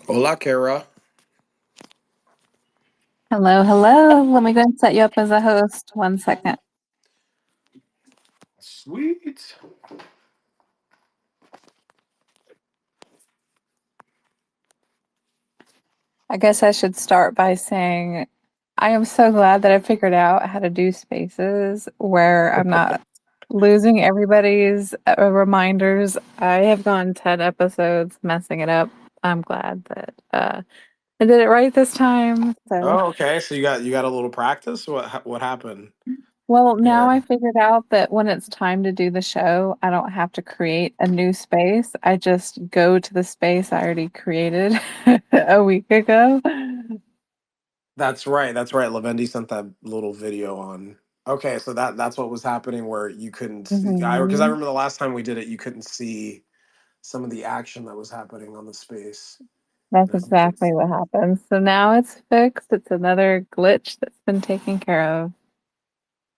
Hola, Kara. Hello, hello. Let me go and set you up as a host. 1 second. Sweet. I guess I should start by saying I am so glad that I figured out how to do spaces where I'm not losing everybody's reminders. I have gone 10 episodes messing it up. I'm glad that I did it right this time. So, Oh, okay. So you got a little practice. What happened well, now there? I figured out that when it's time to do the show, I don't have to create a new space. I just go to the space I already created a week ago. That's right. That's right. Lavendi sent that little video on. Okay, so that's what was happening where you couldn't see. Because I Mhm. remember the last time we did it, you couldn't see some of the action that was happening on the space. That's That's interesting. exactly what happened. So now it's fixed. It's another glitch that's been taken care of.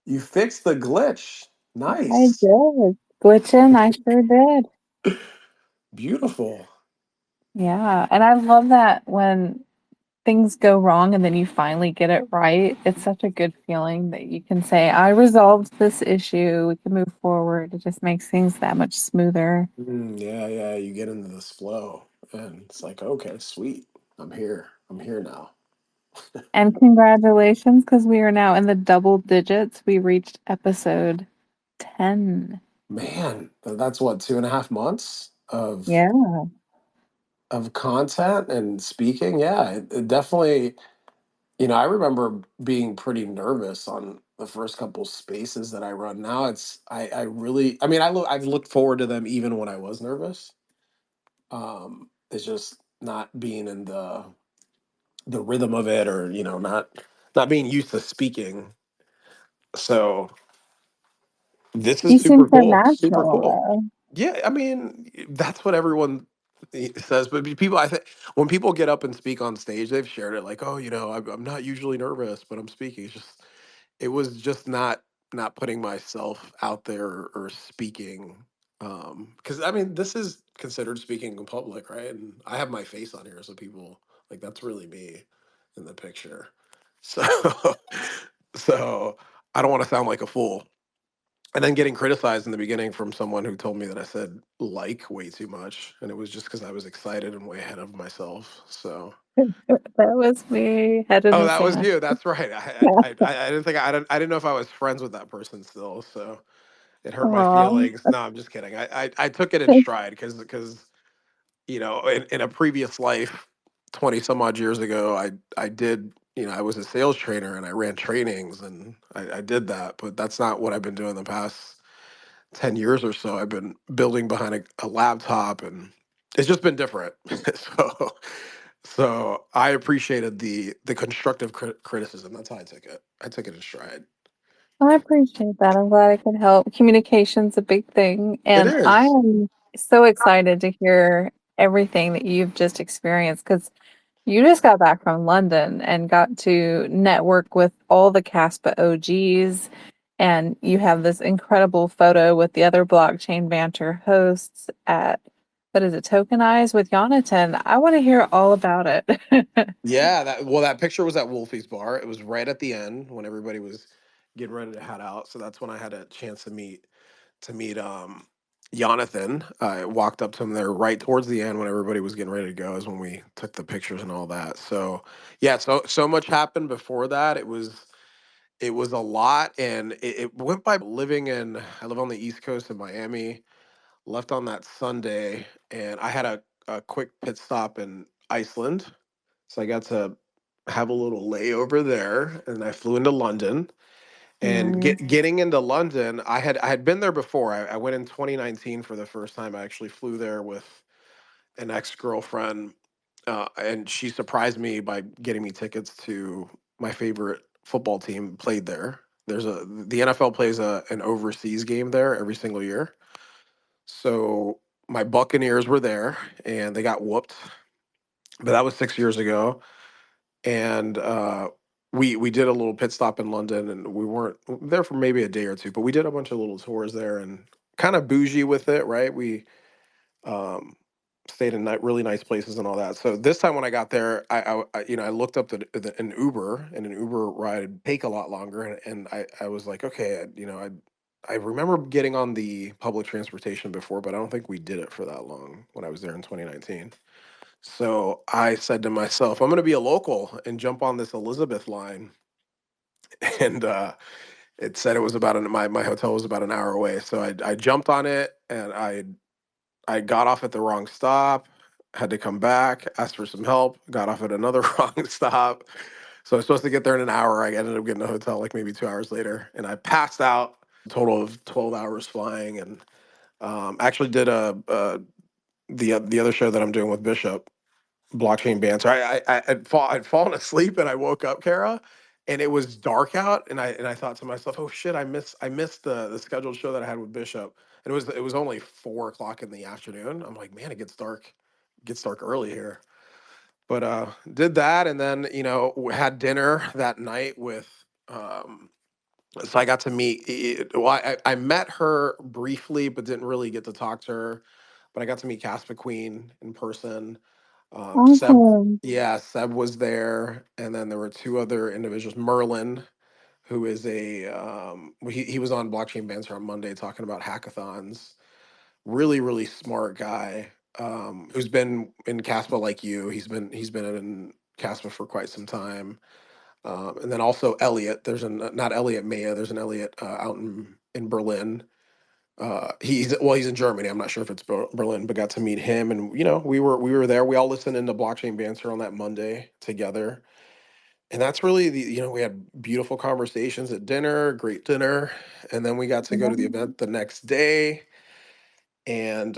You fixed the glitch. I Nice. did. Glitching, I sure did. Beautiful. Yeah. And I love that when things go wrong and then you finally get it right. It's such a good feeling that you can say, I resolved this issue. We can move forward. It just makes things that much smoother. Yeah, yeah. You get into this flow, and it's like, okay, sweet. I'm here. I'm here now. And congratulations, because we are now in the double digits. We reached episode 10. Man, that's what, 2.5 months Yeah. of content and speaking. Yeah, it definitely. I remember being pretty nervous on the first couple spaces that I run. Now I really, I mean, I've looked forward to them even when I was nervous. It's just not being in the rhythm of it, or not being used to speaking. So this is You seem super so cool. Super natural, cool. though. Yeah, I mean, that's what everyone says. But people, I think, when people get up and speak on stage, they've shared it like, "Oh, I'm not usually nervous, but I'm speaking." It was just not putting myself out there, or speaking. Because I mean, this is considered speaking in public, right? And I have my face on here, so people like that's really me in the picture. So, so I don't want to sound like a fool, and then getting criticized in the beginning from someone who told me that I said like way too much, and it was just because I was excited and way ahead of myself. So, That was me, head in oh, the that was sand. you. That's right. I didn't think I didn't know if I was friends with that person still. So it hurt my Aw. feelings. No, I'm just kidding. I took it in stride because in a previous life, 20 some odd years ago, I did. I was a sales trainer and I ran trainings, and I did that. But that's not what I've been doing the past 10 years or so. I've been building behind a laptop, and it's just been different. So I appreciated the constructive criticism. That's how I took it. I took it in stride. I appreciate that. I'm glad I could help. Communication's a big thing, It and I is. am so excited to hear everything that you've just experienced because you just got back from London and got to network with all the Caspa OGs, and you have this incredible photo with the other blockchain banter hosts at what is it, Tokenize with Jonathan. I want to hear all about it. Yeah, that picture was at Wolfie's bar. It was right at the end when everybody was getting ready to head out. So that's when I had a chance to meet Jonathan. I walked up to him there right towards the end when everybody was getting ready to go, is when we took the pictures and all that. So yeah, so much happened before that. It was a lot, and it went by. I live on the East Coast in Miami. Left on that Sunday, and I had a quick pit stop in Iceland. So I got to have a little layover there, and I flew into London. And Mm. getting into London, I had been there before. I went in 2019 for the first time. I actually flew there with an ex girlfriend, and she surprised me by getting me tickets to my favorite football team played there. The NFL plays an overseas game there every single year. So my Buccaneers were there, and they got whooped. But that was 6 years ago, and we did a little pit stop in London, and we weren't there for maybe a day or two, but we did a bunch of little tours there, and kind of bougie with it, right? We um, stayed in really nice places and all that. So this time when I got there, I looked up an Uber, and an Uber ride take a lot longer, and I was like, okay, I remember getting on the public transportation before, but I don't think we did it for that long when I was there in 2019. So I said to myself, I'm going to be a local and jump on this Elizabeth line, and it said it was my hotel was about an hour away. So I jumped on it, and I got off at the wrong stop, had to come back, asked for some help, got off at another wrong stop. So I was supposed to get there in an hour. I ended up getting a hotel like maybe 2 hours later, and I passed out. Total of 12 hours flying, and actually did the other show that I'm doing with Bishop, blockchain banter. I'd fallen asleep and I woke up, Kara, and it was dark out, and I thought to myself, oh shit, I missed the scheduled show that I had with Bishop, and it was only 4 o'clock in the afternoon. I'm like, man, it gets dark early here. But did that, and then had dinner that night with. So I got to well, I met her briefly, but didn't really get to talk to her. But I got to meet Caspa Queen in person. Seb, Awesome. yeah, Seb was there, and then there were two other individuals. Merlin, who is he was on Blockchain Banter on Monday talking about hackathons. Really, really smart guy, who's been in Caspa like you. He's been in Caspa for quite some time. And then also Elliot. There's an not Elliot Maya. There's an Elliot out in Berlin. He's in Germany. I'm not sure if it's Berlin, but got to meet him, and we were there. We all listened into Blockchain Banter on that Monday together, and that's really we had beautiful conversations at dinner, great dinner, and then we got to go to the event the next day. And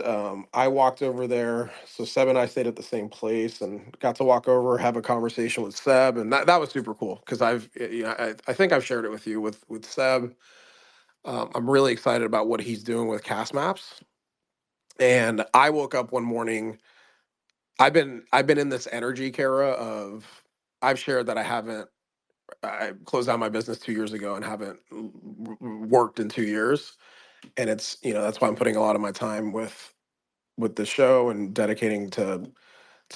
I walked over there. So Seb and I stayed at the same place and got to walk over, have a conversation with Seb, and that was super cool because I think I've shared it with you with Seb. I'm really excited about what he's doing with Cast Maps. And I woke up one morning. I've been in this energy, Kara, of I've shared that I closed down my business 2 years ago and haven't worked in 2 years. And it's that's why I'm putting a lot of my time with the show and dedicating to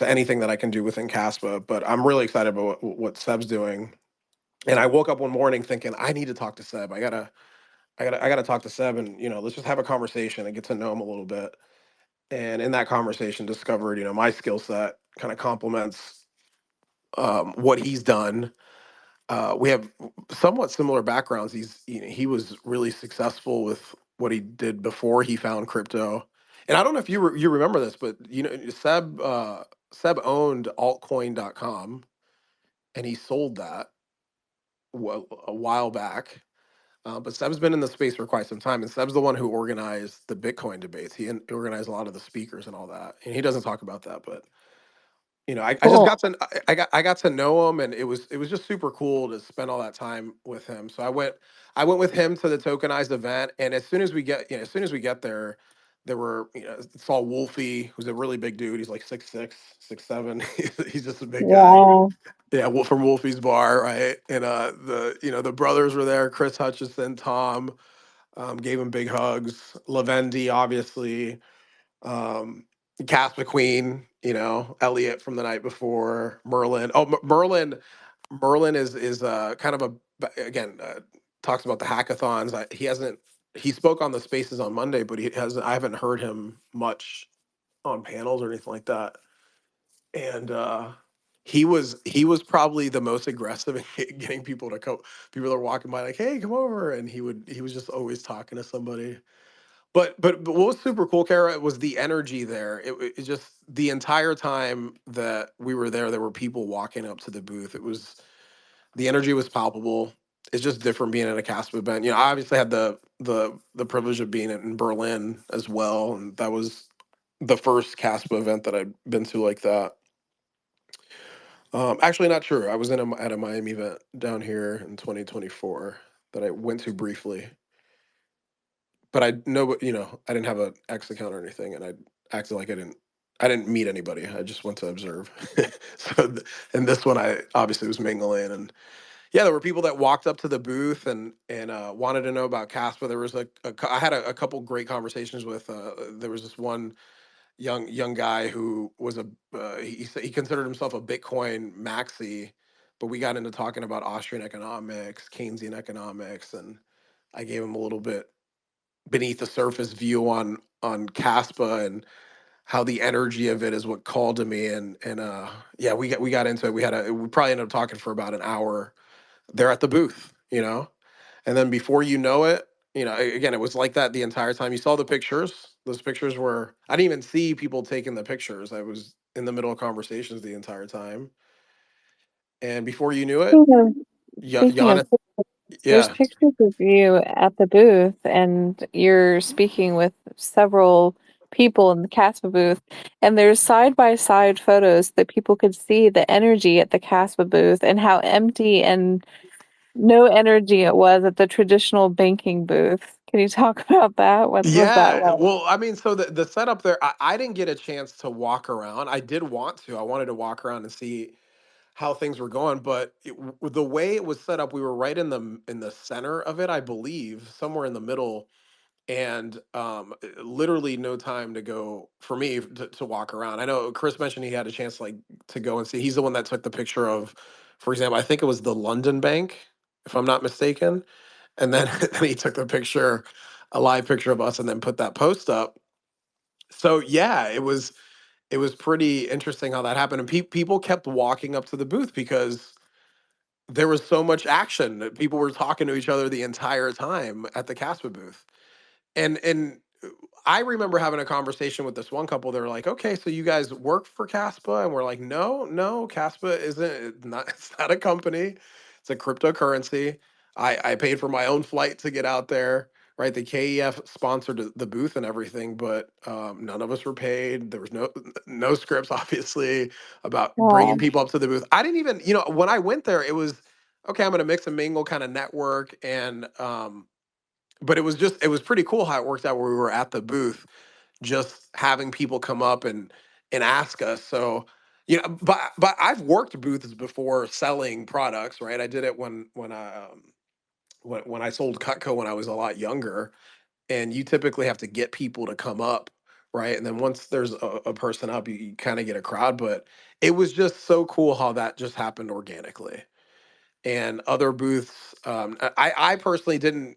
anything that I can do within Caspa. But I'm really excited about what Seb's doing. And I woke up one morning thinking I need to talk to Seb. I gotta talk to Seb, and let's just have a conversation and get to know him a little bit. And in that conversation, discovered my skill set kind of complements what he's done. We have somewhat similar backgrounds. He was really successful with what he did before he found crypto. And I don't know if you remember this, but Seb owned altcoin.com, and he sold that a while back. But Seb's been in the space for quite some time, and Seb's the one who organized the Bitcoin debates. Organized a lot of the speakers and all that, and he doesn't talk about that. But I just Cool. got to know him, and it was just super cool to spend all that time with him. So I went with him to the Tokenized event, and as soon as we get there, there were saw Wolfie, who's a really big dude. He's like 6'6", 6'7". He's just a big guy. Wow. Yeah, from Wolfie's Bar, right? And the brothers were there. Chris Hutchison, Tom, gave him big hugs. Lavendi, obviously, um, Cass McQueen, Elliot from the night before, Merlin. Oh, Merlin is kind of again talks about the hackathons. He spoke on the spaces on Monday, but I haven't heard him much on panels or anything like that. And he was probably the most aggressive in getting people to come. People are walking by like, hey, come over, and he was just always talking to somebody. But what was super cool, Kara, was the energy there. It just the entire time that we were there, there were people walking up to the booth. The energy was palpable. It's just different being at a Caspa event. I obviously had the privilege of being in Berlin as well, and that was the first Caspa event that I've been to like that. Actually, not true. I was at a Miami event down here in 2024 that I went to briefly, but I know, I didn't have an X account or anything, and I acted like I didn't meet anybody. I just went to observe. And this one, I obviously was mingling, and yeah, there were people that walked up to the booth and wanted to know about Caspa. There was I had a couple great conversations with. There was this one. young guy who was a he considered himself a Bitcoin maxi, but we got into talking about Austrian economics, Keynesian economics, and I gave him a little bit beneath the surface view on Caspa and how the energy of it is what called to me. And yeah, we got into it. We probably ended up talking for about an hour there at the booth, and then before you know it, again, it was like that the entire time. You saw the pictures. Those pictures were, I didn't even see people taking the pictures. I was in the middle of conversations the entire time. And before you knew it, Speaking of, Yana, there's yeah. pictures of you at the booth, and you're speaking with several people in the Caspa booth, and there's side by side photos that people could see the energy at the Caspa booth and how empty and no energy it was at the traditional banking booth. Can you talk about that? What was that Yeah. like? Well, I mean, so the setup there, I didn't get a chance to walk around. I did want to. I wanted to walk around and see how things were going, but the way it was set up, we were right in the center of it, I believe, somewhere in the middle, and literally no time to go for me to walk around. I know Chris mentioned he had a chance like to go and see. He's the one that took the picture of, for example, I think it was the London Bank, if I'm not mistaken, and then then he took the picture, a live picture of us, and then put that post up. So yeah, it was pretty interesting how that happened, and people kept walking up to the booth because there was so much action. People were talking to each other the entire time at the Caspa booth. And I remember having a conversation with this one couple. They were like, "Okay, so you guys work for Caspa?" And we're like, "No, no, Caspa isn't. It's not. It's not a company. It's a cryptocurrency. I paid for my own flight to get out there. Right? The KEF sponsored the booth and everything, but none of us were paid. There was no scripts, obviously, about bringing Wow. people up to the booth. I didn't even, when I went there, it was okay. I'm gonna mix and mingle, kind of network, and but it was pretty cool how it worked out where we were at the booth, just having people come up and ask us. So, but I've worked booths before selling products, right? I did it when I sold Cutco when I was a lot younger, and you typically have to get people to come up, right? And then once there's a person up, you kind of get a crowd. But it was just so cool how that just happened organically. And other booths, I personally didn't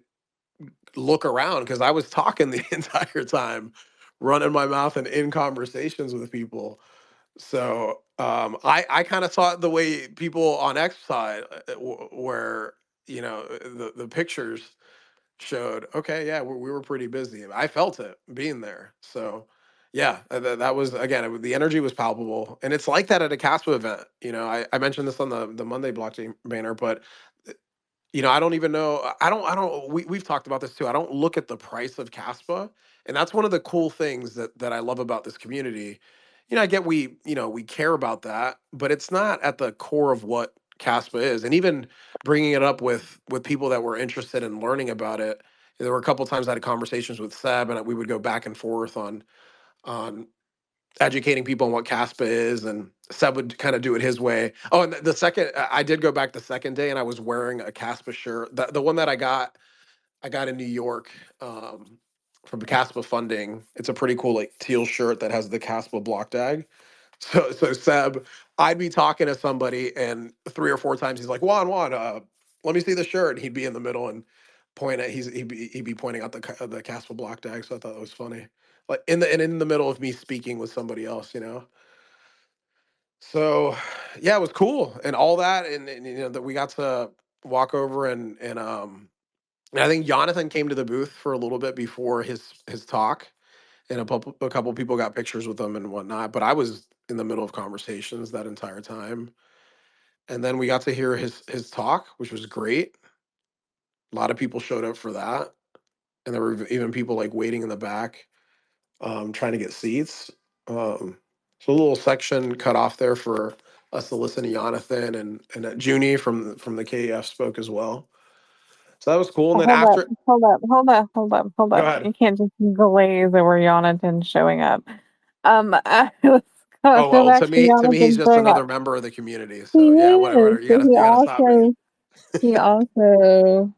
look around because I was talking the entire time, running my mouth and in conversations with people. So I kind of saw it the way people on X side, where the pictures showed. Okay, yeah, we were pretty busy. I felt it being there. So yeah, that was again, the energy was palpable, and it's like that at a Caspa event. I mentioned this on the Monday blockchain banner, but I don't even know. I don't. We've talked about this too. I don't look at the price of Caspa, and that's one of the cool things that I love about this community. I get we care about that, but it's not at the core of what Caspa is. And even bringing it up with people that were interested in learning about it, there were a couple times I had conversations with Seb, and we would go back and forth on educating people on what Caspa is, and Seb would kind of do it his way. Oh, and the second I did go back the second day, and I was wearing a Caspa shirt. The one that I got in New York, from Caspa funding. It's a pretty cool like teal shirt that has the Caspa block tag. So Seb, I'd be talking to somebody, and three or four times he's like, Juan, let me see the shirt. And he'd be in the middle and point at he'd be pointing out the Caspa block tag. So I thought that was funny. Like in the middle of me speaking with somebody else. So yeah, it was cool and all that, and that we got to walk over and I think Jonathan came to the booth for a little bit before his talk, and a couple people got pictures with him and whatnot. But I was in the middle of conversations that entire time, and then we got to hear his talk, which was great. A lot of people showed up for that, and there were even people like waiting in the back, trying to get seats. So a little section cut off there for us to listen to Jonathan, and Junie from the KEF spoke as well. So that was cool. And Well, then hold up, after, hold up, hold up, hold up, hold go up. ahead. You can't just glaze over Jonathan showing up. Let's Oh go well, back to to me he's Jonathan just showing up. another member of the community. He So yeah, whatever, is, whatever. You but gotta you gotta stop me. he also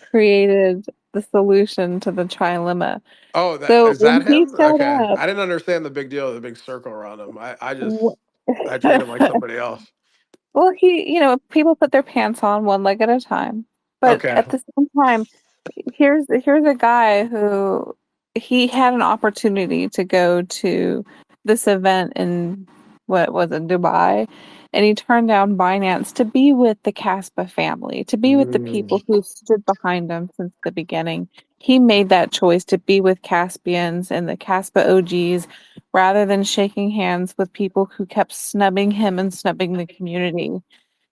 created. the solution to the trilemma. Oh, that So is that when he him? showed Okay. up, I didn't understand the big deal of the big circle around him. I just wh- I treat him like somebody else. well, people put their pants on one leg at a time, but Okay. at the same time, here's a guy who he had an opportunity to go to this event in what was it, Dubai, and he turned down Binance to be with the Kaspa family, to be with the Mm. people who stood behind him since the beginning. He made that choice to be with Caspians and the Kaspa OGs rather than shaking hands with people who kept snubbing him and snubbing the community.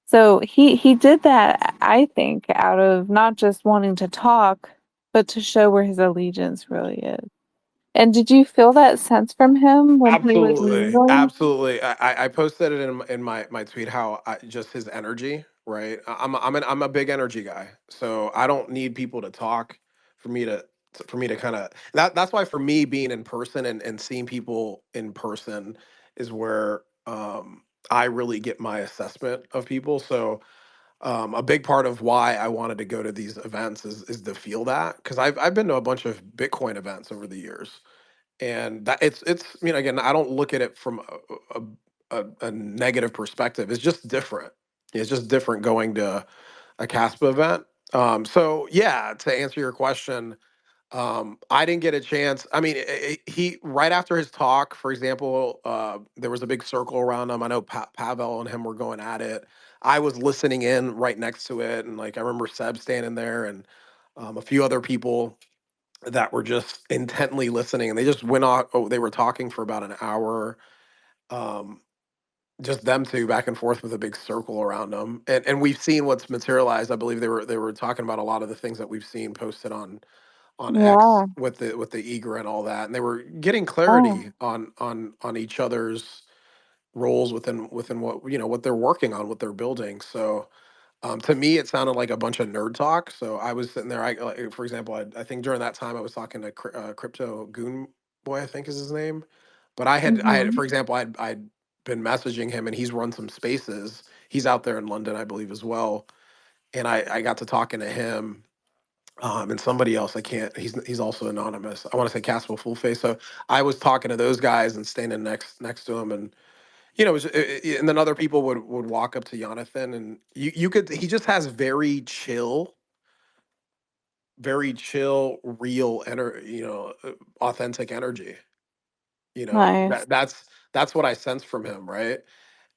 So he did that, I think, out of not just wanting to talk, but to show where his allegiance really is. And did you feel that sense from him when he was Absolutely, leaving? absolutely. I posted it in my tweet how just his energy, right? I'm a big energy guy, so I don't need people to talk for me to kind of that's why for me being in person and seeing people in person is where I really get my assessment of people. So a big part of why I wanted to go to these events is to feel that because I've been to a bunch of Bitcoin events over the years and that it's again I don't look at it from a negative perspective. It's just different. It's just different going to a Caspa event. So yeah, to answer your question, I didn't get a chance. I mean, he right after his talk, for example, there was a big circle around him. I know Pavel and him were going at it. I was listening in right next to it, and like I remember Seb standing there and a few other people that were just intently listening and they just went on they were talking for about an hour um just them two back and forth with a big circle around them and we've seen what's materialized. I believe they were talking about a lot of the things that we've seen posted on X Yeah, with the eager and all that and they were getting yeah, clarity on each other's roles within what what they're working on, what they're building. So to me, it sounded like a bunch of nerd talk. So I was sitting there. For example, I think during that time I was talking to Crypto Goon Boy, I think is his name. But mhm, for example, I'd been messaging him, and he's run some spaces. He's out there in London, I believe, as well. And I got to talking to him, and somebody else. I can't. He's also anonymous. I want to say Castle Full Face. So I was talking to those guys and standing next to him, and and then other people would walk up to Jonathan, and you could he just has very chill, real authentic energy. nice. That's what I sense from him, right?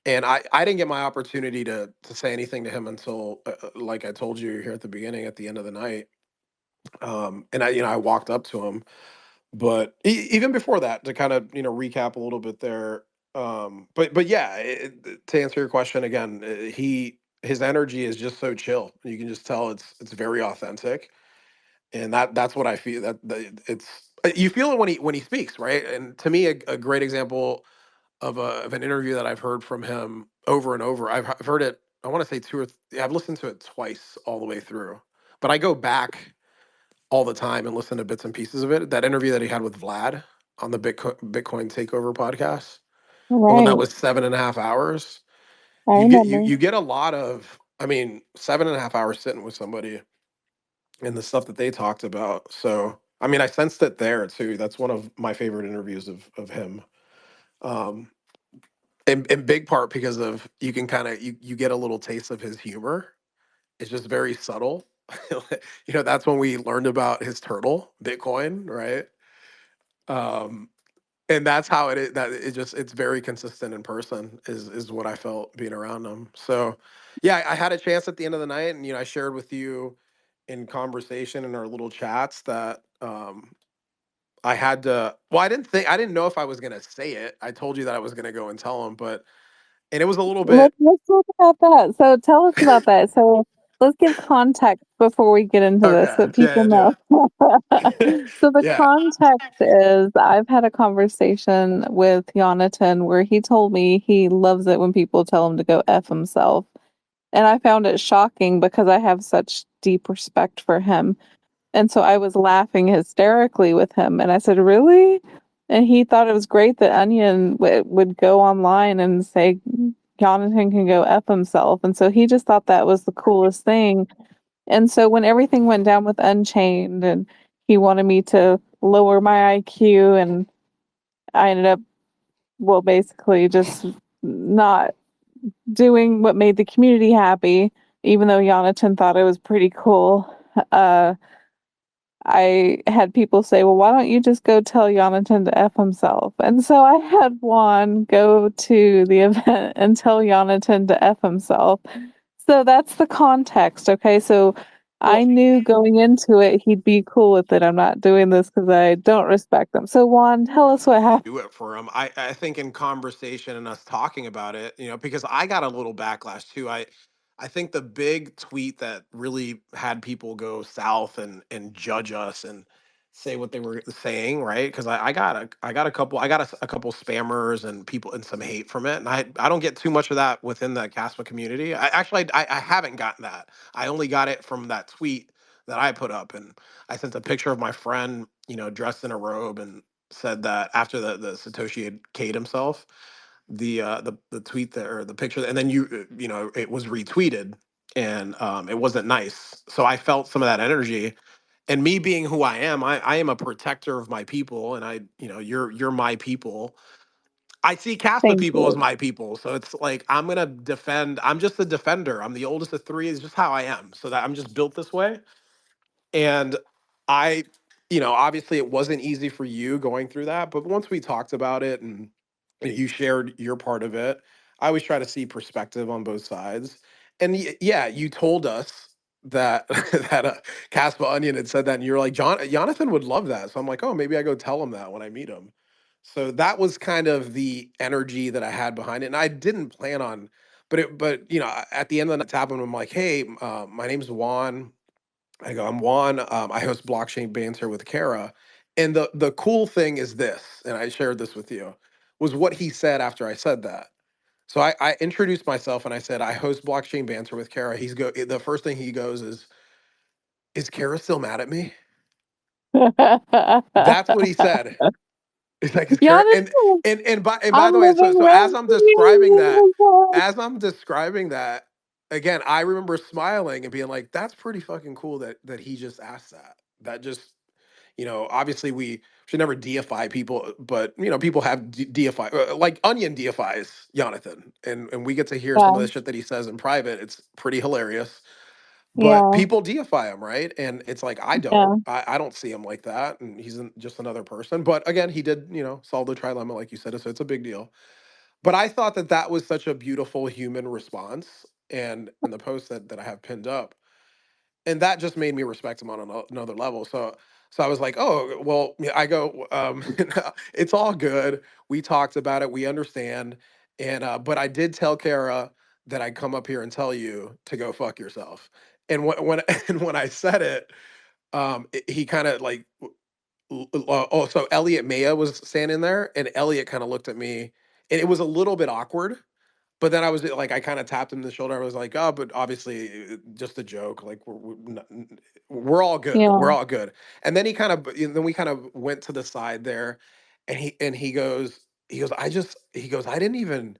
And I didn't get my opportunity to say anything to him until like I told you here at the beginning, at the end of the night. And I walked up to him, but even before that, to kind of recap a little bit there. But yeah, to answer your question again, his energy is just so chill. You can just tell it's very authentic, and that's what I feel. That it's you feel it when he speaks, right? And to me, a great example of an interview that I've heard from him over and over. I've heard it. I want to say I've listened to it twice all the way through, but I go back all the time and listen to bits and pieces of it. That interview that he had with Vlad on the Bitcoin Takeover podcast, the one that Right. was 7.5 hours. I remember. You get a lot of. I mean, 7.5 hours sitting with somebody and the stuff that they talked about. So I mean, I sensed it there too. That's one of my favorite interviews of him. Um, in big part because of you can kind of you get a little taste of his humor. It's just very subtle. That's when we learned about his turtle, Bitcoin, right? Um, and that's how it is. That it's very consistent in person. Is what I felt being around him. So, yeah, I had a chance at the end of the night, and I shared with you in conversation in our little chats that I had to. Well, I didn't know if I was gonna say it. I told you that I was gonna go and tell him, but and it was a little bit. Let's talk about that. So tell us about that. So let's give context before we get into this so Okay, that people yeah, do know. it. So the Yeah. context is I've had a conversation with Jonathan where he told me he loves it when people tell him to go F himself. And I found it shocking because I have such deep respect for him. And so I was laughing hysterically with him. And I said, "Really?" And he thought it was great that Onion would go online and say, Jonathan can go F himself. And so he just thought that was the coolest thing. And so when everything went down with Unchained and he wanted me to lower my IQ, and I ended up, well, basically just not doing what made the community happy, even though Jonathan thought it was pretty cool. Uh, I had people say, well, why don't you just go tell Jonathan to F himself? And so I had Juan go to the event and tell Jonathan to F himself. So that's the context, okay? So I Well, knew going into it he'd be cool with it. I'm not doing this because I don't respect him. So Juan, tell us what happened. do it for him. I think in conversation and us talking about it, because I got a little backlash too. I think the big tweet that really had people go south and judge us and say what they were saying, right? Because I got a couple spammers and people and some hate from it, and I don't get too much of that within the Caspa community. I haven't gotten that. I only got it from that tweet that I put up, and I sent a picture of my friend, dressed in a robe, and said that after the Satoshi had K'd himself, the tweet there or the picture, and then it was retweeted, and it wasn't nice. So I felt some of that energy, and me being who I am, I am a protector of my people, and you're my people. I see Caspa Thank people as you. my people, so it's like I'm gonna defend. I'm just a defender. I'm the oldest of three. Is just how I am. So that I'm just built this way. And I, obviously it wasn't easy for you going through that, but once we talked about it and you shared your part of it, I always try to see perspective on both sides. And yeah, you told us that that Caspa Onion had said that, and you're like, Jonathan would love that. So I'm like, oh, maybe I go tell him that when I meet him. So that was kind of the energy that I had behind it, and I didn't plan on. But at the end of the night, tap him. I'm like, hey, my name's Juan. I go, I'm Juan. I host blockchain banter with Kara. And the cool thing is this, and I shared this with you, was what he said after I said that. So I introduced myself and I said, I host blockchain banter with Kara. The first thing he goes is Kara still mad at me? That's what he said. It's like, is Kara Jonathan, and by I'm the way, so living so rent free. as I'm describing that, again, I remember smiling and being like, that's pretty fucking cool that he just asked that. That just, obviously we should never deify people, but people have deify, like Onion deifies Jonathan, and we get to hear some of Yeah, the shit that he says in private. It's pretty hilarious. But yeah, people deify him, right? And it's like yeah, I don't see him like that, and he's just another person. But again, he did, solve the trilemma, like you said, so it's a big deal. But I thought that that was such a beautiful human response, and in the post that I have pinned up, and that just made me respect him on another level. So I was like, oh well, yeah, I go, it's all good. We talked about it. We understand. And but I did tell Kara that I'd come up here and tell you to go fuck yourself. And when and when I said it, he kind of like, oh, so Elliot Maya was standing there, and Elliot kind of looked at me, and it was a little bit awkward, but then I was like, I kind of tapped him in the shoulder. I was like, oh, but obviously, just a joke. Like we're all good. yeah, We're all good. And then then we kind of went to the side there, and he goes, I didn't even.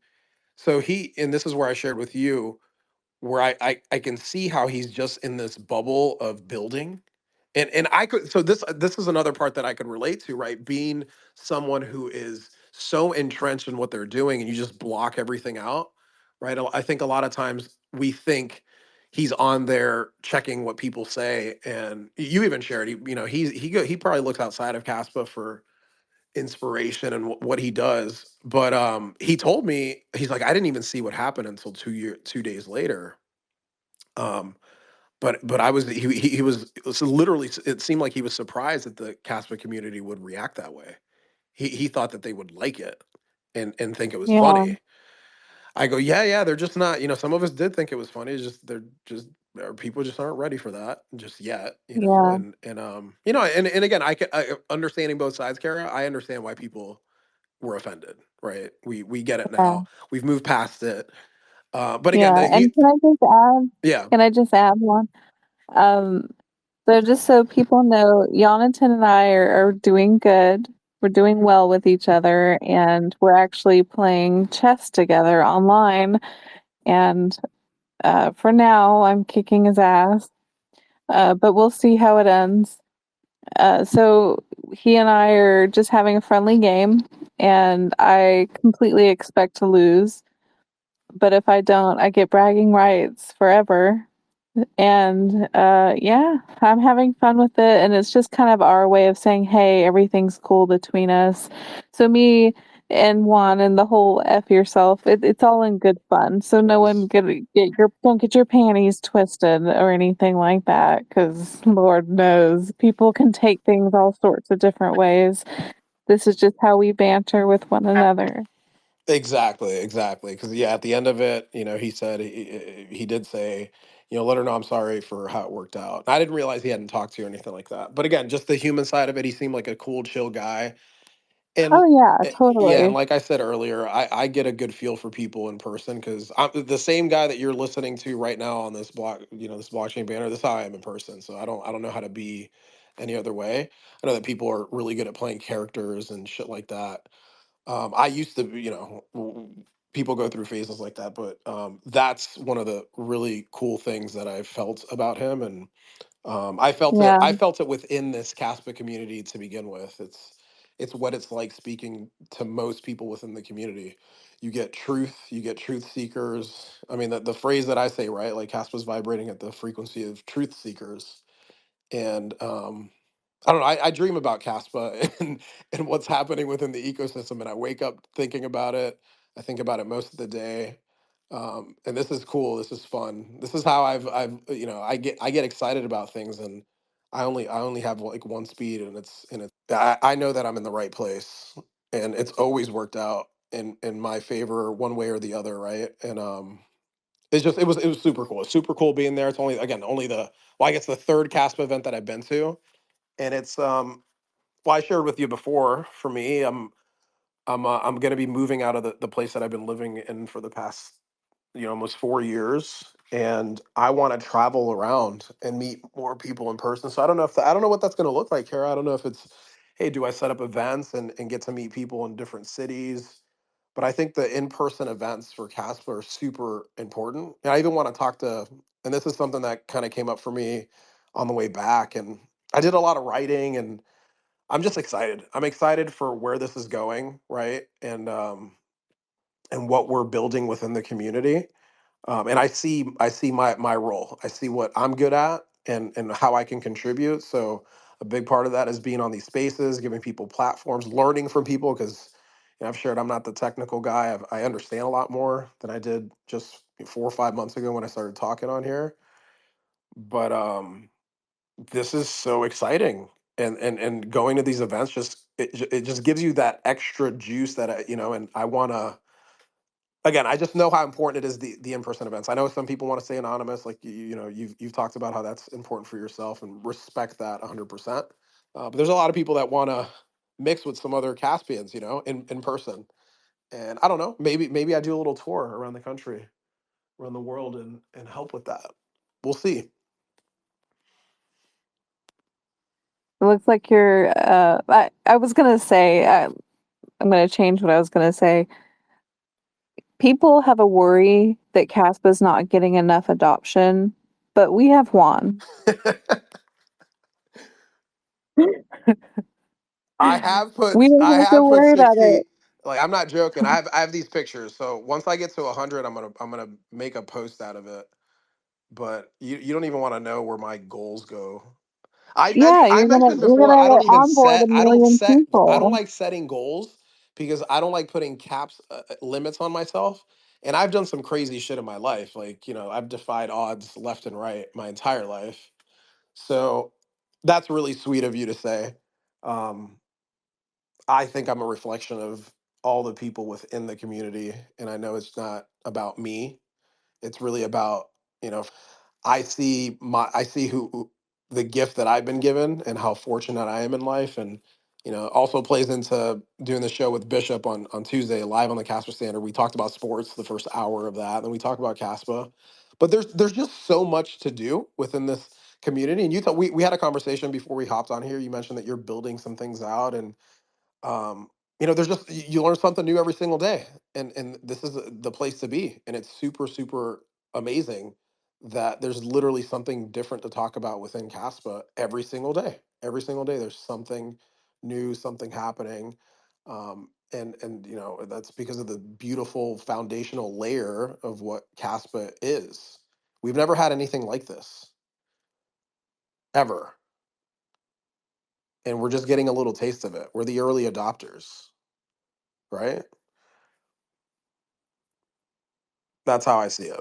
So and this is where I shared with you, where I can see how he's just in this bubble of building, and I could, so this is another part that I could relate to, right? Being someone who is so entrenched in what they're doing and you just block everything out, right? I think a lot of times we think he's on there checking what people say, and you even shared, he probably looks outside of Caspa for inspiration and what he does. But he told me, he's like, I didn't even see what happened until 2 days later. Um, but I was he was so literally, it seemed like he was surprised that the Casper community would react that way. He thought that they would like it and think it was yeah, funny. I go, yeah, yeah, they're just not, some of us did think it was funny. It's just they're just people just aren't ready for that just yet, yeah, and again, understanding both sides, Kara, I understand why people were offended, right? We get it yeah, now. We've moved past it. But again, yeah. And yeah, can I just add one? Um, so just so people know, Jonathan and I are doing good. We're doing well with each other, and we're actually playing chess together online. And for now, I'm kicking his ass. but we'll see how it ends. So he and I are just having a friendly game, and I completely expect to lose. But if I don't, I get bragging rights forever. And yeah, I'm having fun with it, and it's just kind of our way of saying, "Hey, everything's cool between us." So me and Juan and the whole "f yourself," it's all in good fun. So no one Nice. don't get your panties twisted or anything like that, because Lord knows people can take things all sorts of different ways. This is just how we banter with one another. Exactly, exactly. Because yeah, at the end of it, he said he did say, let her know I'm sorry for how it worked out. I didn't realize he hadn't talked to you or anything like that. But again, just the human side of it, he seemed like a cool, chill guy. And Oh yeah, yeah, and totally. like I said earlier, I get a good feel for people in person because I'm the same guy that you're listening to right now on this this blockchain banner. This is how I am in person. So I don't know how to be any other way. I know that people are really good at playing characters and shit like that. I used to, people go through phases like that, but that's one of the really cool things that I felt about him, and I felt it. Yeah, I felt it within this Caspa community to begin with. It's what it's like speaking to most people within the community. You get truth seekers. I mean, the phrase that I say, right? Like Caspa's vibrating at the frequency of truth seekers, and I don't know. I dream about Caspa and what's happening within the ecosystem, and I wake up thinking about it. I think about it most of the day, and this is cool. This is fun. This is how I've I get excited about things, and I only have like one speed, and it's I know that I'm in the right place, and it's always worked out in my favor one way or the other, right? And it was super cool. It's super cool being there. It's only the well, I guess the third Caspa event that I've been to, and it's well, I shared with you before. For me, I'm going to be moving out of the place that I've been living in for the past almost 4 years, and I want to travel around and meet more people in person. So I don't know what that's going to look like, Kara. I don't know if it's, hey, do I set up events and get to meet people in different cities? But I think the in-person events for Casper are super important. And I even want to talk to, and this is something that kind of came up for me on the way back, and I did a lot of writing, and I'm just excited. I'm excited for where this is going, right? And what we're building within the community. And I see my role. I see what I'm good at and how I can contribute. So a big part of that is being on these spaces, giving people platforms, learning from people because I've shared I'm not the technical guy. I understand a lot more than I did just 4 or 5 months ago when I started talking on here. But this is so exciting, and going to these events it just gives you that extra juice that and I want to, again, I just know how important it is, the in-person events. I know some people want to stay anonymous, like you've talked about how that's important for yourself, and respect that 100%. But there's a lot of people that want to mix with some other Caspians, in person. And I don't know, maybe I do a little tour around the country, around the world, and help with that. We'll see. it looks like you're. I was gonna say. I'm gonna change what I was gonna say. People have a worry that Caspa's not getting enough adoption, but we have Juan. We don't I have to have put worry about it. 60, like I'm not joking. I have these pictures. So once I get to 100, I'm gonna make a post out of it. But you don't even want to know where my goals go. Yeah, I mentioned you're before I gonna don't even onboard a set million I don't people. like setting goals because I don't like putting caps limits on myself. And I've done some crazy shit in my life. Like, I've defied odds left and right my entire life. So that's really sweet of you to say. Um, I think I'm a reflection of all the people within the community. And I know it's not about me. It's really about, I see the gift that I've been given and how fortunate I am in life, and also plays into doing the show with Bishop on Tuesday live on the Casper Standard. We talked about sports the first hour of that, then we talked about Caspa, but there's just so much to do within this community. And you thought we had a conversation before we hopped on here. You mentioned that you're building some things out, and um, there's just you learn something new every single day, and this is the place to be, and it's super super amazing that there's literally something different to talk about within Caspa every single day. Every single day, there's something new, something happening, and that's because of the beautiful foundational layer of what Caspa is. We've never had anything like this ever, and we're just getting a little taste of it. We're the early adopters, right? That's how I see it.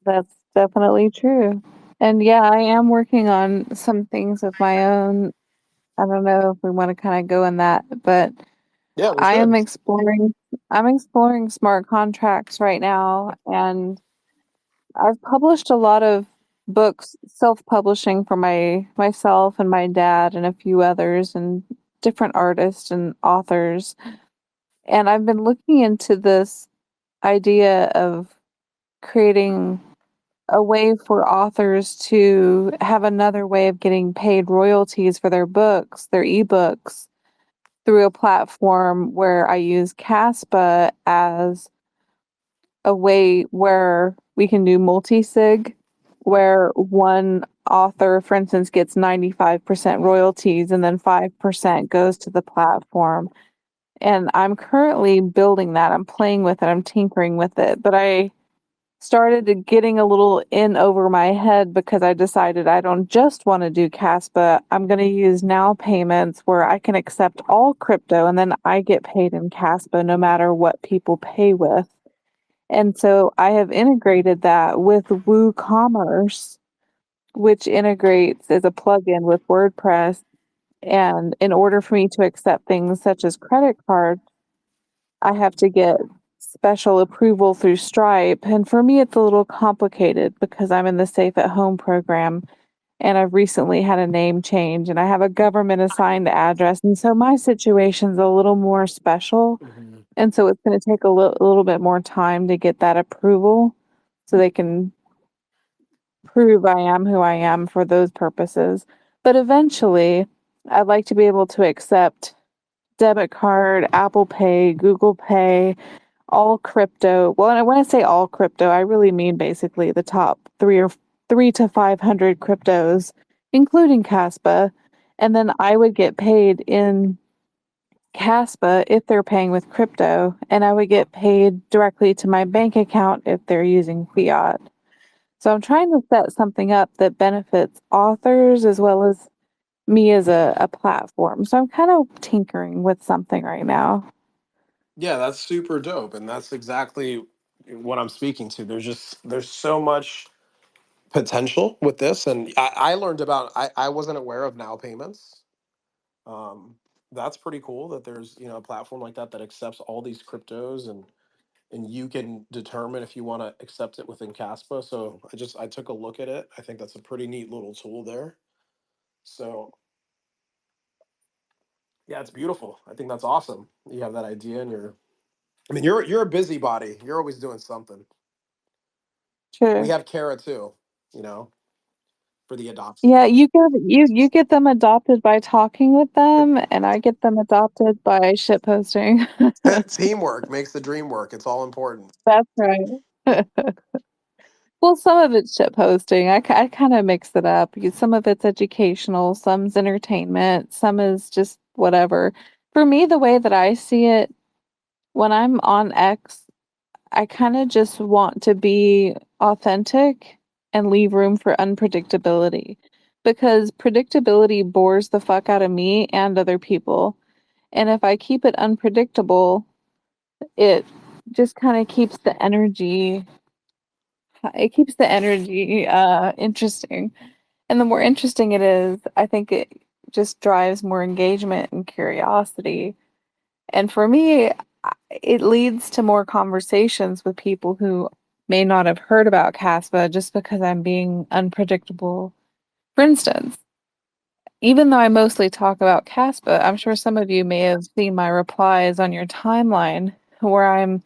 That's definitely true. And yeah, I am working on some things of my own. I don't know if we want to kind of go in that, but Yeah, we I am should. exploring I'm exploring smart contracts right now, and I've published a lot of books, self-publishing for myself and my dad and a few others and different artists and authors. And I've been looking into this idea of creating a way for authors to have another way of getting paid royalties for their books, their ebooks, through a platform where I use Caspa as a way where we can do multi-sig, where one author, for instance, gets 95% royalties and then 5% goes to the platform. And I'm currently building that. I'm playing with it. I'm tinkering with it. But I started to getting a little in over my head because I decided I don't just want to do Caspa. I'm going to use now payments where I can accept all crypto and then I get paid in Caspa no matter what people pay with. And so I have integrated that with WooCommerce, which integrates as a plugin with WordPress. And in order for me to accept things such as credit cards, I have to get special approval through Stripe. And for me, it's a little complicated because I'm in the Safe at Home program and I've recently had a name change and I have a government assigned address. And so my situation's a little more special. Mhm. And so it's going to take a little bit more time to get that approval so they can prove I am who I am for those purposes. But eventually, I'd like to be able to accept debit card, Apple Pay, Google Pay, all crypto. Well, and when I say all crypto, I really mean basically the top 3 to 500 cryptos, including Caspa. And then I would get paid in Caspa if they're paying with crypto, and I would get paid directly to my bank account if they're using fiat. So I'm trying to set something up that benefits authors as well as me as a platform. So I'm kind of tinkering with something right now. Yeah, that's super dope, and that's exactly what I'm speaking to. There's so much potential with this, and I learned about. I wasn't aware of now payments. Um, that's pretty cool that there's a platform like that that accepts all these cryptos, and you can determine if you want to accept it within Caspa. So I took a look at it. I think that's a pretty neat little tool there. So yeah, it's beautiful. I think that's awesome. You have that idea, and I mean, you're a busybody. You're always doing something. We Sure. have Kara too, you know, for the adoption. Yeah, you get them adopted by talking with them, and I get them adopted by shit posting. Teamwork makes the dream work. It's all important. That's right. Well, some of it's shit posting. I kind of mix it up. Some of it's educational, some's entertainment, some is just whatever. For me, the way that I see it, when I'm on X, I kind of just want to be authentic and leave room for unpredictability because predictability bores the fuck out of me and other people. And if I keep it unpredictable, it just kind of keeps the energy interesting. And the more interesting it is, I think it just drives more engagement and curiosity. And for me, it leads to more conversations with people who may not have heard about Caspa just because I'm being unpredictable. For instance, even though I mostly talk about Caspa, I'm sure some of you may have seen my replies on your timeline where I'm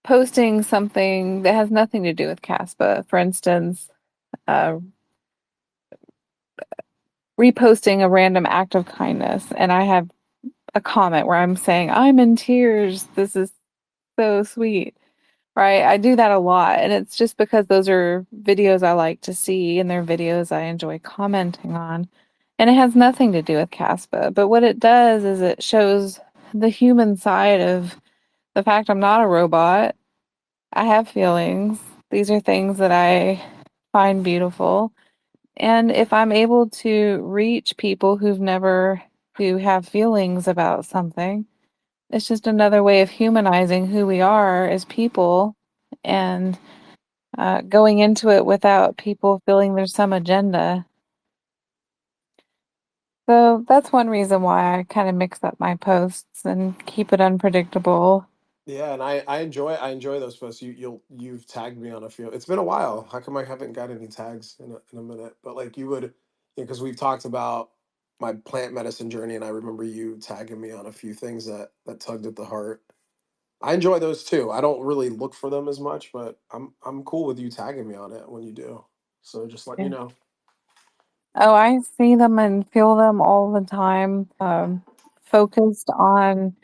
posting something that has nothing to do with Caspa. For instance, uh, reposting a random act of kindness, and I have a comment where I'm saying, I'm in tears. This is so sweet. right? I do that a lot, and it's just because those are videos I like to see, and they're videos I enjoy commenting on. And it has nothing to do with Caspa, but what it does is it shows the human side of the fact I'm not a robot. I have feelings. These are things that I find beautiful. And if I'm able to reach people who have feelings about something, it's just another way of humanizing who we are as people and going into it without people feeling there's some agenda. So that's one reason why I kind of mix up my posts and keep it unpredictable. Yeah, and I enjoy those posts. You've tagged me on a few. It's been a while. How come I haven't got any tags in a minute? But like you would, because we've talked about my plant medicine journey, and I remember you tagging me on a few things that tugged at the heart. I enjoy those too. I don't really look for them as much, but I'm cool with you tagging me on it when you do. So just let me Yeah. know. Oh, I see them and feel them all the time. Focused on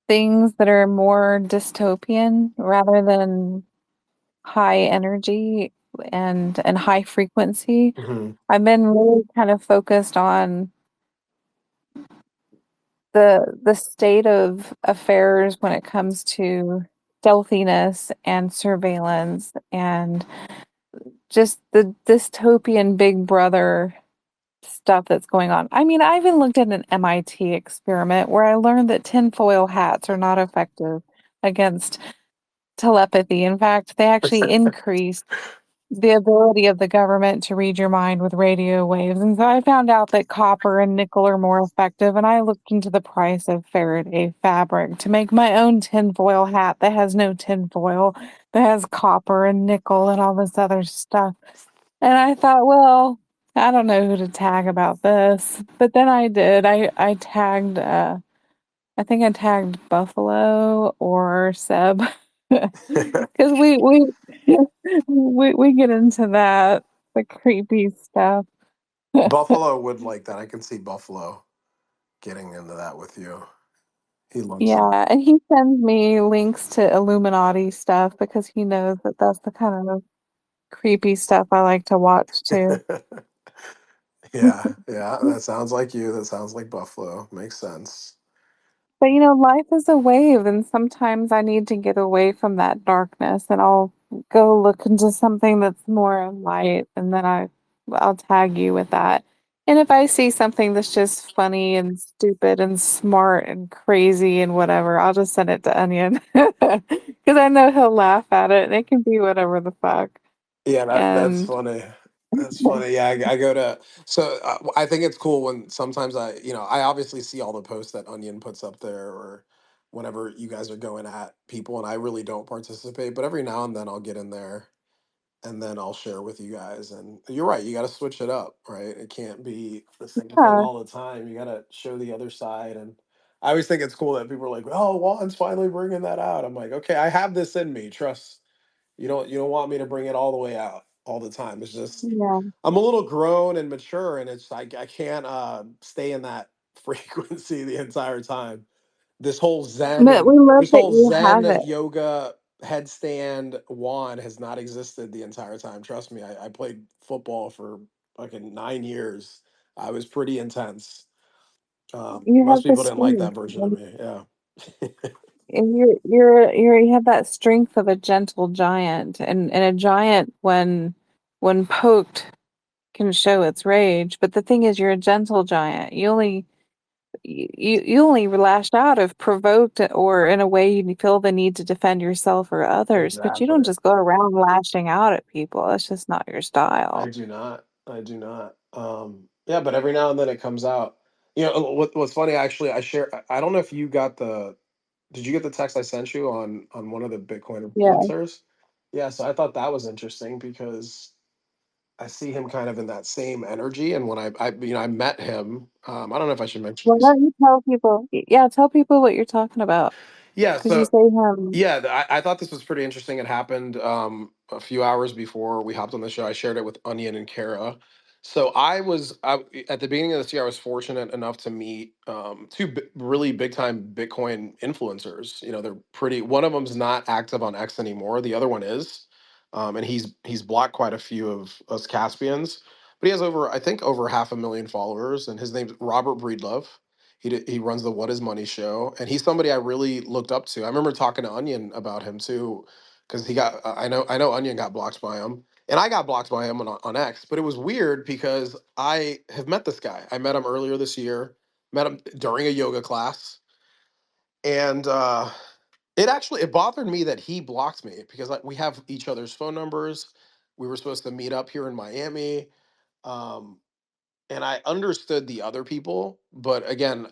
things that are more dystopian rather than high energy and high frequency. Hmm. I've been really kind of focused on the state of affairs when it comes to stealthiness and surveillance and just the dystopian big brother stuff that's going on. I mean, I even looked at an MIT experiment where I learned that tinfoil hats are not effective against telepathy. In fact, they actually increase the ability of the government to read your mind with radio waves. And so I found out that copper and nickel are more effective. And I looked into the price of Faraday fabric to make my own tinfoil hat that has no tinfoil, that has copper and nickel and all this other stuff. And I thought, well, I don't know who to tag about this. But then I did. I tagged I think I tagged Buffalo or Seb because we get into that the creepy stuff. Buffalo would like that. I can see Buffalo getting into that with you. He loves it. Yeah, and he sends me links to Illuminati stuff because he knows that that's the kind of creepy stuff I like to watch too. Yeah, yeah, that sounds like you. That sounds like Buffalo. Makes sense. But life is a wave, and sometimes I need to get away from that darkness, and I'll go look into something that's more light, and then I'll tag you with that. And if I see something that's just funny and stupid and smart and crazy and whatever, I'll just send it to Onion because I know he'll laugh at it, and it can be whatever the fuck. Yeah, that's And funny. That's funny. Yeah, I go to so I think it's cool when sometimes I obviously see all the posts that Onion puts up there or whenever you guys are going at people, and I really don't participate, but every now and then I'll get in there and then I'll share with you guys. And you're right, you got to switch it up, right? It can't be the same thing yeah, all the time. You got to show the other side. And I always think it's cool that people are like, "Oh, Juan's finally bringing that out." I'm like, "Okay, I have this in me. Trust." You don't want me to bring it all the way out all the time. It's just yeah. I'm a little grown and mature, and it's like I can't stay in that frequency the entire time. This whole Zen But and we love this that whole you Zen have it. yoga headstand wand has not existed the entire time. Trust me, I played football for fucking 9 years. I was pretty intense. You Most have the people didn't like that strength. version of me. Yeah. And you have that strength of a gentle giant, and a giant when poked can show its rage. But the thing is, you're a gentle giant. You only lash out if provoked or in a way you feel the need to defend yourself or others. But you don't Exactly. just go around lashing out at people. That's just not your I style. do not. I do not. Yeah, but every now and then it comes out. What's funny actually, I don't know if you got the did you get the text I sent you on one of the Bitcoin Yeah. influencers? Yeah, so I thought that was interesting because I see him kind of in that same energy. And when I met him, I don't know if I should mention Well, this. don't you tell people? Yeah, tell people what you're talking about Yeah, because you so say him. yeah, I thought this was pretty interesting. It happened a few hours before we hopped on the show. I shared it with Onion and Kara. So at the beginning of this year, I was fortunate enough to meet two really big time Bitcoin influencers. You know, they're pretty. One of them's not active on X anymore. The other one is, and he's blocked quite a few of us Caspians. But he has over, I think, over 500,000 followers, and his name's Robert Breedlove. He runs the What Is Money show, and he's somebody I really looked up to. I remember talking to Onion about him too, because he got I know Onion got blocked by him, and I got blocked by him on X. But it was weird because I have met this guy. I met him earlier this year. Met him during a yoga class, and it bothered me that he blocked me because like we have each other's phone numbers. We were supposed to meet up here in Miami, um, and I understood the other people, but again,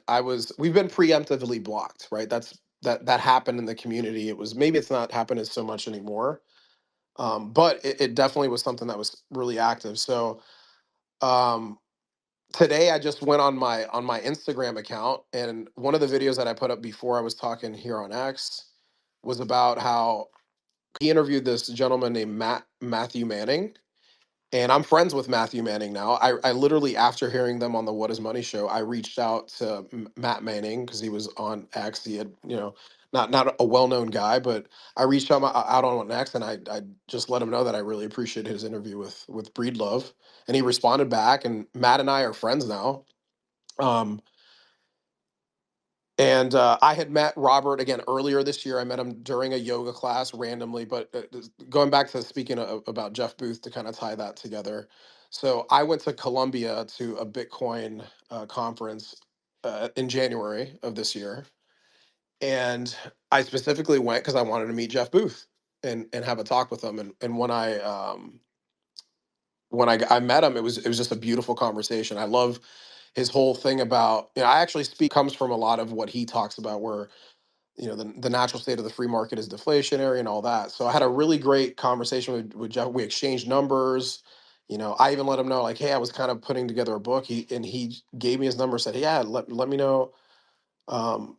we've been preemptively blocked, right? That happened in the community. It was maybe it's not happening so much anymore, but it definitely was something that was really active. So um, today I just went on my Instagram account, and one of the videos that I put up before I was talking here on X was about how he interviewed this gentleman named Matthew Manning, and I'm friends with Matthew Manning now. I literally, after hearing them on the What Is Money show, I reached out to Matt Manning because he was on X. He had, not a well known guy, but I reached out on X, and I just let him know that I really appreciated his interview with Breedlove, and he responded back. And Matt and I are friends now. Um, and I had met Robert again earlier this year. I met him during a yoga class randomly. But going back to speaking about Jeff Booth to kind of tie that together. So I went to Colombia to a Bitcoin conference in January of this year. And I specifically went because I wanted to meet Jeff Booth and have a talk with him. And when I met him, it was just a beautiful conversation. I love his whole thing about, I actually speak comes from a lot of what he talks about, where the natural state of the free market is deflationary and all that. So I had a really great conversation with Jeff. We exchanged numbers. I even let him know, like, hey, I was kind of putting together a book. He gave me his number, said, yeah, let me know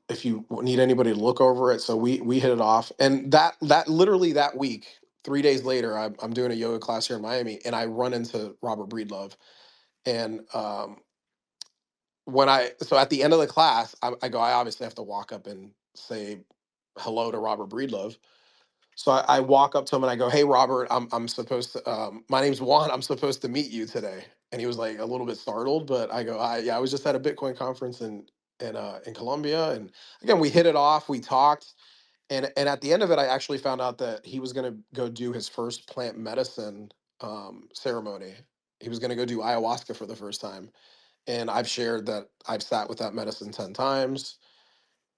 if you need anybody to look over it. So we hit it off, and that literally that week, 3 days later, I'm doing a yoga class here in Miami, and I run into Robert Breedlove, and so at the end of the class, I obviously have to walk up and say hello to Robert Breedlove. So I walk up to him and I go, "Hey, Robert, I'm supposed to. My name's Juan. I'm supposed to meet you today." And he was like a little bit startled, but I go, "Yeah, I was just at a Bitcoin conference in Colombia, and again, we hit it off. We talked, and at the end of it, I actually found out that he was going to go do his first plant medicine ceremony. He was going to go do ayahuasca for the first time, and I've shared that I've sat with that medicine 10 times,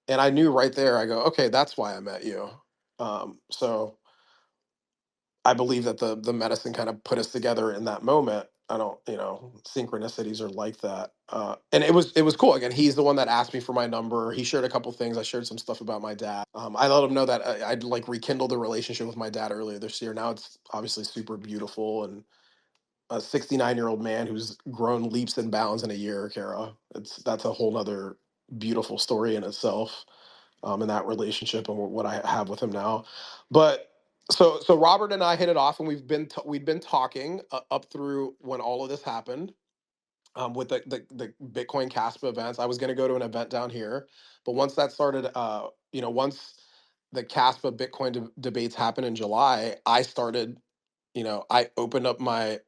and I knew right there. I go, okay, that's why I met you. So I believe that the medicine kind of put us together in that moment. I don't, synchronicities are like that. And it was cool. Again, he's the one that asked me for my number. He shared a couple things. I shared some stuff about my dad. I let him know that I'd like rekindled the relationship with my dad earlier this year. Now it's obviously super beautiful, and a 69-year-old man who's grown leaps and bounds in a year, Kara. That's a whole nother beautiful story in itself, in that relationship and what I have with him now. But so Robert and I hit it off, and we'd been talking up through when all of this happened, with the Bitcoin Kaspa events. I was going to go to an event down here, but once that started, once the Kaspa Bitcoin debates happened in July, I opened up my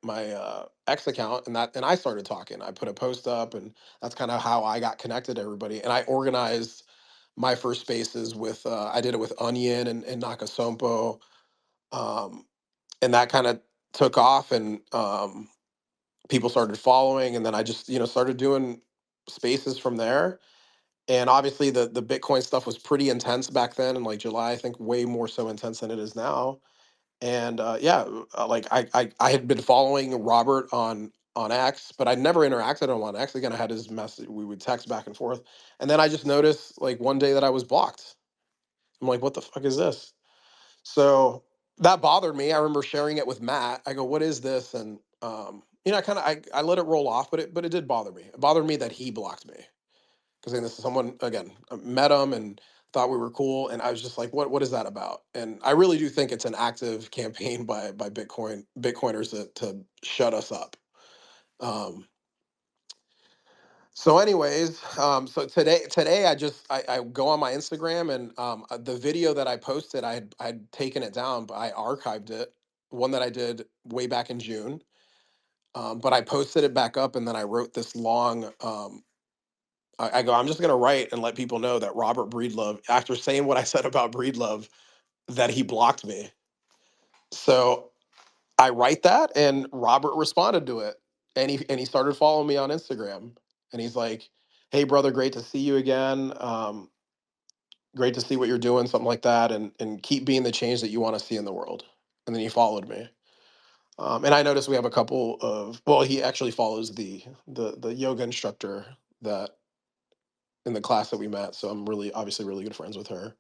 X account, and I started talking. I put a post up, and that's kind of how I got connected to everybody. And I organized my first spaces with I did it with Onion and Nakasompo, um, and that kind of took off, and people started following, and then I just started doing spaces from there. And obviously the Bitcoin stuff was pretty intense back then in like July. I think way more so intense than it is now. And yeah, like I had been following Robert on X, but I never interacted with him on X. Again, I had his message. We would text back and forth, and then I just noticed like one day that I was blocked. I'm like, what the fuck is this? So that bothered me. I remember sharing it with Matt. I go, what is this? And I let it roll off, but it did bother me. It bothered me that he blocked me, because then this is someone, again, I met him and thought we were cool, and I was just like, what is that about? And I really do think it's an active campaign by Bitcoiners to shut us up. Um, so anyways, so today I go on my Instagram, and the video that I posted, I'd taken it down, but I archived it. One that I did way back in June. But I posted it back up, and then I wrote this long. I go, I'm just gonna write and let people know that Robert Breedlove, after saying what I said about Breedlove, that he blocked me. So I write that, and Robert responded to it, and he started following me on Instagram, and he's like, "Hey, brother, great to see you again. Great to see what you're doing, something like that, and keep being the change that you want to see in the world." And then he followed me. And I noticed we have a couple of, well, he actually follows the yoga instructor that in the class that we met. So I'm really obviously really good friends with her.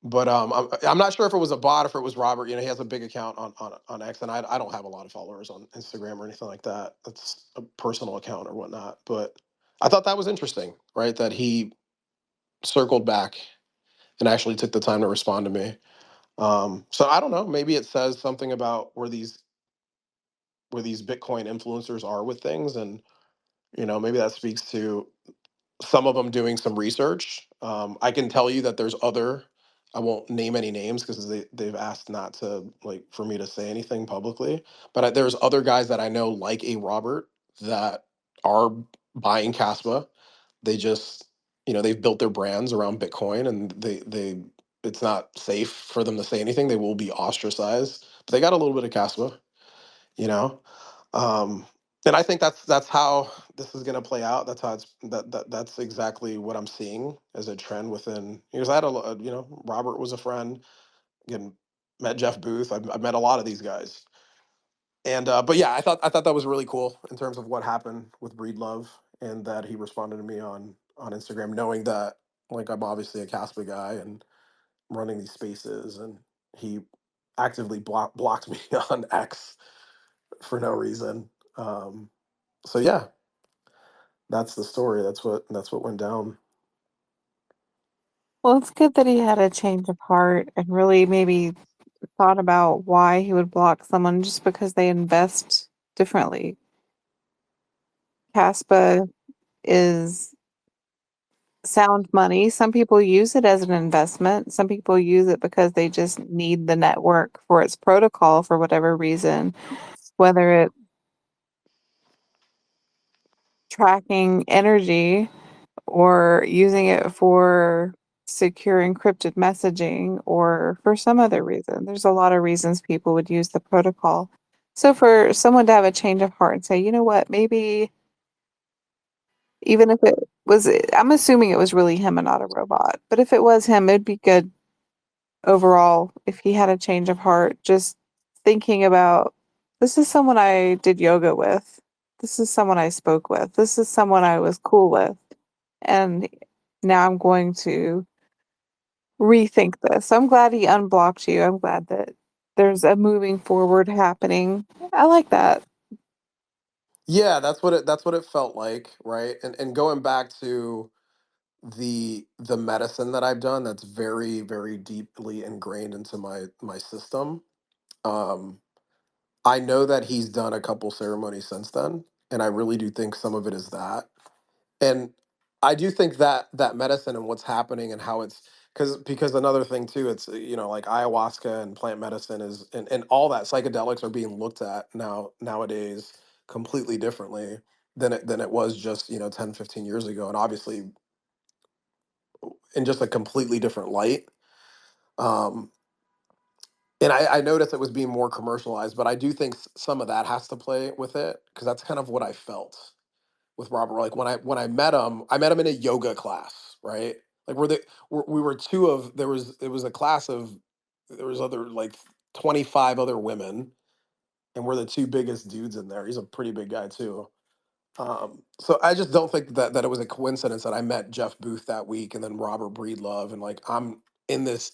But I'm not sure if it was a bot or if it was Robert. You know, he has a big account on X, and I don't have a lot of followers on Instagram or anything like that. That's a personal account or whatnot. But I thought that was interesting, right? That he circled back and actually took the time to respond to me. So I don't know. Maybe it says something about where these Bitcoin influencers are with things, and maybe that speaks to some of them doing some research. I can tell you that there's other. I won't name any names because they've asked not to, like, for me to say anything publicly. But there's other guys that I know, like a Robert, that are buying Caspa. They just, they've built their brands around Bitcoin, and they it's not safe for them to say anything. They will be ostracized. But they got a little bit of Caspa, you know. Um, and I think that's how this is going to play out. That's how that's exactly what I'm seeing as a trend within. Because I had Robert was a friend. Again, met Jeff Booth. I've met a lot of these guys. And but yeah, I thought that was really cool in terms of what happened with Breedlove, and that he responded to me on Instagram, knowing that, like, I'm obviously a Caspa guy and running these spaces, and he actively blocked me on X for no reason. So yeah, that's the story. That's what went down. Well, it's good that he had a change of heart and really maybe thought about why he would block someone just because they invest differently. Caspa is sound money. Some people use it as an investment. Some people use it because they just need the network for its protocol for whatever reason, whether it's tracking energy or using it for secure encrypted messaging or for some other reason. There's a lot of reasons people would use the protocol. So for someone to have a change of heart and say, you know what, maybe even if it was, I'm assuming it was really him and not a robot, but if it was him, it'd be good overall if he had a change of heart, just thinking about this is someone I did yoga with. This is someone I spoke with. This is someone I was cool with. And now I'm going to rethink this. I'm glad he unblocked you. I'm glad that there's a moving forward happening. I like that. Yeah, that's what it felt like, right? And going back to the medicine that I've done, that's very, very deeply ingrained into my system. Um, I know that he's done a couple ceremonies since then, and I really do think some of it is that. And I do think that that medicine and what's happening and how it's, because another thing too, it's like ayahuasca and plant medicine is, and all that psychedelics are being looked at nowadays completely differently than it was just 10, 15 years ago, and obviously in just a completely different light. um and I noticed it was being more commercialized, but I do think some of that has to play with it, because that's kind of what I felt with Robert. Like, when I met him, I met him in a yoga class, right? Like, we were two of, it was a class of, there was other, like, 25 other women, and we're the two biggest dudes in there. He's a pretty big guy too. So I just don't think that it was a coincidence that I met Jeff Booth that week, and then Robert Breedlove, and, like, I'm in this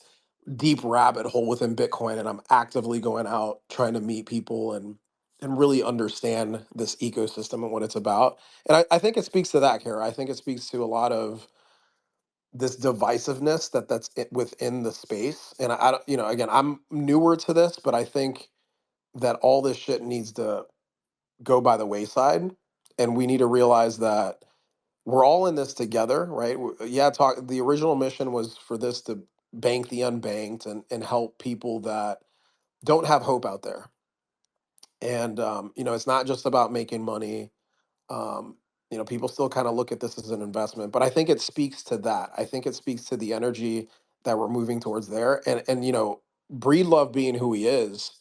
deep rabbit hole within Bitcoin, and I'm actively going out trying to meet people and really understand this ecosystem and what it's about. And I think it speaks to that, Kara. I think it speaks to a lot of this divisiveness within the space. And I don't, again, I'm newer to this, but I think that all this shit needs to go by the wayside, and we need to realize that we're all in this together, right? Yeah, talk. The original mission was for this to bank the unbanked and help people that don't have hope out there. And it's not just about making money. um, People still kind of look at this as an investment, but I think it speaks to that. I think it speaks to the energy that we're moving towards there. And Breedlove being who he is,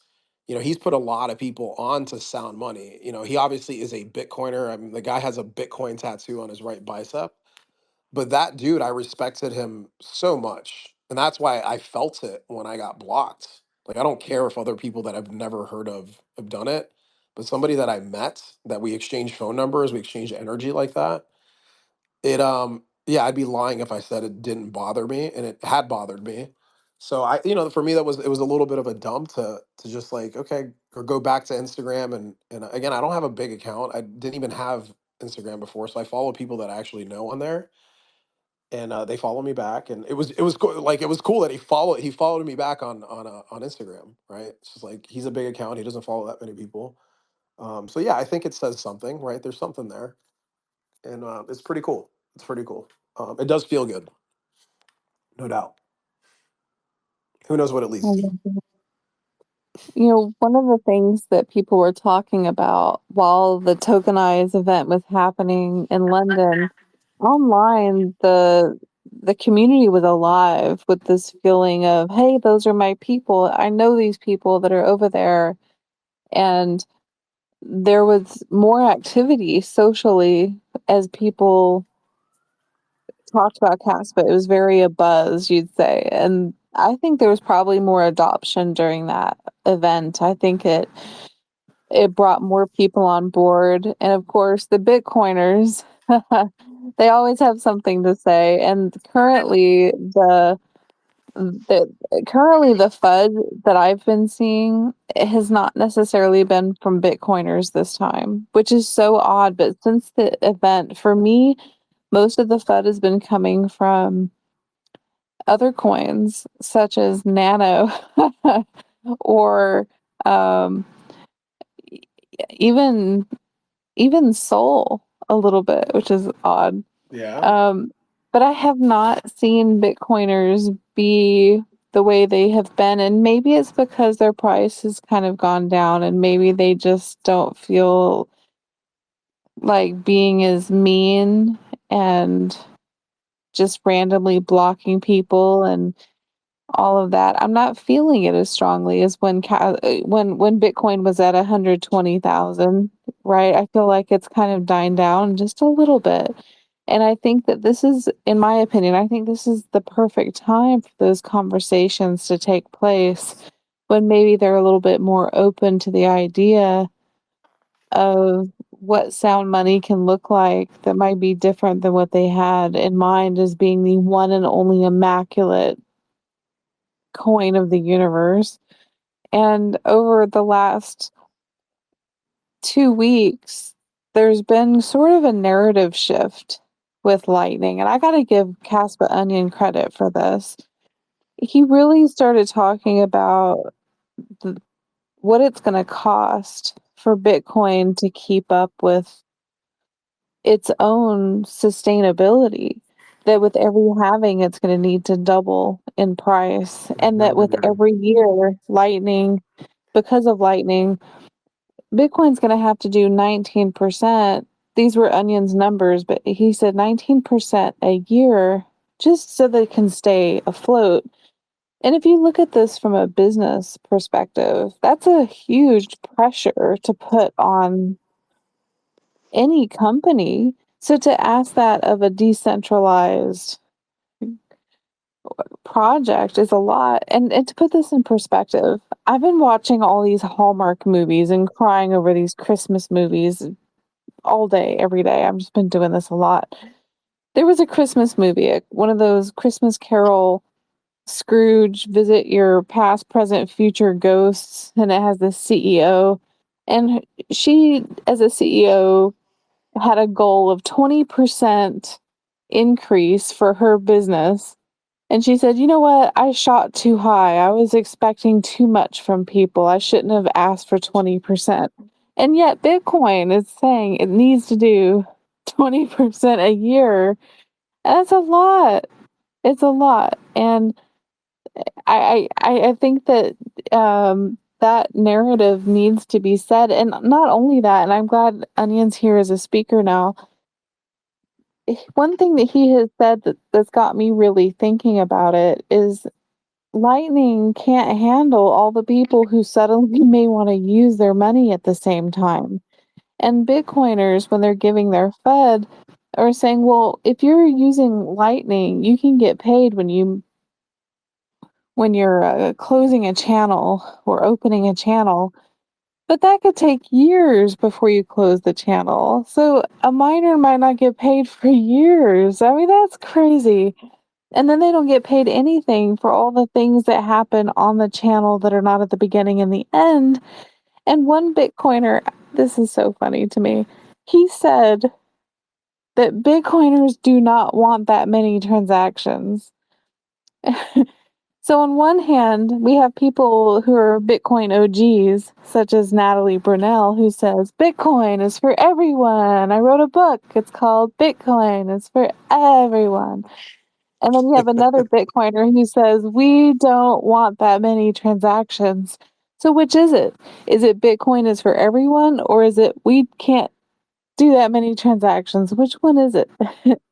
he's put a lot of people on to sound money. He obviously is a Bitcoiner. I mean, the guy has a Bitcoin tattoo on his right bicep. But that dude, I respected him so much. And that's why I felt it when I got blocked. Like, I don't care if other people that I've never heard of have done it, but somebody that I met, that we exchange phone numbers, we exchange energy like that. Yeah, I'd be lying if I said it didn't bother me, and it had bothered me. So for me, it was a little bit of a dump to just like, okay, or go back to Instagram. And again, I don't have a big account. I didn't even have Instagram before, so I follow people that I actually know on there, and they follow me back, and it was cool. Like, it was cool that he followed me back on Instagram, right? It's just like, he's a big account, he doesn't follow that many people. So yeah, I think it says something, right? There's something there, and it's pretty cool. It's pretty cool. It does feel good, no doubt. Who knows what it leads to? One of the things that people were talking about while the Tokenize event was happening in London, online, the community was alive with this feeling of, hey, those are my people. I know these people that are over there. And there was more activity socially as people talked about Caspa. It was very a buzz, you'd say. And I think there was probably more adoption during that event. I think it brought more people on board. And of course, the Bitcoiners, they always have something to say. And the currently the FUD that I've been seeing, it has not necessarily been from Bitcoiners this time, which is so odd. But since the event, for me, most of the FUD has been coming from other coins, such as Nano, or um, e- even Soul a little bit, which is odd. Yeah. Um, but I have not seen Bitcoiners be the way they have been, and maybe it's because their price has kind of gone down, and maybe they just don't feel like being as mean and just randomly blocking people and all of that. I'm not feeling it as strongly as when Bitcoin was at 120,000, right? I feel like it's kind of dying down just a little bit. And I think that this is, in my opinion, I think this is the perfect time for those conversations to take place when maybe they're a little bit more open to the idea of what sound money can look like that might be different than what they had in mind as being the one and only immaculate coin of the universe. And over the last 2 weeks, there's been sort of a narrative shift with Lightning. And I got to give Caspa Onion credit for this. He really started talking about the, what it's going to cost for Bitcoin to keep up with its own sustainability. That with every halving, it's going to need to double in price. And that with every year, because of Lightning, Bitcoin's going to have to do 19%. These were Onion's numbers, but he said 19% a year just so they can stay afloat. And if you look at this from a business perspective, that's a huge pressure to put on any company. So to ask that of a decentralized project is a lot. And to put this in perspective, I've been watching all these Hallmark movies and crying over these Christmas movies all day, every day. I've just been doing this a lot. There was a Christmas movie, one of those Christmas Carol Scrooge visit your past, present, future ghosts, and it has this CEO. And she, as a CEO, had a goal of 20% increase for her business. And she said, you know what? I shot too high. I was expecting too much from people. I shouldn't have asked for 20%. And yet Bitcoin is saying it needs to do 20% a year. That's a lot. It's a lot. And I think that that narrative needs to be said. And not only that, and I'm glad Onion's here as a speaker now. One thing that he has said that's got me really thinking about it is Lightning can't handle all the people who suddenly may want to use their money at the same time. And Bitcoiners, when they're giving their FUD, are saying, well, if you're using Lightning, you can get paid when you're closing a channel or opening a channel. But that could take years before you close the channel. So a miner might not get paid for years. I mean, that's crazy. And then they don't get paid anything for all the things that happen on the channel that are not at the beginning and the end. And one Bitcoiner, this is so funny to me, he said that Bitcoiners do not want that many transactions. So, on one hand, we have people who are Bitcoin OGs, such as Natalie Brunell, who says, Bitcoin is for everyone. I wrote a book. It's called Bitcoin is for everyone. And then you have another Bitcoiner who says, we don't want that many transactions. So, which is it? Is it Bitcoin is for everyone, or is it we can't do that many transactions? Which one is it?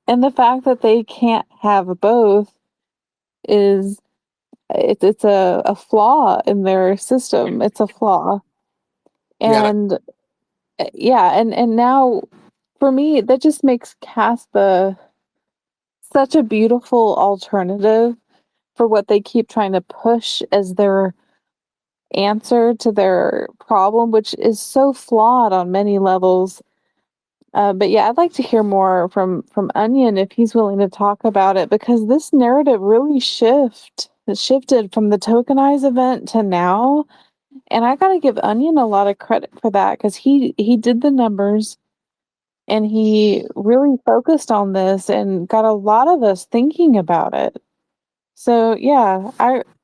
And the fact that they can't have both is it's a flaw in their system. It's a flaw. Yeah, And yeah, and now for me that just makes Caspa such a beautiful alternative for what they keep trying to push as their answer to their problem, which is so flawed on many levels. But yeah, I'd like to hear more from Onion if he's willing to talk about it because this narrative really shifted from the Tokenize event to now. And I gotta give Onion a lot of credit for that because he did the numbers and he really focused on this and got a lot of us thinking about it. So yeah,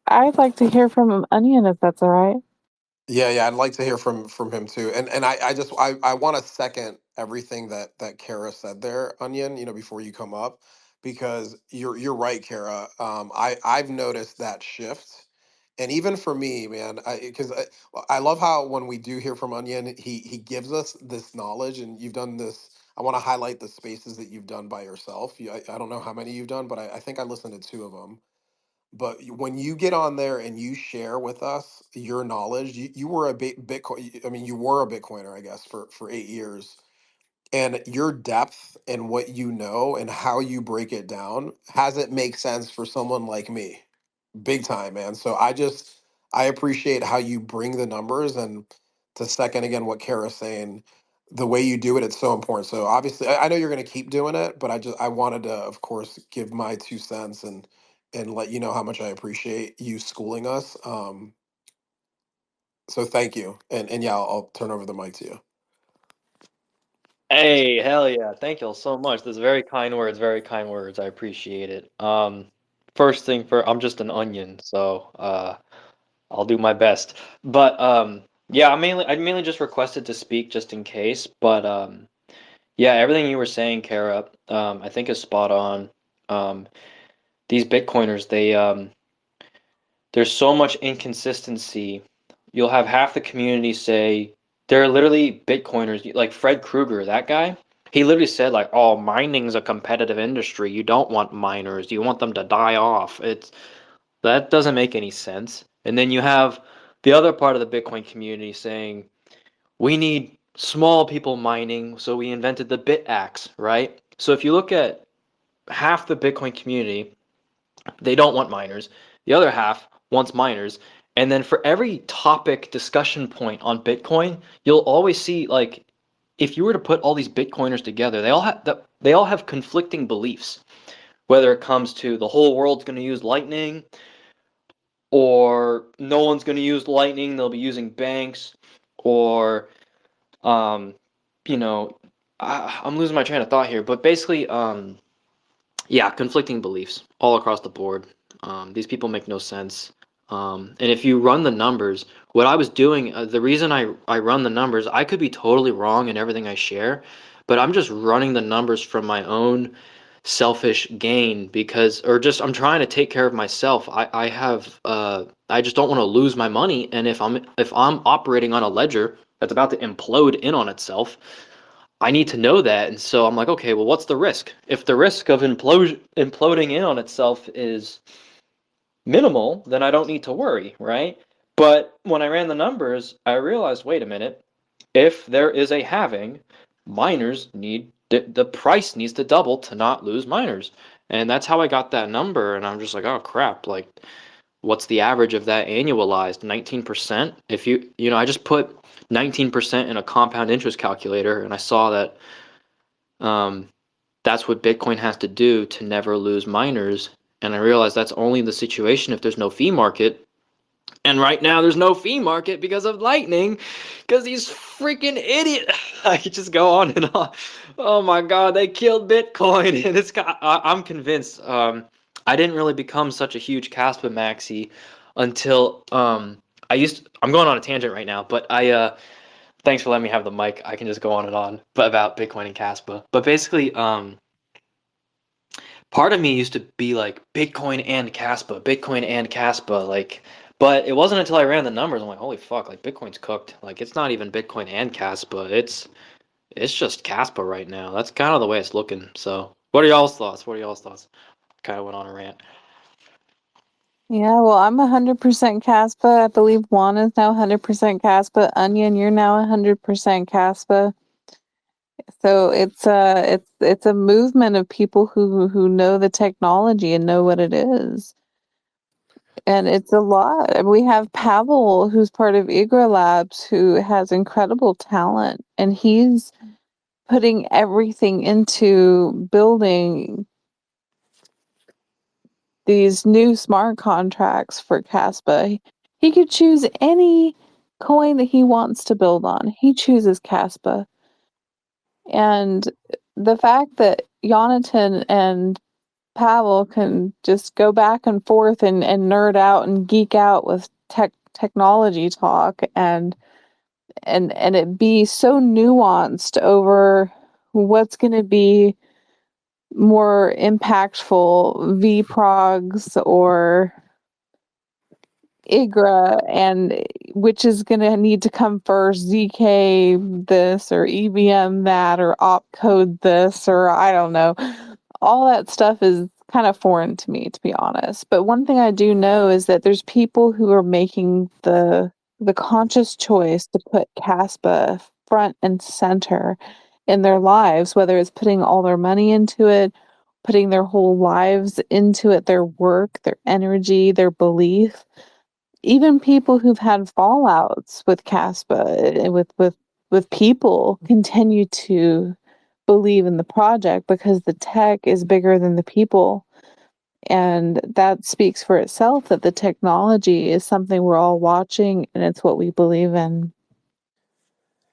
I'd like to hear from Onion if that's all right. yeah, I'd like to hear from him too. And I want to second everything that Kara said there, Onion. You know, before you come up, because you're right, Kara. I've noticed that shift, and even for me, man, I love how when we do hear from Onion, he gives us this knowledge, and you've done this. I want to highlight the spaces that you've done by yourself. I don't know how many you've done, but I think I listened to two of them. But when you get on there and you share with us your knowledge, you were a Bitcoin. I mean, you were a Bitcoiner, I guess, for 8 years, and your depth and what you know and how you break it down has it make sense for someone like me, big time, man. So I appreciate how you bring the numbers, and to second again what Kara's saying, the way you do it, it's so important. So obviously, I know you're going to keep doing it, but I wanted to, of course, give my 2 cents and let you know how much I appreciate you schooling us. So thank you, and yeah, I'll turn over the mic to you. Hey, hell yeah. Thank you all so much. Those very kind words, very kind words. I appreciate it. First thing for I'm just an onion, so I'll do my best. But yeah, I mainly just requested to speak just in case, but yeah, everything you were saying, Kara, I think is spot on. Um these Bitcoiners, there's so much inconsistency. You'll have half the community say they're literally Bitcoiners, like Fred Krueger, that guy. He literally said like, "Oh, mining's a competitive industry. You don't want miners. You want them to die off." It's that doesn't make any sense. And then you have the other part of the Bitcoin community saying, "We need small people mining, so we invented the Bit Axe," right? So if you look at half the Bitcoin community, they don't want miners. The other half wants miners. And then for every topic discussion point on Bitcoin, you'll always see like if you were to put all these Bitcoiners together, they all have conflicting beliefs. Whether it comes to the whole world's going to use Lightning or no one's going to use Lightning, they'll be using banks or um you know I'm losing my train of thought here, but basically yeah, conflicting beliefs all across the board. These people make no sense. And if you run the numbers, what I was doing, the reason I run the numbers, I could be totally wrong in everything I share, but I'm just running the numbers from my own selfish gain because, or just I'm trying to take care of myself. I have I just don't want to lose my money, and if I'm operating on a ledger that's about to implode in on itself, I need to know that. And so I'm like, okay, well, what's the risk? If the risk of imploding in on itself is minimal, then I don't need to worry, right? But when I ran the numbers, I realized, wait a minute, if there is a halving, miners need the price needs to double to not lose miners. And that's how I got that number. And I'm just like, oh crap, like what's the average of that annualized? 19%? If I just put 19% in a compound interest calculator and I saw that um, that's what Bitcoin has to do to never lose miners. And I realized that's only the situation if there's no fee market. And right now there's no fee market because of Lightning, because these freaking idiot. I could just go on and on. Oh my God, they killed Bitcoin, and I'm convinced. I didn't really become such a huge Caspa maxi until I'm going on a tangent right now, but thanks for letting me have the mic. I can just go on and on, but about Bitcoin and Caspa. But basically, part of me used to be like Bitcoin and Caspa, like, but it wasn't until I ran the numbers, I'm like, holy fuck, like Bitcoin's cooked. Like it's not even Bitcoin and Caspa. It's just Caspa right now. That's kind of the way it's looking. So what are y'all's thoughts? What are y'all's thoughts? Kind of went on a rant. Yeah, well, I'm 100% Caspa. I believe Juan is now 100% Caspa. Onion, you're now 100% Caspa. So it's a movement of people who know the technology and know what it is. And it's a lot. We have Pavel, who's part of Igra Labs, who has incredible talent, and he's putting everything into building these new smart contracts for Kaspa. He could choose any coin that he wants to build on. He chooses Kaspa. And the fact that Jonathan and Pavel can just go back and forth and nerd out and geek out with technology talk and it be so nuanced over what's going to be more impactful vprogs or IGRA and which is going to need to come first, ZK this or EVM that or opcode this or I don't know. All that stuff is kind of foreign to me, to be honest. But one thing I do know is that there's people who are making the conscious choice to put Caspa front and center in their lives, whether it's putting all their money into it, putting their whole lives into it, their work, their energy, their belief. Even people who've had fallouts with Caspa, with people continue to believe in the project because the tech is bigger than the people. And that speaks for itself that the technology is something we're all watching and it's what we believe in.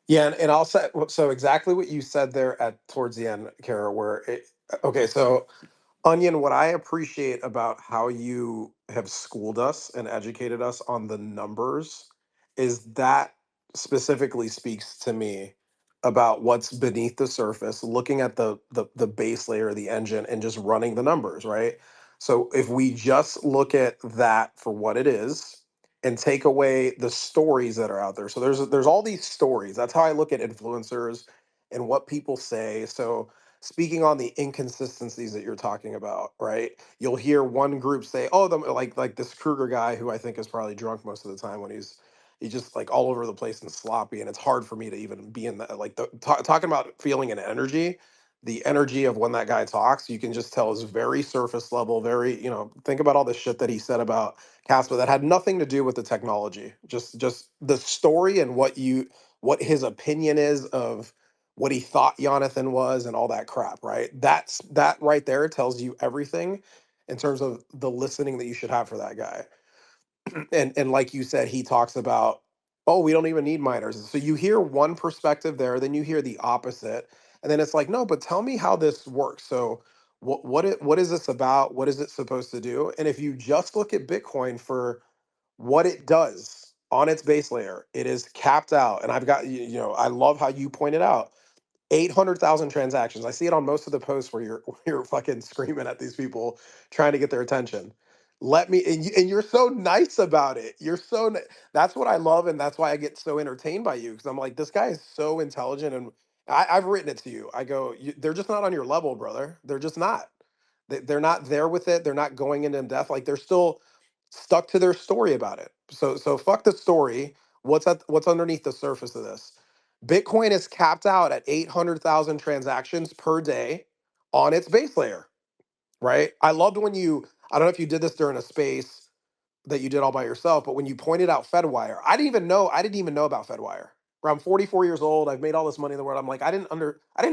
Yeah, and I'll say so exactly what you said there at towards the end, Kara. Okay, so Onion, what I appreciate about how you have schooled us and educated us on the numbers is that specifically speaks to me about what's beneath the surface, looking at the base layer of the engine and just running the numbers, right? So if we just look at that for what it is and take away the stories that are out there. So there's all these stories. That's how I look at influencers and what people say. So speaking on the inconsistencies that you're talking about, right? You'll hear one group say, "Oh, like this Kruger guy who I think is probably drunk most of the time when he's just like all over the place and sloppy, and it's hard for me to even be in that talking about feeling an energy." The energy of when that guy talks, you can just tell is very surface level, very, think about all the shit that he said about Casper that had nothing to do with the technology. Just the story and what his opinion is of what he thought Jonathan was and all that crap, right? That right there tells you everything in terms of the listening that you should have for that guy. And like you said, he talks about, oh, we don't even need miners. So you hear one perspective there, then you hear the opposite, and then it's like, no, but tell me how this works. So what is this about? What is it supposed to do? And if you just look at Bitcoin for what it does on its base layer, it is capped out. And I've got, I love how you pointed out 800,000 transactions. I see it on most of the posts where you're you're fucking screaming at these people trying to get their attention. Let me and you're so nice about it. That's what I love, and that's why I get so entertained by you because I'm like, this guy is so intelligent, and I've written it to you. I go, they're just not on your level, brother. They're just not. They're not there with it. They're not going into depth. Like they're still stuck to their story about it. So fuck the story. What's underneath the surface of this? Bitcoin is capped out at 800,000 transactions per day on its base layer, right? I loved when I don't know if you did this during a space that you did all by yourself, but when you pointed out Fedwire, I didn't even know about Fedwire. Where I'm 44 years old, I've made all this money in the world. I'm like, I didn't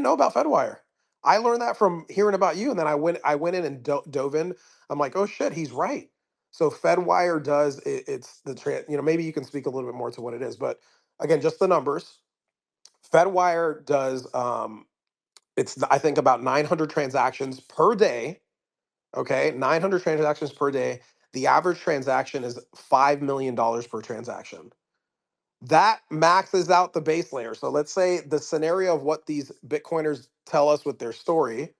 know about Fedwire. I learned that from hearing about you, and then I went in and dove in. I'm like, oh shit, he's right. So Fedwire does it's the maybe you can speak a little bit more to what it is, but again, just the numbers. Fedwire does it's I think about 900 transactions per day. Okay, 900 transactions per day. The average transaction is $5 million per transaction. That maxes out the base layer. So let's say the scenario of what these Bitcoiners tell us with their story,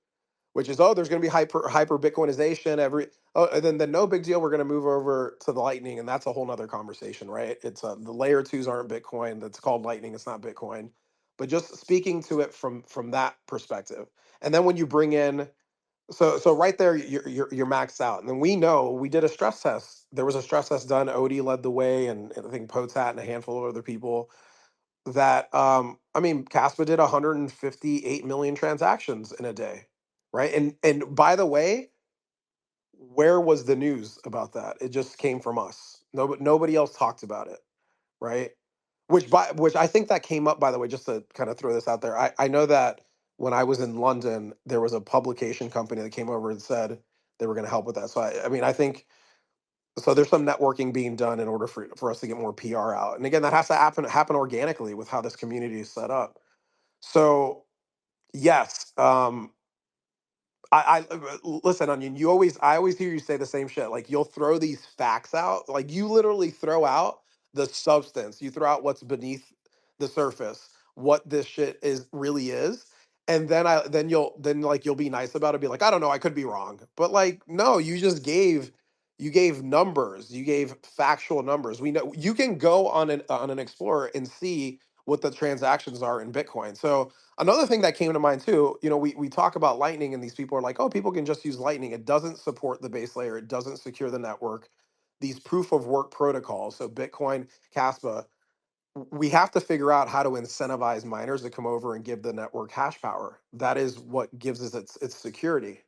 which is, oh, there's going to be hyper Bitcoinization and then no big deal. We're going to move over to the Lightning, and that's a whole nother conversation, right? It's the layer twos aren't Bitcoin. That's called Lightning. It's not Bitcoin. But just speaking to it from that perspective, and then when you bring in so right there, you're maxed out. And then we know we did a stress test. There was a stress test done. Odie led the way, and I think Potat and a handful of other people. That I mean, Kaspa did 158 million transactions in a day, right? And by the way, where was the news about that? It just came from us. Nobody else talked about it, right? Which I think that came up, by the way, just to kind of throw this out there. I know that when I was in London, there was a publication company that came over and said they were going to help with that. So I mean, I think so. There's some networking being done in order for us to get more PR out. And again, that has to happen organically with how this community is set up. So yes, listen, Onion. I always hear you say the same shit. Like you'll throw these facts out. Like you literally throw out the substance. You throw out what's beneath the surface, what this shit really is, and then like you'll be nice about it. Be like, I don't know, I could be wrong, but like, no, you gave numbers. You gave factual numbers. We know you can go on an Explorer and see what the transactions are in Bitcoin. So another thing that came to mind too, we talk about Lightning and these people are like, oh, people can just use Lightning. It doesn't support the base layer. It doesn't secure the network. These proof of work protocols, so Bitcoin, Caspa, we have to figure out how to incentivize miners to come over and give the network hash power. That is what gives us its security.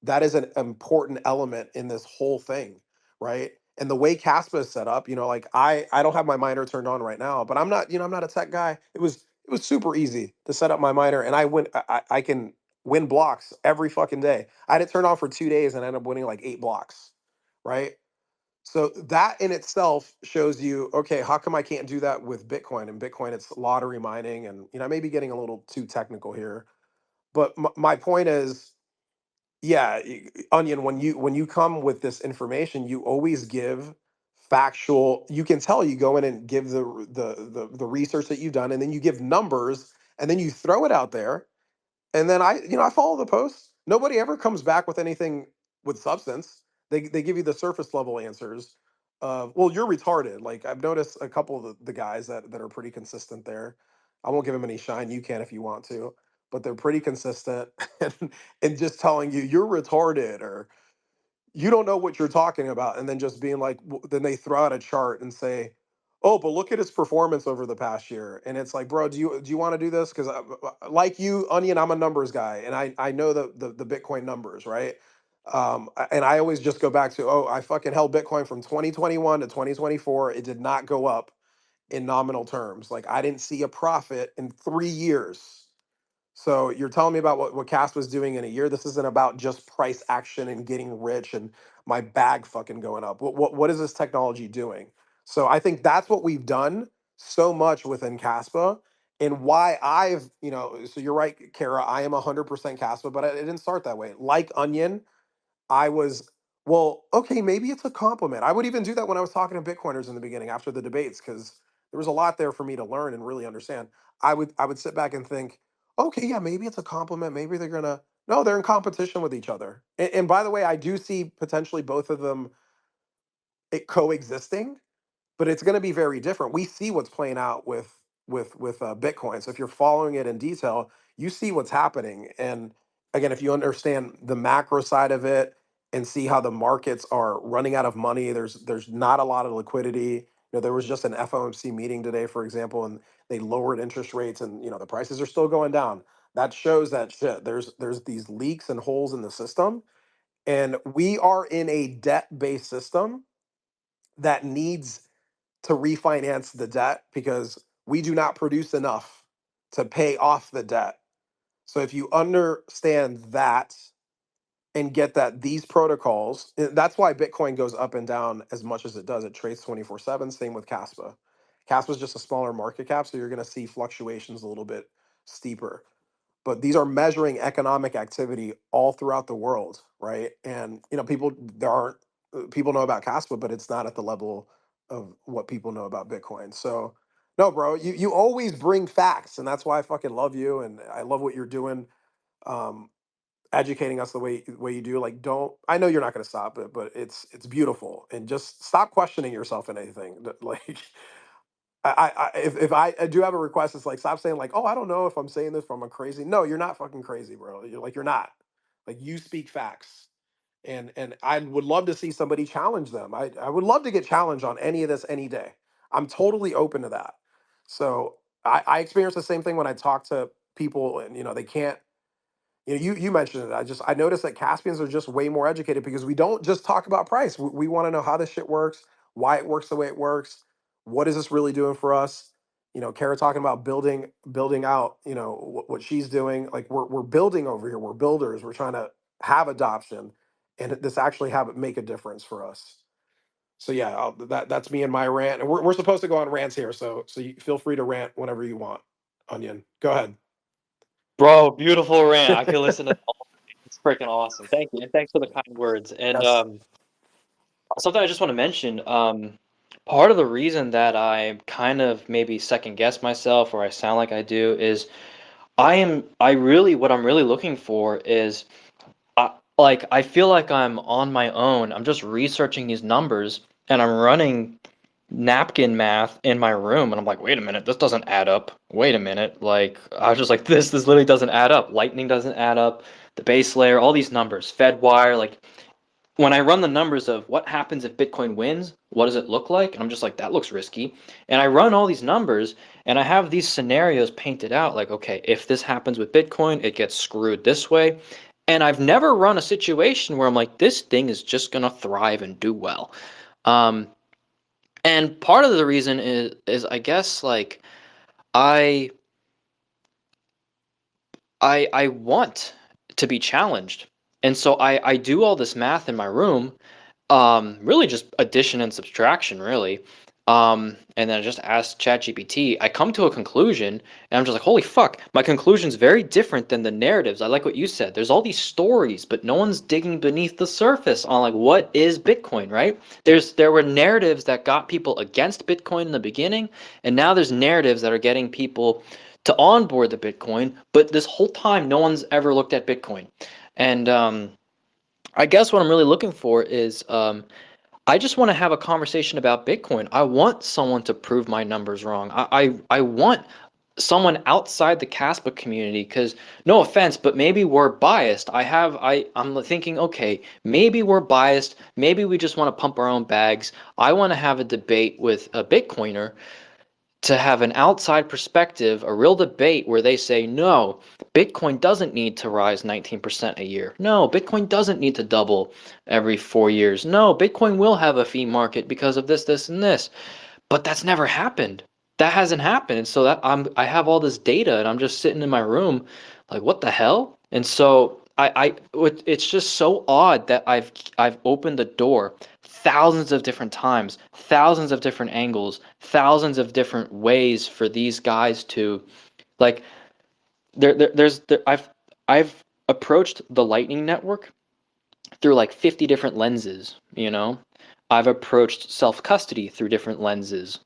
That is an important element in this whole thing, right? And the way Caspa is set up, like I don't have my miner turned on right now, but I'm not a tech guy. It was super easy to set up my miner, and I can win blocks every fucking day. I had it turned on for 2 days and I ended up winning like 8 blocks, right? So that in itself shows you, okay, how come I can't do that with Bitcoin? And Bitcoin, it's lottery mining, and I may be getting a little too technical here, but my point is, yeah, Onion, when you come with this information, you always give factual. You can tell you go in and give the research that you've done, and then you give numbers, and then you throw it out there, and then I follow the posts. Nobody ever comes back with anything with substance. They give you the surface level answers of, well, you're retarded. Like I've noticed a couple of the guys that are pretty consistent there. I won't give them any shine. You can if you want to, but they're pretty consistent and just telling you you're retarded or you don't know what you're talking about, and then just being like, then they throw out a chart and say, oh, but look at his performance over the past year, and it's like, bro, do you want to do this? Because like you, Onion, I'm a numbers guy, and I know the Bitcoin numbers, right? And I always just go back to, oh, I fucking held Bitcoin from 2021 to 2024. It did not go up in nominal terms. Like I didn't see a profit in 3 years. So you're telling me about what Cass was doing in a year. This isn't about just price action and getting rich and my bag fucking going up. What is this technology doing? So I think that's what we've done so much within Caspa, and why so you're right, Kara, I am 100% Caspa, but it didn't start that way. Like Onion, I was Well, okay, maybe it's a compliment. I would even do that when I was talking to Bitcoiners in the beginning after the debates, because there was a lot there for me to learn and really understand. I would sit back and think, okay, yeah, maybe it's a compliment. Maybe they're gonna no, they're in competition with each other. And by the way, I do see potentially both of them coexisting, but it's going to be very different. We see what's playing out with Bitcoin. So if you're following it in detail, you see what's happening. And again, if you understand the macro side of it and see how the markets are running out of money, there's not a lot of liquidity. There was just an FOMC meeting today, for example, and they lowered interest rates, and the prices are still going down. That shows that shit. There's these leaks and holes in the system, and we are in a debt-based system that needs to refinance the debt because we do not produce enough to pay off the debt. So if you understand that and get that these protocols, that's why Bitcoin goes up and down as much as it does. It trades 24/7. Same with Kaspa. Kaspa is just a smaller market cap, so you're going to see fluctuations a little bit steeper. But these are measuring economic activity all throughout the world, right? And people there aren't people know about Caspa, but it's not at the level of what people know about Bitcoin. So, no, bro, you always bring facts, and that's why I fucking love you, and I love what you're doing, um, educating us the way you do. Like, don't I know you're not going to stop it, but it's beautiful, and just stop questioning yourself in anything. Like, if I do have a request, it's like stop saying like, oh, I don't know if I'm saying this from a crazy. No, you're not fucking crazy, bro. You're not. Like you speak facts, and I would love to see somebody challenge them. I would love to get challenged on any of this any day. I'm totally open to that. So I experience the same thing when I talk to people, and they can't you mentioned it. I noticed that Caspians are just way more educated because we don't just talk about price. We want to know how this shit works, why it works the way it works, what is this really doing for us. Kara talking about building out. What she's doing. Like we're building over here. We're builders. We're trying to have adoption, and this actually have it make a difference for us. So yeah, that's me and my rant. And we're supposed to go on rants here, so you feel free to rant whenever you want. Onion, go ahead. Bro, beautiful rant. I could listen to all. It's freaking awesome. Thank you, and thanks for the kind words. And Yes. something I just want to mention. Part of the reason that I kind of maybe second guess myself or I sound like I do is what I'm really looking for is like I feel like I'm on my own. I'm just researching these numbers and I'm running napkin math in my room and I'm like, wait a minute, this doesn't add up. Wait a minute. Like I was just like this literally doesn't add up. Lightning doesn't add up. The base layer, all these numbers, Fedwire, like when I run the numbers of what happens if Bitcoin wins, what does it look like? And I'm just like, that looks risky. And I run all these numbers and I have these scenarios painted out like, okay, if this happens with Bitcoin, it gets screwed this way. And I've never run a situation where I'm like, this thing is just going to thrive and do well. Um, and part of the reason is I guess like I I want to be challenged. And so I do all this math in my room, really just addition and subtraction, really. And then I just ask ChatGPT. I come to a conclusion, and I'm just like, holy fuck, my conclusion's very different than the narratives. I like what you said. There's all these stories, but no one's digging beneath the surface on like what is Bitcoin, right? There were narratives that got people against Bitcoin in the beginning, and now there's narratives that are getting people to onboard the Bitcoin, but this whole time no one's ever looked at Bitcoin. And I guess what I'm really looking for is I just want to have a conversation about Bitcoin. I want someone to prove my numbers wrong. I want someone outside the Caspa community because no offense, but maybe we're biased. I'm thinking, okay, maybe we're biased. Maybe we just want to pump our own bags. I want to have a debate with a Bitcoiner to have an outside perspective, a real debate where they say, no, Bitcoin doesn't need to rise 19% a year. No, Bitcoin doesn't need to double every 4 years. No, Bitcoin will have a fee market because of this, this, and this. But that's never happened. That hasn't happened. And so I have all this data and I'm just sitting in my room like, what the hell? And so it's just so odd that I've opened the door thousands of different times, thousands of different angles, thousands of different ways for these guys to like I've approached the Lightning Network through like 50 different lenses, you know? I've approached self-custody through different lenses.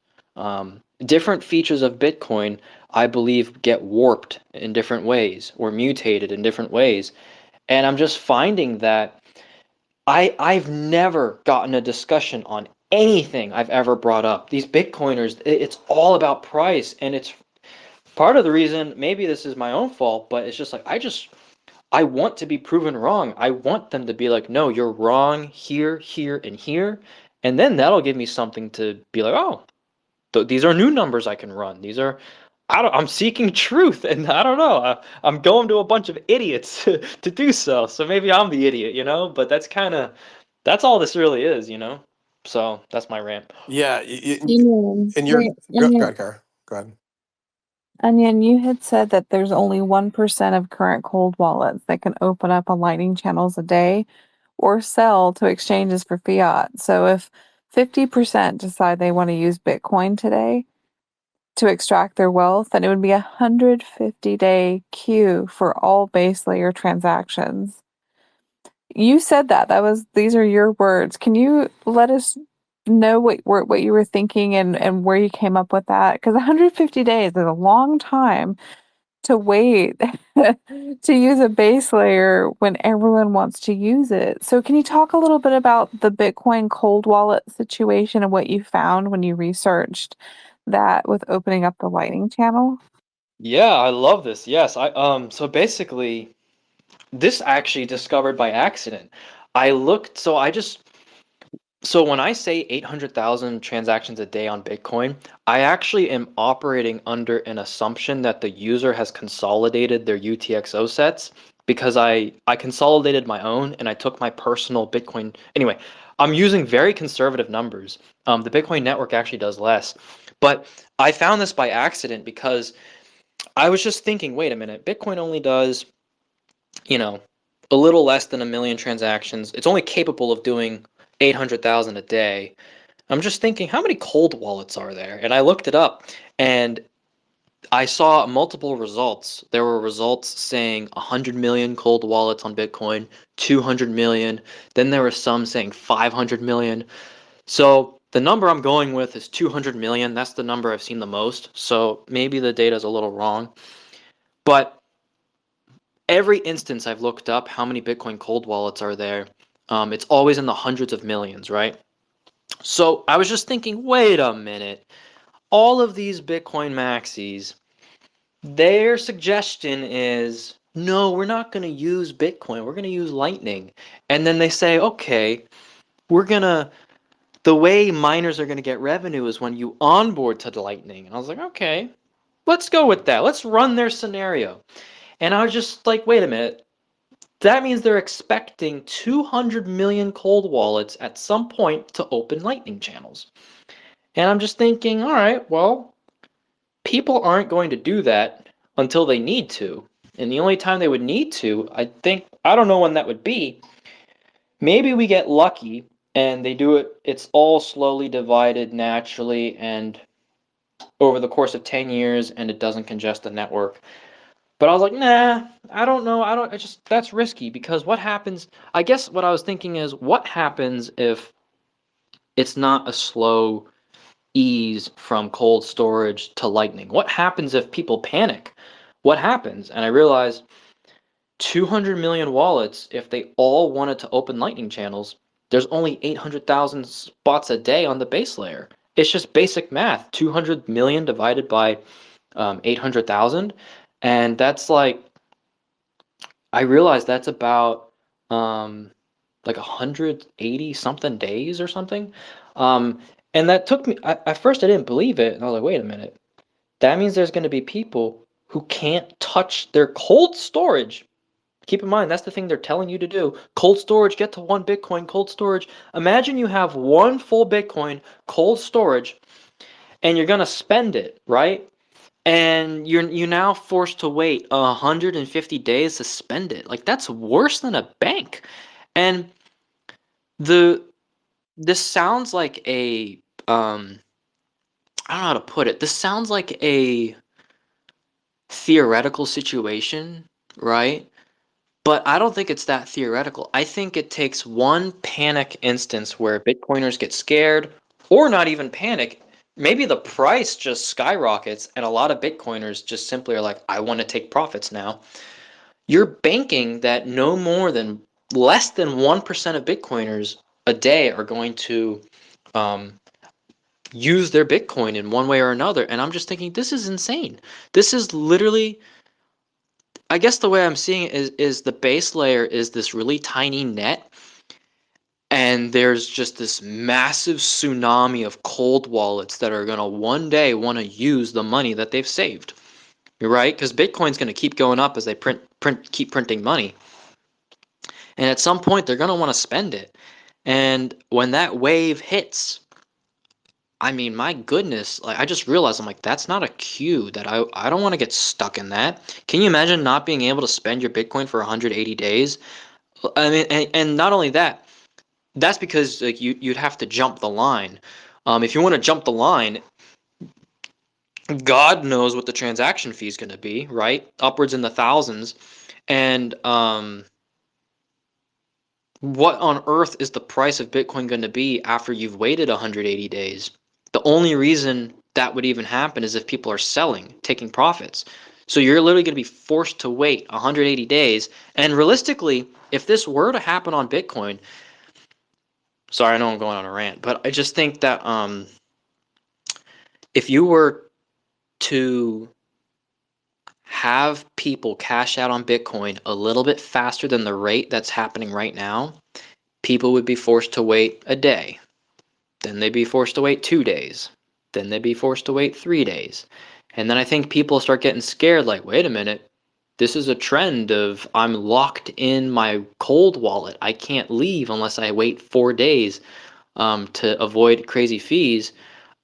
Different features of Bitcoin, I believe, get warped in different ways or mutated in different ways. And I'm just finding that I've never gotten a discussion on anything I've ever brought up. These Bitcoiners, it's all about price, and it's part of the reason, maybe this is my own fault, but it's just like I want to be proven wrong. I want them to be like, no, you're wrong here, here, and here. And then that'll give me something to be like, oh, these are new numbers I can run. These are, I'm seeking truth, and I don't know. I'm going to a bunch of idiots to do so. So maybe I'm the idiot, you know? But that's all this really is, you know? So that's my rant. Yeah, and you're Wait, go ahead, Kara. Go ahead. Onion, you had said that there's only 1% of current cold wallets that can open up a Lightning channels a day or sell to exchanges for fiat. So if 50% decide they want to use Bitcoin today to extract their wealth, then it would be a 150-day queue for all base layer transactions. You said that. These are your words. Can you let us know what you were thinking and where you came up with that? Because 150 days is a long time to wait to use a base layer when everyone wants to use it. So can you talk a little bit about the Bitcoin cold wallet situation and what you found when you researched that with opening up the Lightning channel? Yeah, I love this. Yes, so basically this actually discovered by accident. I looked, so I just So when I say 800,000 transactions a day on Bitcoin, I actually am operating under an assumption that the user has consolidated their UTXO sets because I consolidated my own and I took my personal Bitcoin. Anyway, I'm using very conservative numbers. The Bitcoin network actually does less. But I found this by accident because I was just thinking, wait a minute, Bitcoin only does, you know, a little less than a million transactions. It's only capable of doing 800,000 a day. I'm just thinking, how many cold wallets are there? And I looked it up and I saw multiple results. There were results saying 100 million cold wallets on Bitcoin, 200 million. Then there were some saying 500 million. So the number I'm going with is 200 million. That's the number I've seen the most. So maybe the data is a little wrong. But every instance I've looked up how many Bitcoin cold wallets are there, it's always in the hundreds of millions, right? So I was just thinking, wait a minute. All of these Bitcoin maxis, their suggestion is, no, we're not going to use Bitcoin. We're going to use Lightning. And then they say, okay, the way miners are going to get revenue is when you onboard to the Lightning. And I was like, okay, let's go with that. Let's run their scenario. And I was just like, wait a minute. That means they're expecting 200 million cold wallets at some point to open Lightning channels. And I'm just thinking, all right, well, people aren't going to do that until they need to. And the only time they would need to, I don't know when that would be. Maybe we get lucky and they do it, it's all slowly divided naturally and over the course of 10 years and it doesn't congest the network. But I was like, nah, I don't know. That's risky because what happens? I guess what I was thinking is, what happens if it's not a slow ease from cold storage to Lightning? What happens if people panic? What happens? And I realized 200 million wallets, if they all wanted to open Lightning channels, there's only 800,000 spots a day on the base layer. It's just basic math. 200 million divided by 800,000. And that's like, I realized that's about like 180 something days or something. Um, and that took me, at first I didn't believe it. And I was like, wait a minute. That means there's going to be people who can't touch their cold storage. Keep in mind, that's the thing they're telling you to do. Cold storage, get to 1 Bitcoin, cold storage. Imagine you have 1 full Bitcoin cold storage and you're going to spend it, right? And you're now forced to wait 150 days to spend it. Like that's worse than a bank. And the this sounds like a I don't know how to put it. This sounds like a theoretical situation, right? But I don't think it's that theoretical. I think it takes one panic instance where Bitcoiners get scared, or not even panic. Maybe the price just skyrockets, and a lot of Bitcoiners just simply are like, I want to take profits now. You're banking that no more than less than 1% of Bitcoiners a day are going to um, use their Bitcoin in one way or another. And I'm just thinking, this is insane. This is literally, I guess the way I'm seeing it is the base layer is this really tiny net, and there's just this massive tsunami of cold wallets that are going to one day want to use the money that they've saved. You're right, because Bitcoin's going to keep going up as they keep printing money. And at some point, they're going to want to spend it. And when that wave hits, I mean, my goodness, like I just realized I'm like, that's not a queue that I don't want to get stuck in that. Can you imagine not being able to spend your Bitcoin for 180 days? I mean, and not only that, that's because like you'd have to jump the line. If you want to jump the line, God knows what the transaction fee is going to be, right? Upwards in the thousands. And what on earth is the price of Bitcoin going to be after you've waited 180 days? The only reason that would even happen is if people are selling, taking profits. So you're literally going to be forced to wait 180 days. And realistically, if this were to happen on Bitcoin, sorry, I know I'm going on a rant, but I just think that if you were to have people cash out on Bitcoin a little bit faster than the rate that's happening right now, people would be forced to wait a day. Then they'd be forced to wait 2 days. Then they'd be forced to wait 3 days. And then I think people start getting scared like, wait a minute, this is a trend of I'm locked in my cold wallet. I can't leave unless I wait 4 days to avoid crazy fees.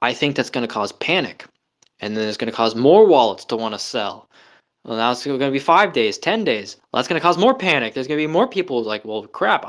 I think that's going to cause panic. And then it's going to cause more wallets to want to sell. Well, now it's going to be 5 days, 10 days. Well, that's going to cause more panic. There's going to be more people like, well, crap,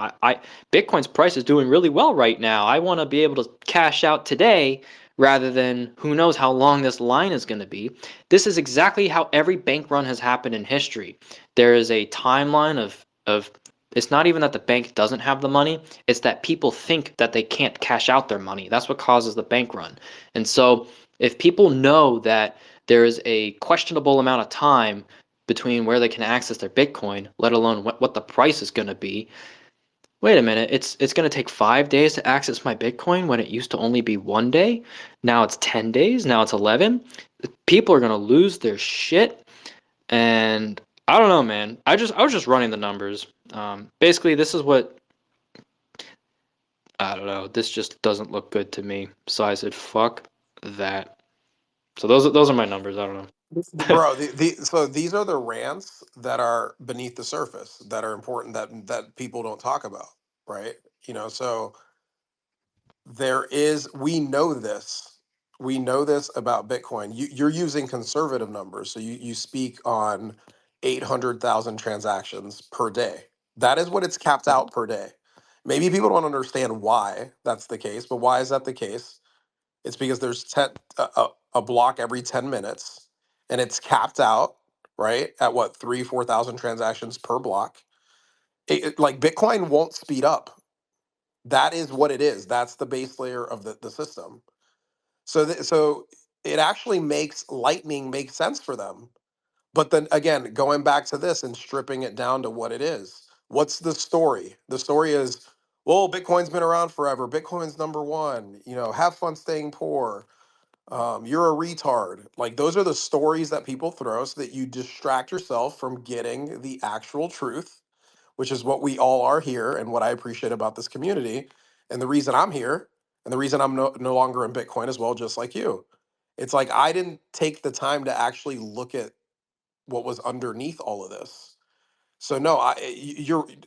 Bitcoin's price is doing really well right now. I want to be able to cash out today rather than who knows how long this line is going to be. This is exactly how every bank run has happened in history. There is a timeline of it's not even that the bank doesn't have the money, it's that people think that they can't cash out their money. That's what causes the bank run. And so if people know that there is a questionable amount of time between where they can access their Bitcoin, let alone what the price is going to be. Wait a minute, it's going to take 5 days to access my Bitcoin when it used to only be 1 day. Now it's 10 days. Now it's 11. People are going to lose their shit. And I don't know, man. I was just running the numbers. Basically, this is what I don't know. This just doesn't look good to me. So I said, fuck that. So those are my numbers. I don't know. Bro, so these are the rants that are beneath the surface that are important that people don't talk about, right? So we know this about Bitcoin. You're using conservative numbers, so you speak on 800,000 transactions per day. That is what it's capped out per day. Maybe people don't understand why that's the case, but why is that the case? It's because there's a block every 10 minutes, and it's capped out, right? At what, 4,000 transactions per block. Like Bitcoin won't speed up. That is what it is. That's the base layer of the system. So it actually makes Lightning make sense for them. But then again, going back to this and stripping it down to what it is. What's the story? The story is, well, Bitcoin's been around forever. Bitcoin's number one. Have fun staying poor. You're a retard. Like those are the stories that people throw so that you distract yourself from getting the actual truth, which is what we all are here and what I appreciate about this community. And the reason I'm here and the reason I'm no longer in Bitcoin as well, just like you. It's like I didn't take the time to actually look at what was underneath all of this. So no, I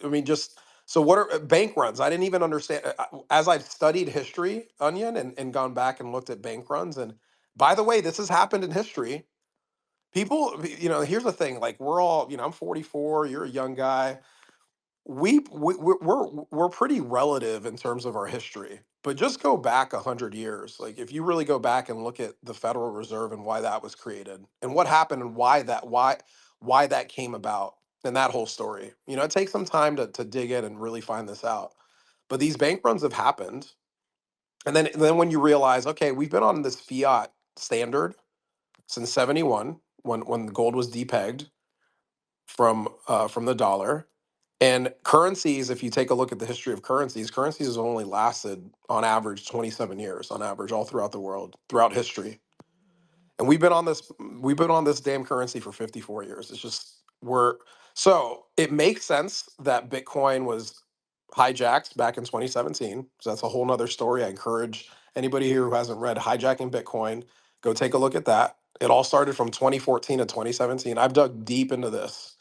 mean, just so what are bank runs? I didn't even understand as I've studied history, Onion, and gone back and looked at bank runs. And by the way, this has happened in history. People, here's the thing. Like we're all, I'm 44. You're a young guy. We're pretty relative in terms of our history. But just go back 100 years. Like if you really go back and look at the Federal Reserve and why that was created and what happened and why that came about. and that whole story. It takes some time to dig in and really find this out. But these bank runs have happened. And then when you realize, okay, we've been on this fiat standard since 71 when gold was depegged from the dollar. And currencies, if you take a look at the history of currencies have only lasted on average 27 years on average all throughout the world, throughout history. And we've been on this damn currency for 54 years. It's just we're so it makes sense that Bitcoin was hijacked back in 2017. So that's a whole nother story. I encourage anybody here who hasn't read Hijacking Bitcoin, go take a look at that. It all started from 2014 to 2017. I've dug deep into this,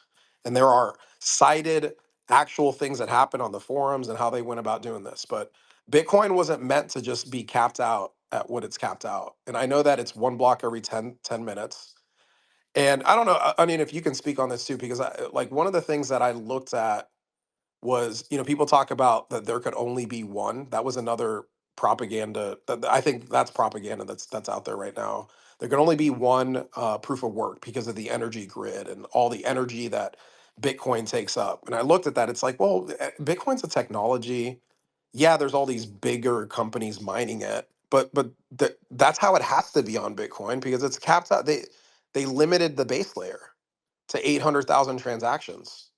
and there are cited actual things that happened on the forums and how they went about doing this. But Bitcoin wasn't meant to just be capped out at what it's capped out. And I know that it's one block every ten minutes. And I don't know, I mean, if you can speak on this too, because like one of the things that I looked at was, people talk about that there could only be one. That was another propaganda. I think that's propaganda that's out there right now. There can only be one proof of work because of the energy grid and all the energy that Bitcoin takes up. And I looked at that. It's like, well, Bitcoin's a technology. Yeah, there's all these bigger companies mining it, but that's how it has to be on Bitcoin because it's capped out. They limited the base layer to 800,000 transactions,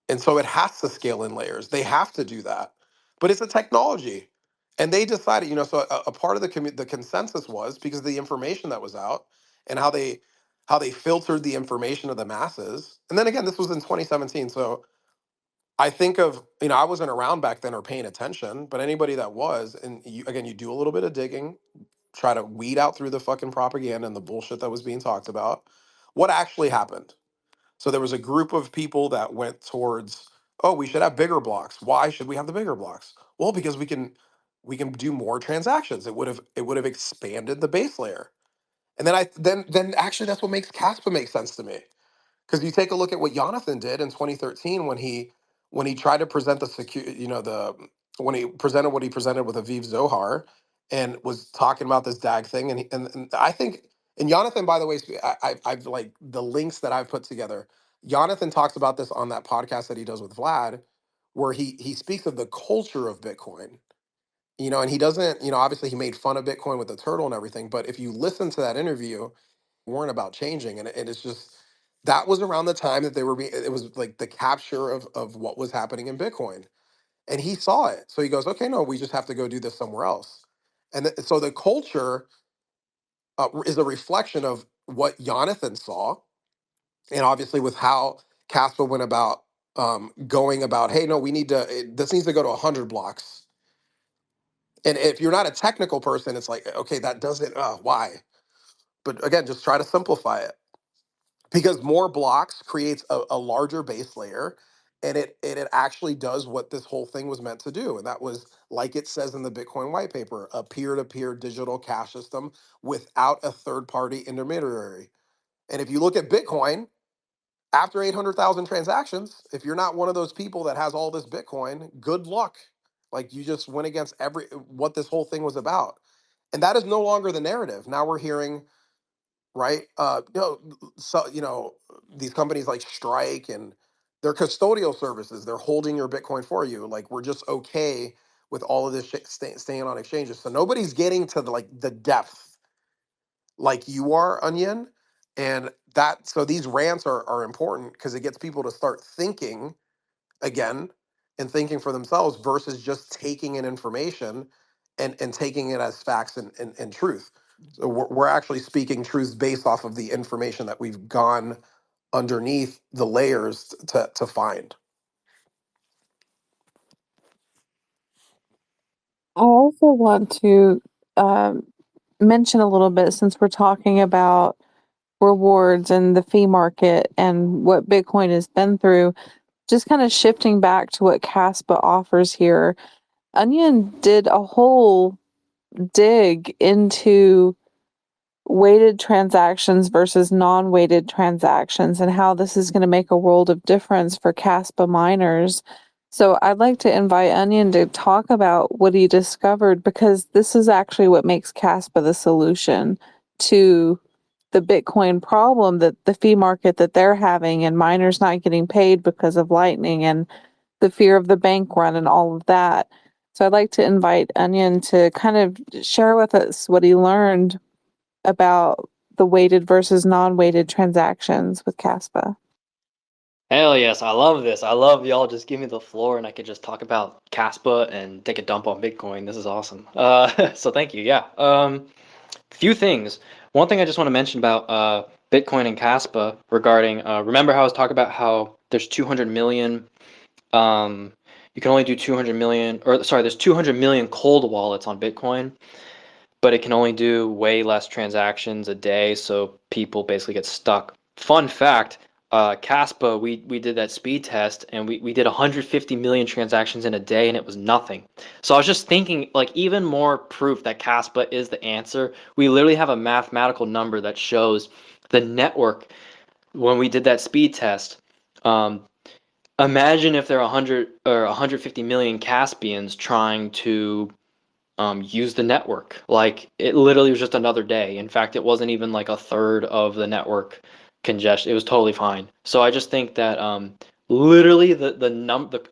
and so it has to scale in layers. They have to do that, but it's a technology, and they decided. So a part of the consensus was because of the information that was out and how they filtered the information of the masses. And then again, this was in 2017, so I think of, I wasn't around back then or paying attention, but anybody that was, and again, you do a little bit of digging, try to weed out through the fucking propaganda and the bullshit that was being talked about. What actually happened? So there was a group of people that went towards, oh, we should have bigger blocks. Why should we have the bigger blocks? Well, because we can do more transactions. It would have expanded the base layer. And then actually that's what makes Caspa make sense to me. Because you take a look at what Jonathan did in 2013 when he tried to present the secure, the when he presented what he presented with Aviv Zohar and was talking about this DAG thing, and I think, and Jonathan, by the way, I've like the links that I've put together. Jonathan talks about this on that podcast that he does with Vlad, where he speaks of the culture of Bitcoin. And he doesn't, obviously he made fun of Bitcoin with the turtle and everything, but if you listen to that interview, weren't about changing, and it's just that was around the time that they were being, it was like the capture of what was happening in Bitcoin, and he saw it, so he goes, okay, no, we just have to go do this somewhere else. And so the culture is a reflection of what Jonathan saw, and obviously with how Caspa went about going about, hey, no, this needs to go to 100 blocks. And if you're not a technical person, it's like, okay, that doesn't, why? But again, just try to simplify it, because more blocks creates a larger base layer, and it actually does what this whole thing was meant to do, and that was, like it says in the Bitcoin white paper, a peer-to-peer digital cash system without a third-party intermediary. And if you look at Bitcoin, after 800,000 transactions, if you're not one of those people that has all this Bitcoin, good luck. Like, you just went against every what this whole thing was about. And that is no longer the narrative. Now we're hearing, right? So these companies like Strike and their custodial services, they're holding your Bitcoin for you. Like, we're just okay with all of this shit staying on exchanges. So nobody's getting to the depth like you are, Onion. And so these rants are important because it gets people to start thinking again and thinking for themselves versus just taking in information and taking it as facts and truth. So we're actually speaking truths based off of the information that we've gone underneath the layers to find. I also want to um, mention a little bit, since we're talking about rewards and the fee market and what Bitcoin has been through, just kind of shifting back to what Caspa offers here. Onion did a whole dig into weighted transactions versus non-weighted transactions and how this is going to make a world of difference for Caspa miners. So I'd like to invite Onion to talk about what he discovered, because this is actually what makes Caspa the solution to the Bitcoin problem, that the fee market that they're having, and miners not getting paid because of Lightning, and the fear of the bank run and all of that. So I'd like to invite Onion to kind of share with us what he learned about the weighted versus non-weighted transactions with Kaspa. Hell yes, I love this. I love y'all just give me the floor and I could just talk about Kaspa and take a dump on Bitcoin. This is awesome. So thank you. Yeah. Few things. One thing I just want to mention about Bitcoin and Kaspa regarding remember how I was talking about how there's 200 million you can only do 200 million, or sorry, there's 200 million cold wallets on Bitcoin, but it can only do way less transactions a day, so people basically get stuck. Fun fact, Kaspa, we did that speed test and we did 150 million transactions in a day and it was nothing. So I was just thinking, like, even more proof that Kaspa is the answer. We literally have a mathematical number that shows the network when we did that speed test. Imagine if there are 100 or 150 million Caspians trying to use the network. Like, it literally was just another day. In fact, it wasn't even like a third of the network congestion. It was totally fine. So I just think that literally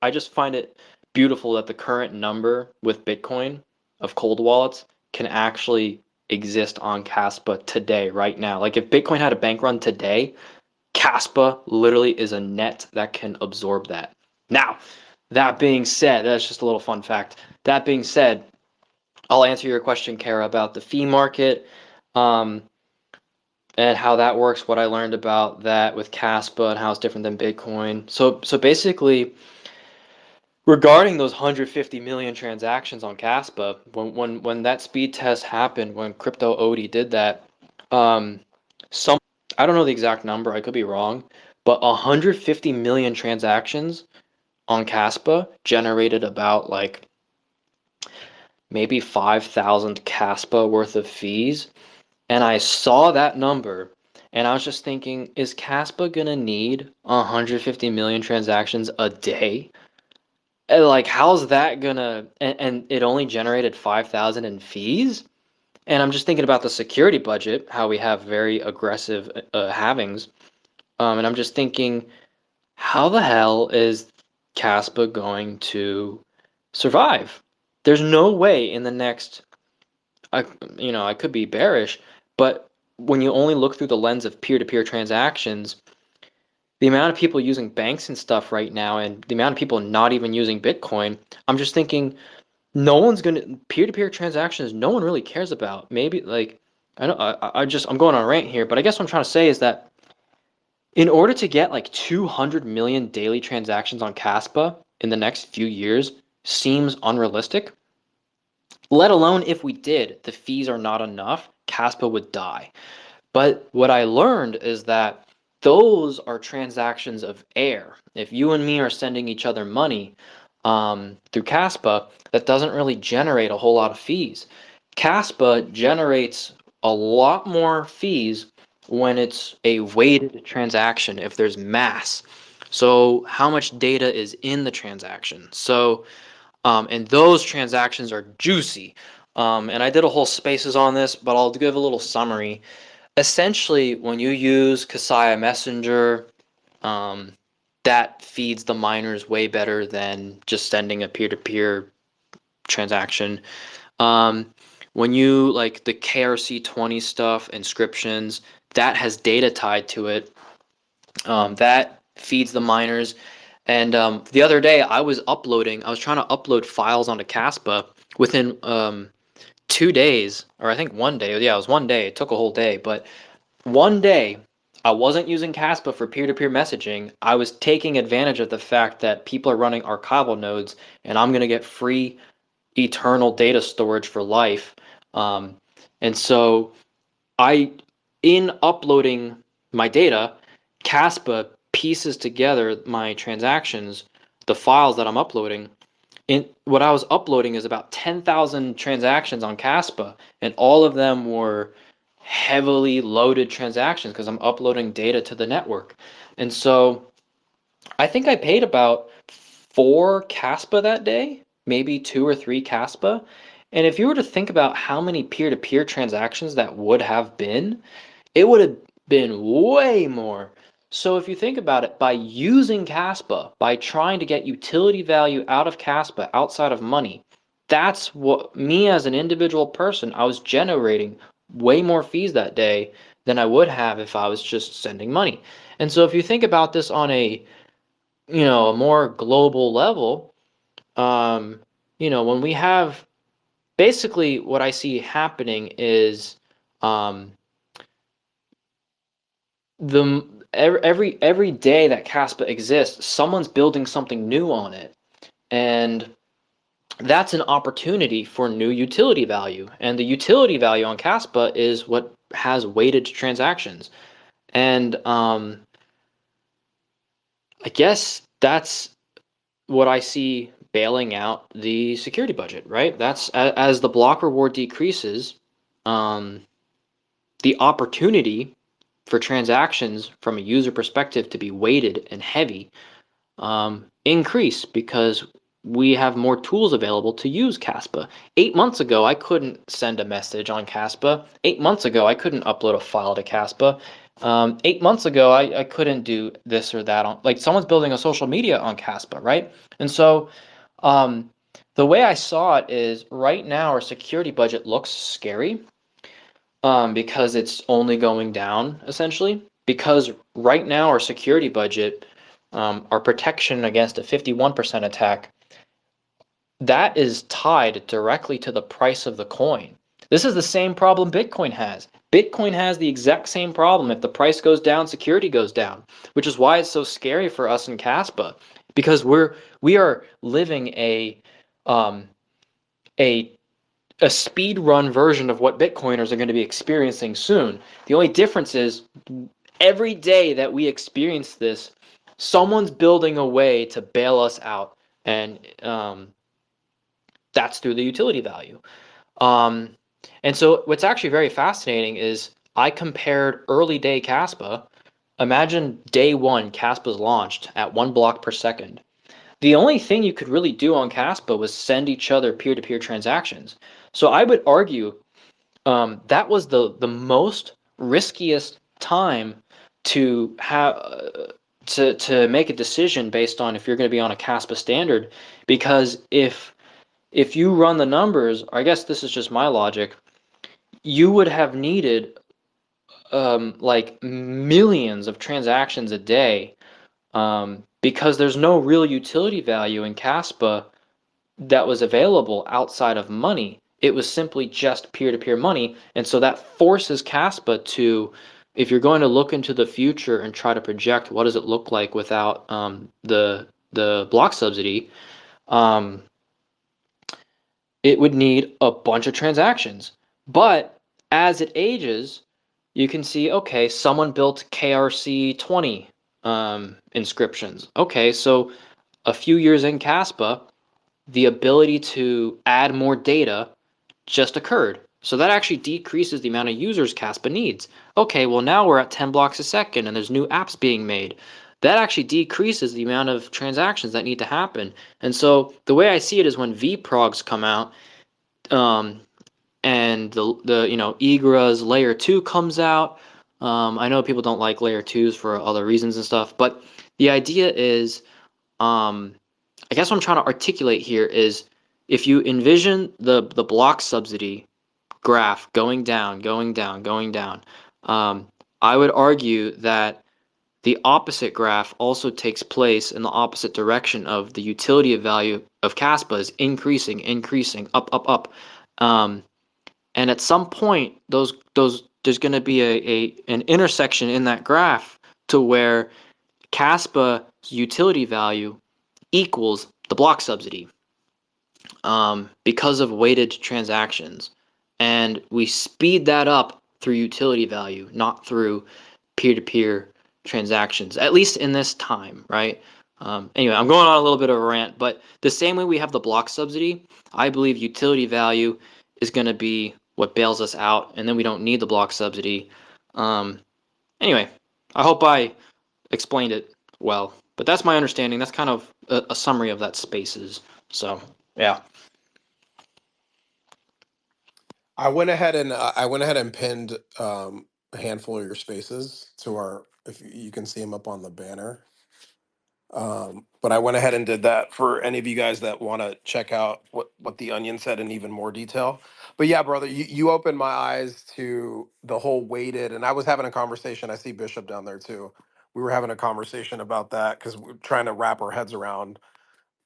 I just find it beautiful that the current number with Bitcoin of cold wallets can actually exist on Kaspa today, right now. Like, if Bitcoin had a bank run today, Kaspa literally is a net that can absorb that. Now, that being said, that's just a little fun fact. That being said, I'll answer your question, Kara, about the fee market, and how that works, what I learned about that with Kaspa and how it's different than Bitcoin. So basically, regarding those 150 million transactions on Kaspa, when that speed test happened, when Crypto Odie did that, some I don't know the exact number, I could be wrong, but 150 million transactions on Kaspa generated about like maybe 5,000 Kaspa worth of fees. And I saw that number and I was just thinking, is Kaspa gonna need 150 million transactions a day? And like, how's that gonna, and it only generated 5,000 in fees? And I'm just thinking about the security budget, how we have very aggressive halvings. And I'm just thinking, how the hell is Kaspa going to survive? There's no way in the next, I could be bearish, but when you only look through the lens of peer-to-peer transactions, the amount of people using banks and stuff right now, and the amount of people not even using Bitcoin, I'm just thinking, no one's gonna peer-to-peer transactions. No one really cares about. Maybe like I know I'm going on a rant here, but I guess what I'm trying to say is that in order to get like 200 million daily transactions on Kaspa in the next few years seems unrealistic. Let alone if we did, the fees are not enough, Kaspa would die. But what I learned is that those are transactions of air. If you and me are sending each other money through Kaspa, that doesn't really generate a whole lot of fees. Kaspa generates a lot more fees when it's a weighted transaction, if there's mass. So how much data is in the transaction? So and those transactions are juicy. And I did a whole spaces on this, but I'll give a little summary. Essentially, when you use Kasaya Messenger, that feeds the miners way better than just sending a peer-to-peer transaction. When you like the KRC20 stuff, inscriptions, that has data tied to it. That feeds the miners. And the other day I was trying to upload files onto Kaspa within 2 days, or I think one day. Yeah, it was one day. It took a whole day, but one day I wasn't using Kaspa for peer-to-peer messaging. I was taking advantage of the fact that people are running archival nodes, and I'm going to get free eternal data storage for life. And so in uploading my data, Kaspa pieces together my transactions, the files that I'm uploading. What I was uploading is about 10,000 transactions on Kaspa, and all of them were heavily loaded transactions because I'm uploading data to the network. And so I think I paid about 4 Kaspa that day, maybe 2 or 3 Kaspa. And if you were to think about how many peer-to-peer transactions that would have been, it would have been way more. So if you think about it, by using Kaspa, by trying to get utility value out of Kaspa outside of money, that's what me as an individual person, I was generating way more fees that day than I would have if I was just sending money. And so if you think about this on a, a more global level, when we have basically what I see happening is um, the every day that Kaspa exists, someone's building something new on it, and that's an opportunity for new utility value. And the utility value on Kaspa is what has weighted transactions. And I guess that's what I see bailing out the security budget, right? That's as the block reward decreases, um, the opportunity for transactions from a user perspective to be weighted and heavy increase because we have more tools available to use Kaspa. 8 months ago, I couldn't send a message on Kaspa. 8 months ago, I couldn't upload a file to Kaspa. 8 months ago, I couldn't do this or that on, like, someone's building a social media on Kaspa, right? And so um, the way I saw it is right now our security budget looks scary because it's only going down essentially. Because right now our security budget, our protection against a 51% attack, that is tied directly to the price of the coin. This is the same problem Bitcoin has. Bitcoin has the exact same problem. If the price goes down, security goes down, which is why it's so scary for us in Kaspa, because we are living um, a a speed run version of what Bitcoiners are going to be experiencing soon. The only difference is every day that we experience this, someone's building a way to bail us out, and that's through the utility value. Um, and so what's actually very fascinating is I compared early day Kaspa. Imagine day one, Kaspa's launched at 1 block per second. The only thing you could really do on Kaspa was send each other peer-to-peer transactions. So I would argue that was the most riskiest time to have to make a decision based on if you're going to be on a Kaspa standard, because if you run the numbers, I guess this is just my logic, you would have needed like millions of transactions a day, because there's no real utility value in Kaspa that was available outside of money. It was simply just peer-to-peer money. And so that forces Kaspa to, if you're going to look into the future and try to project what does it look like without the block subsidy, um, it would need a bunch of transactions. But as it ages, you can see, okay, someone built KRC20 inscriptions. Okay, so a few years in Kaspa, the ability to add more data just occurred. So that actually decreases the amount of users Kaspa needs. Okay, well now we're at 10 blocks a second and there's new apps being made. That actually decreases the amount of transactions that need to happen. And so the way I see it is when vprogs come out, um, and the egra's layer 2 comes out. I know people don't like layer 2s for other reasons and stuff, but the idea is, I guess what I'm trying to articulate here is, if you envision the block subsidy graph going down, going down, going down, I would argue that the opposite graph also takes place in the opposite direction of the utility value of Kaspa is increasing, increasing, up, up, up. And at some point, there's going to be an intersection in that graph to where Kaspa's utility value equals the block subsidy, because of weighted transactions. And we speed that up through utility value, not through peer-to-peer transactions, at least in this time, right? Anyway, I'm going on a little bit of a rant, but the same way we have the block subsidy, I believe utility value is going to be what bails us out, and then we don't need the block subsidy. Anyway, I hope I explained it well, but that's my understanding. That's kind of a summary of that spaces. So, yeah. I went ahead and pinned a handful of your spaces to our, if you can see them up on the banner. But I went ahead and did that for any of you guys that want to check out what the onion said in even more detail. But yeah, brother, you opened my eyes to the whole weighted, and I was having a conversation. I see Bishop down there too. We were having a conversation about that because we're trying to wrap our heads around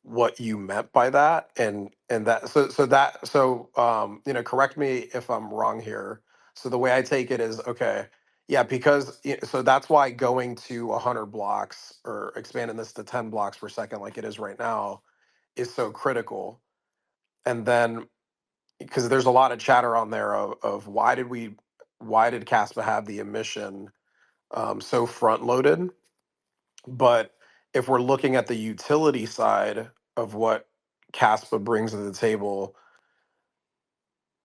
what you meant by that, and that correct me if I'm wrong here. So the way I take it is, okay, yeah, because so that's why going to 100 blocks or expanding this to 10 blocks per second like it is right now is so critical. And then because there's a lot of chatter on there of why did Caspa have the emission so front loaded. But if we're looking at the utility side of what Caspa brings to the table,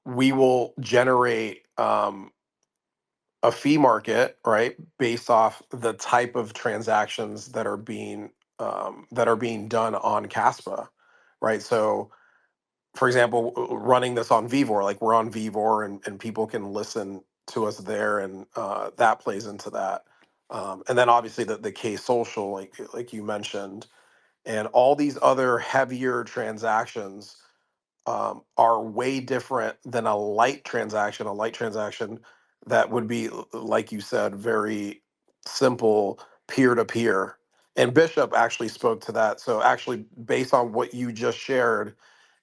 we will generate a fee market, right, based off the type of transactions that are being done on Caspa, right? So, for example, running this on Vivor, like we're on Vivor, and people can listen to us there, and that plays into that. And then obviously the K social, like you mentioned, and all these other heavier transactions are way different than a light transaction. A light transaction that would be, like you said, very simple peer to peer. And Bishop actually spoke to that. So, actually, based on what you just shared,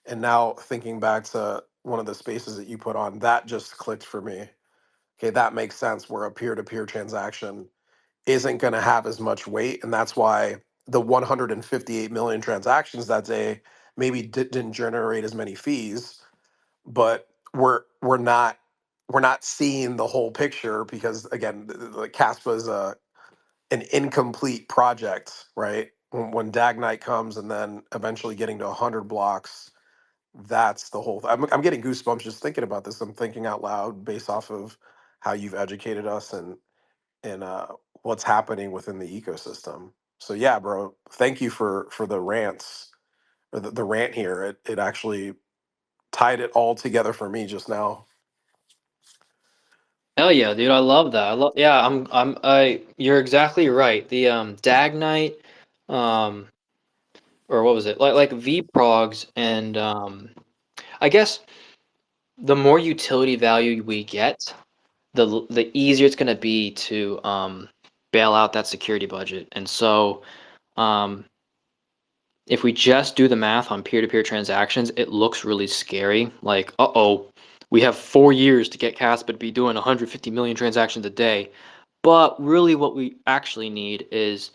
and now thinking back to one of the spaces that you put on, that just clicked for me. Okay, that makes sense where a peer to peer transaction isn't going to have as much weight, and that's why the 158 million transactions that day maybe didn't generate as many fees. But we're not seeing the whole picture because, again, the Caspa is an incomplete project, right? When Dag Night comes and then eventually getting to 100 blocks, that's the whole I'm getting goosebumps just thinking about this. I'm thinking out loud based off of how you've educated us, and what's happening within the ecosystem. So yeah, bro, thank you for the rants, or the rant here. It actually tied it all together for me just now. Hell yeah, dude! I love that. I love. Yeah, You're exactly right. The Dag Knight, um, or what was it? Like vprogs, and I guess the more utility value we get, the easier it's gonna be to bail out that security budget. And so, um, if we just do the math on peer-to-peer transactions, it looks really scary. Like, uh-oh, we have 4 years to get Caspa to be doing 150 million transactions a day. But really what we actually need is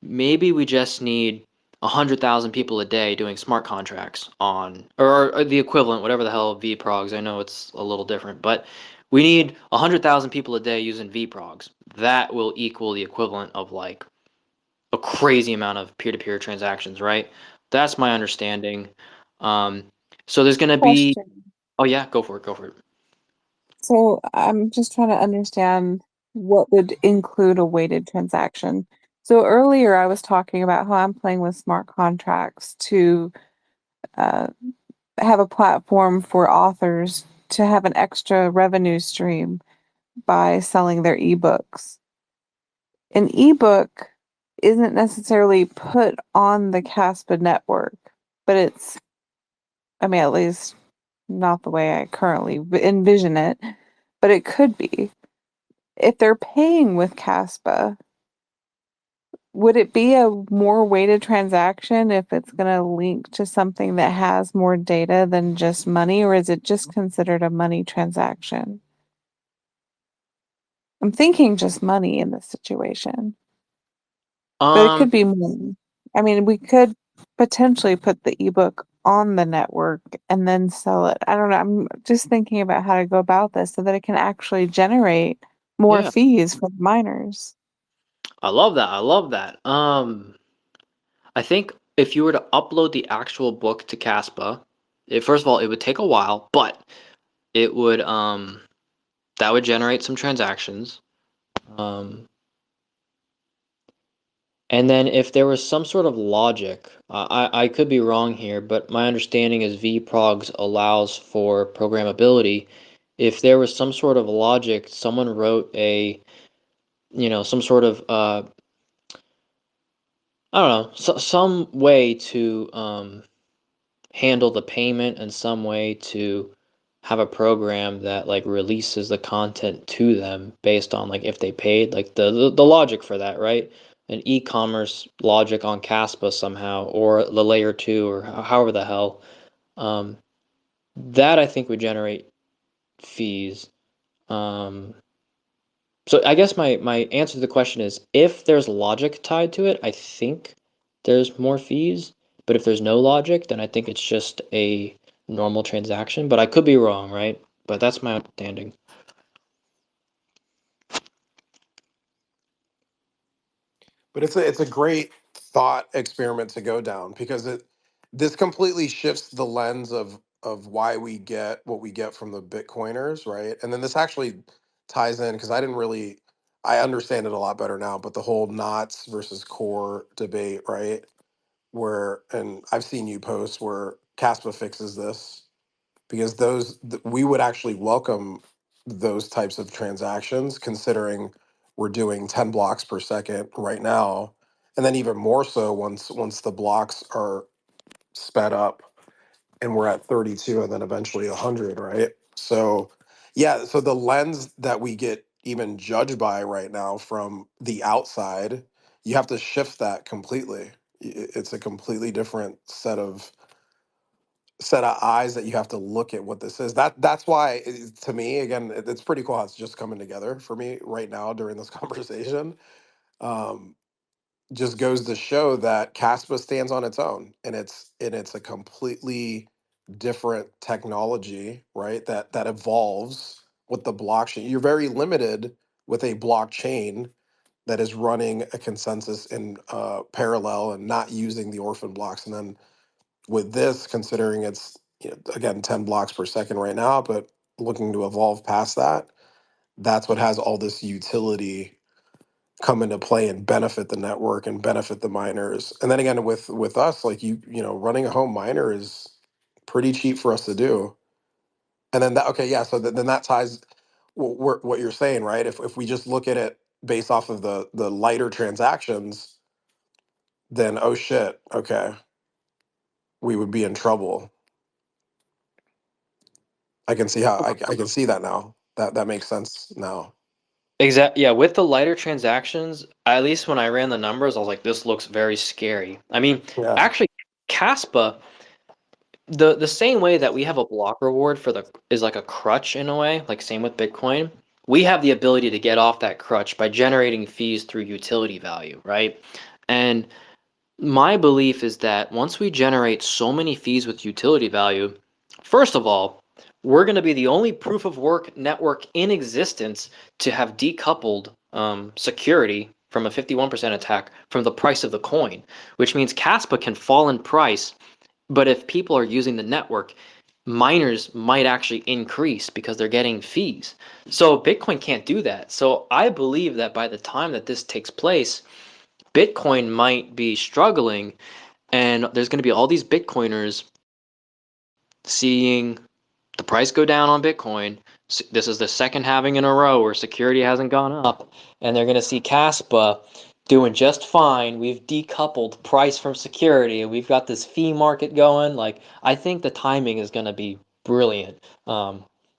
maybe we just need 100,000 people a day doing smart contracts on, or the equivalent, whatever the hell vprogs. I know it's a little different, but we need 100,000 people a day using vprogs. That will equal the equivalent of like a crazy amount of peer-to-peer transactions, right? That's my understanding. Um, so there's going to be, Question. oh yeah, go for it, go for it. So I'm just trying to understand what would include a weighted transaction. So earlier I was talking about how I'm playing with smart contracts to uh, have a platform for authors to have an extra revenue stream by selling their ebooks. An ebook isn't necessarily put on the Caspa network, but it's, I mean, at least not the way I currently envision it, but it could be. If they're paying with Caspa, would it be a more weighted transaction if it's going to link to something that has more data than just money, or is it just considered a money transaction? I'm thinking just money in this situation, but it Um, could be more. I mean, we could potentially put the ebook on the network and then sell it. I don't know. I'm just thinking about how to go about this so that it can actually generate more yeah, fees for the miners. I love that. I love that. I think if you were to upload the actual book to Caspa, first of all, it would take a while, but it would, that would generate some transactions. Um, and then if there was some sort of logic, I could be wrong here, but my understanding is vprogs allows for programmability. if there was some sort of logic, someone wrote some sort of I don't know, some way to handle the payment and some way to have a program that like releases the content to them based on like if they paid, like the logic for that, right? An e-commerce logic on Caspa somehow, or the layer two, or however the hell. Um, that I think would generate fees. Um, so I guess my answer to the question is if there's logic tied to it, I think there's more fees. But if there's no logic, then I think it's just a normal transaction. But I could be wrong, right? But that's my understanding. But it's a great thought experiment to go down because this completely shifts the lens of why we get what we get from the Bitcoiners, right? And then this actually ties in because I understand it a lot better now, but the whole knots versus core debate, right? Where and I've seen you post where Caspa fixes this because we would actually welcome those types of transactions considering we're doing 10 blocks per second right now, and then even more so once the blocks are sped up and we're at 32 and then eventually 100, right? So yeah, so the lens that we get even judged by right now from the outside, you have to shift that completely. It's a completely different set of eyes that you have to look at what this is. That's why to me again it's pretty cool how it's just coming together for me right now during this conversation. Um, just goes to show that Caspa stands on its own and it's a completely different technology, right? That evolves with the blockchain. You're very limited with a blockchain that is running a consensus in parallel and not using the orphan blocks. And then with this, considering it's again 10 blocks per second right now, but looking to evolve past that, that's what has all this utility come into play and benefit the network and benefit the miners. And then again, with us, like running a home miner is pretty cheap for us to do. And then that okay, yeah, so then that ties what you're saying, right? If we just look at it based off of the lighter transactions, then oh shit, okay, we would be in trouble. I can see how I can see that now. That makes sense now. Exactly. Yeah, with the lighter transactions, at least when I ran the numbers, I was like, this looks very scary. I mean, Yeah. actually, Caspa, the same way that we have a block reward for the is like a crutch in a way, like same with Bitcoin. We have the ability to get off that crutch by generating fees through utility value, right? And my belief is that once we generate so many fees with utility value, first of all, we're going to be the only proof of work network in existence to have decoupled security from a 51% attack from the price of the coin, which means Caspa can fall in price, but if people are using the network, miners might actually increase because they're getting fees. So Bitcoin can't do that. So I believe that by the time that this takes place, Bitcoin might be struggling, and there's going to be all these Bitcoiners seeing the price go down on Bitcoin. This is the second halving in a row where security hasn't gone up, and they're going to see Caspa doing just fine. We've decoupled price from security, and we've got this fee market going. Like, I think the timing is going to be brilliant.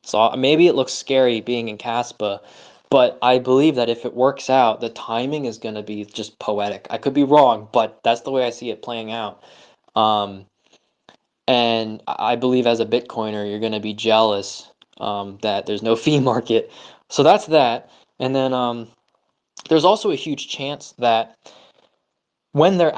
So maybe it looks scary being in Caspa, but I believe that if it works out, the timing is going to be just poetic. I could be wrong, but that's the way I see it playing out. Um, and I believe as a Bitcoiner, you're going to be jealous that there's no fee market. So that's that. And then there's also a huge chance that when there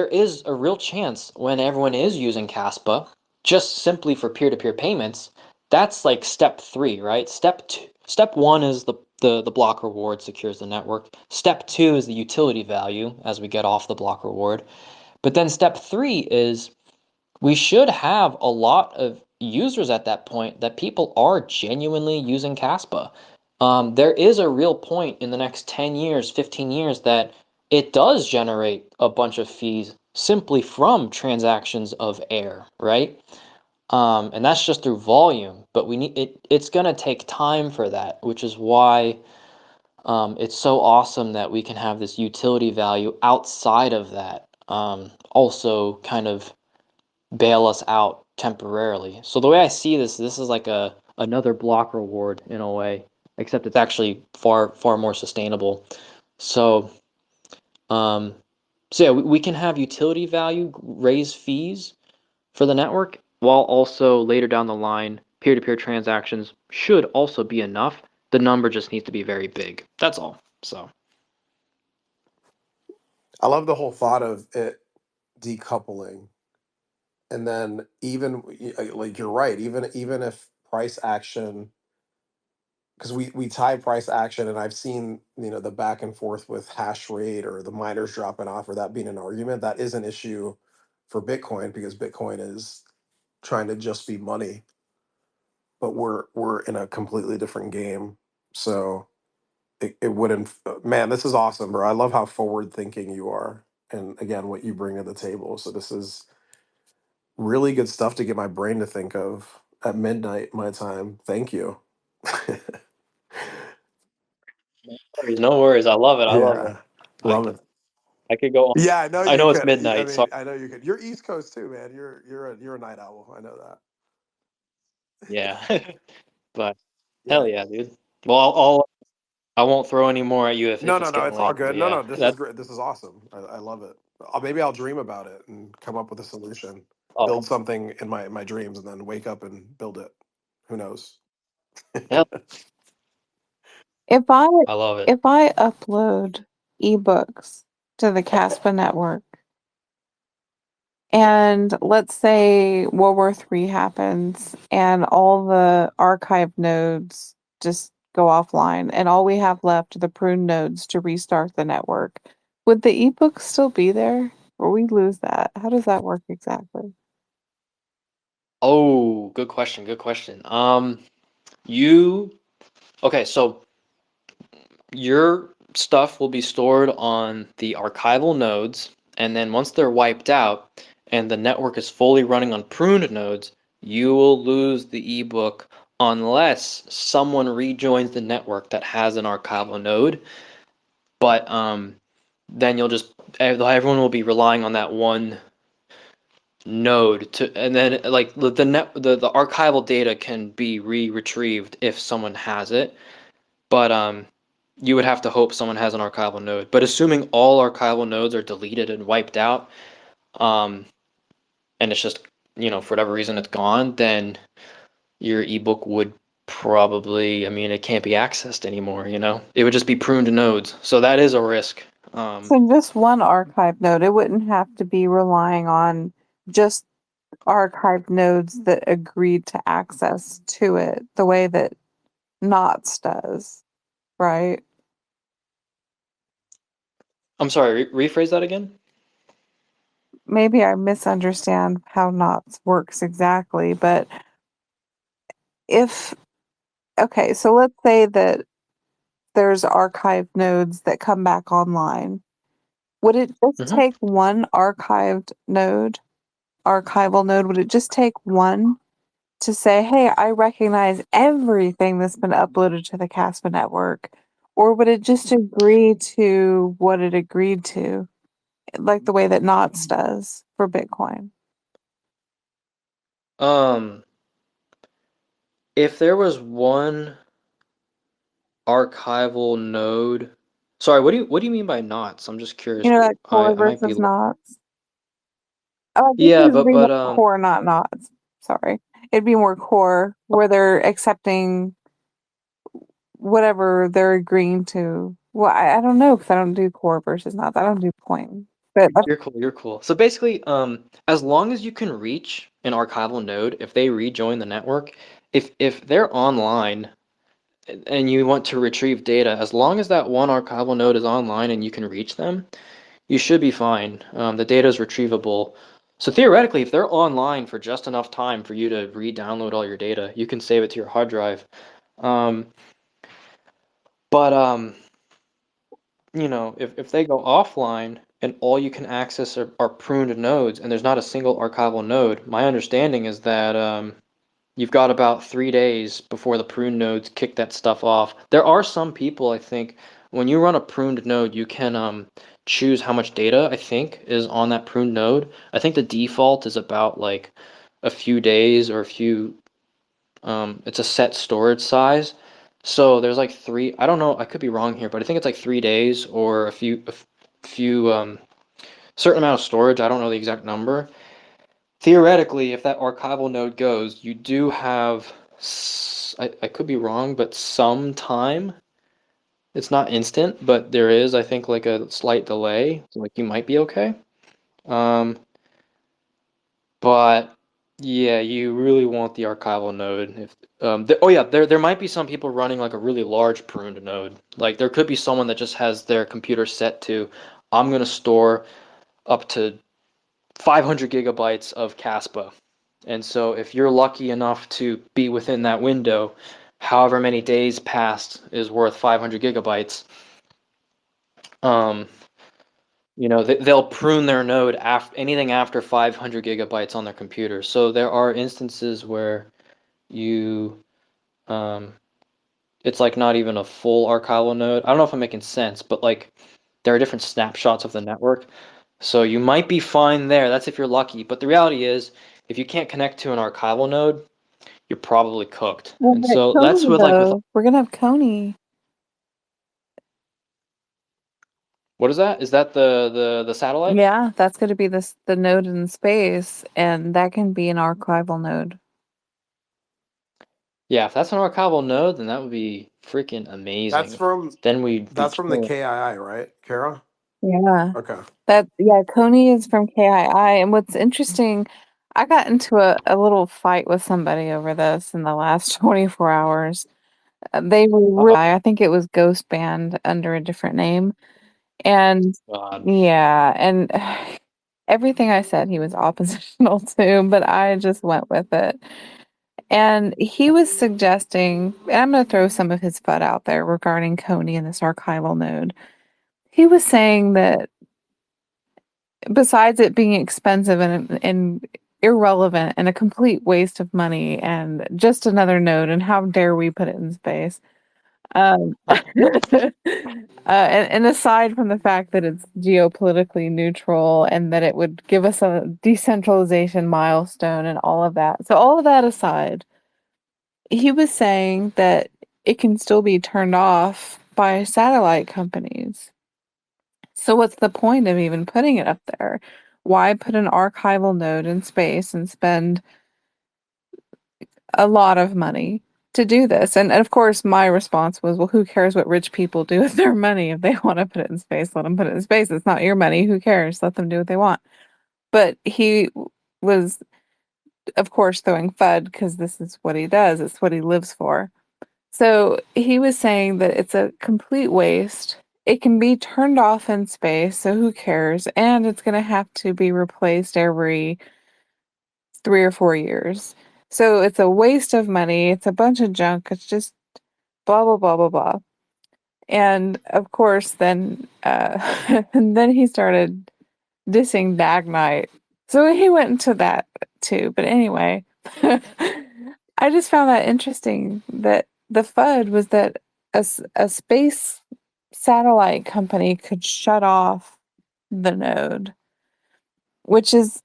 is a real chance when everyone is using Caspa, just simply for peer-to-peer payments, that's like step three, right? Step one is the block reward secures the network. Step two is the utility value as we get off the block reward. But then step three is we should have a lot of users at that point that people are genuinely using Caspa. There is a real point in the next 10 years, 15 years that it does generate a bunch of fees simply from transactions of air, right? And that's just through volume, but it's gonna take time for that, which is why it's so awesome that we can have this utility value outside of that, also kind of bail us out temporarily. So the way I see this is like another block reward in a way, except it's actually far more sustainable. So um, so yeah, we can have utility value raise fees for the network, while also later down the line, peer-to-peer transactions should also be enough. The number just needs to be very big. That's all. So I love the whole thought of it decoupling, and then even like you're right, even if price action, because we tie price action, and I've seen the back and forth with hash rate or the miners dropping off or that being an argument that is an issue for Bitcoin because Bitcoin is trying to just be money, but we're in a completely different game. So it wouldn't, man, this is awesome, bro. I love how forward thinking you are, and again what you bring to the table. So this is really good stuff to get my brain to think of at midnight my time. Thank you. no worries. I love it. I love it. Yeah, I love it. I could go on. Yeah, I know I you know it's could. I midnight, so mean, I know you could. You're East Coast too, man. You're a night owl. I know yeah. But that. hell Yeah. yeah, dude. Well, I won't throw any more at you if No, it's no, no. getting It's all late. good. But No, yeah, no. This is that's great. This is awesome. I love it. Maybe I'll dream about it and come up with a solution. oh Build something in my dreams and then wake up and build it. Who knows? hell, If I I love it. if I upload ebooks to the Caspa network and let's say World War III happens and all the archive nodes just go offline and all we have left are the prune nodes to restart the network, would the ebooks still be there? Or we lose that? How does that work exactly? Oh, good question. Good question. You okay? So your stuff will be stored on the archival nodes, and then once they're wiped out and the network is fully running on pruned nodes, you will lose the ebook unless someone rejoins the network that has an archival node. But then you'll just everyone will be relying on that one node to, and then like the archival data can be retrieved if someone has it, but you would have to hope someone has an archival node. But assuming all archival nodes are deleted and wiped out, um, and it's just, for whatever reason it's gone, then your ebook would probably, I mean, it can't be accessed anymore. It would just be pruned nodes. So that is a risk. Um, So just one archive node, it wouldn't have to be relying on just archive nodes that agreed to access to it the way that Knots does, right? I'm sorry, rephrase that again? Maybe I misunderstand how Knots works exactly, but if, okay, so let's say that there's archive nodes that come back online. Would it just Hmm. take one archival node, would it just take one to say, hey, I recognize everything that's been uploaded to the Caspa network? Or would it just agree to what it agreed to, like the way that Knots does for Bitcoin? Um, if there was one archival node, sorry, what do you mean by knots? I'm just You curious. know, that I core I might be versus Knots? Oh, I guess yeah, it'd but be but more core, not Knots. Sorry. It'd be more core where they're accepting whatever they're agreeing to. Well, I don't know because I don't do core versus Knots. I don't do coin. But you're cool. You're cool. So basically, as long as you can reach an archival node, if they rejoin the network, if they're online and you want to retrieve data, as long as that one archival node is online and you can reach them, you should be fine. The data is retrievable. So theoretically, if they're online for just enough time for you to re-download all your data, you can save it to your hard drive. Um, but if they go offline, and all you can access are pruned nodes, and there's not a single archival node. My understanding is that you've got about 3 days before the pruned nodes kick that stuff off. There are some people, I think, when you run a pruned node, you can choose how much data, I think, is on that pruned node. I think the default is about like a few days or a few, it's a set storage size. So there's like three, I don't know, I could be wrong here, but I think it's like 3 days or a few certain amount of storage. I don't know the exact number. Theoretically, if that archival node goes, you do have, I could be wrong, but some time. It's not instant, but there is, I think, like a slight delay. So like you might be okay. Um, but yeah, you really want the archival node. If oh yeah, there might be some people running like a really large pruned node. Like there could be someone that just has their computer set to, I'm gonna store up to 500 gigabytes of Kaspa. And so if you're lucky enough to be within that window, however many days past is worth 500 gigabytes, um, they'll prune their node after anything after 500 gigabytes on their computer. So there are instances where you, um, it's like not even a full archival node. I don't know if I'm making sense, but like there are different snapshots of the network. So you might be fine there. That's if you're lucky. But the reality is, if you can't connect to an archival node, you're probably cooked. Well, And but so that's Coney, with like with though, we're gonna have Coney. what is that? Is that the satellite? Yeah, that's going to be the node in space, and that can be an archival node. Yeah, if that's an archival node, then that would be freaking That's amazing. from Then we'd be that's from the killing. KII, right, Kara? Yeah. Okay. Coney is from KII. And what's interesting, I got into a little fight with somebody over this in the last 24 hours. They were really, Uh-oh. I think it was Ghost Band under a different name. And God. yeah, and everything I said he was oppositional to, but I just went with it. And he was suggesting, and I'm going to throw some of his FUD out there regarding Coney and this archival node. He was saying that besides it being expensive and irrelevant and a complete waste of money and just another node, and how dare we put it in space? And aside from the fact that it's geopolitically neutral and that it would give us a decentralization milestone and all of that. So all of that aside, he was saying that it can still be turned off by satellite companies. So what's the point of even putting it up there? Why put an archival node in space and spend a lot of money to do this? And of course, my response was, well, who cares what rich people do with their money? If they want to put it in space, let them put it in space. It's not your money. Who cares? Let them do what they want. But he was, of course, throwing FUD because this is what he does. It's what he lives for. So he was saying that it's a complete waste. It can be turned off in space, so who cares? And it's going to have to be replaced every 3 or 4 years. So it's a waste of money. It's a bunch of junk. It's just blah, blah, blah, blah, blah. And of course, then and then he started dissing Dag Knight. So he went into that too. But anyway, I just found that interesting that the FUD was that a space satellite company could shut off the node, which is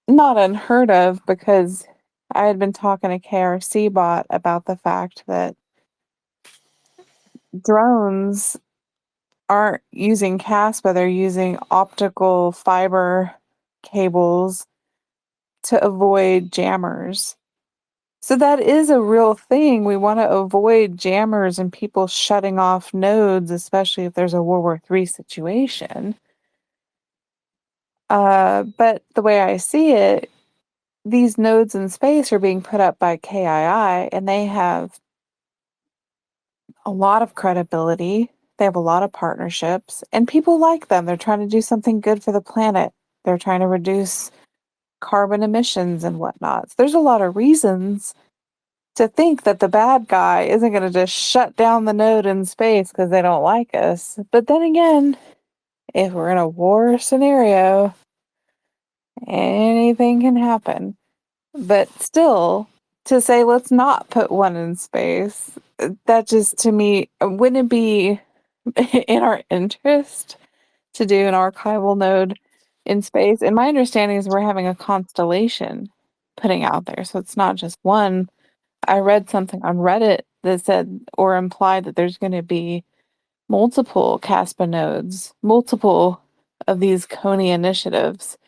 not unheard of because I had been talking to KRC Bot about the fact that drones aren't using Caspa, they're using optical fiber cables to avoid jammers. So that is a real thing. We want to avoid jammers and people shutting off nodes, especially if there's a World War III situation. But the way I see it, these nodes in space are being put up by KII, and they have a lot of credibility. They have a lot of partnerships, and people like them. They're trying to do something good for the planet. They're trying to reduce carbon emissions and whatnot. So there's a lot of reasons to think that the bad guy isn't going to just shut down the node in space because they don't like us. But then again, if we're in a war scenario, anything can happen. But still, to say let's not put one in space, that just to me, wouldn't it be in our interest to do an archival node in space? And my understanding is we're having a constellation putting out there. So it's not just one. I read something on Reddit that said or implied that there's going to be multiple Caspa nodes, multiple of these Coney initiatives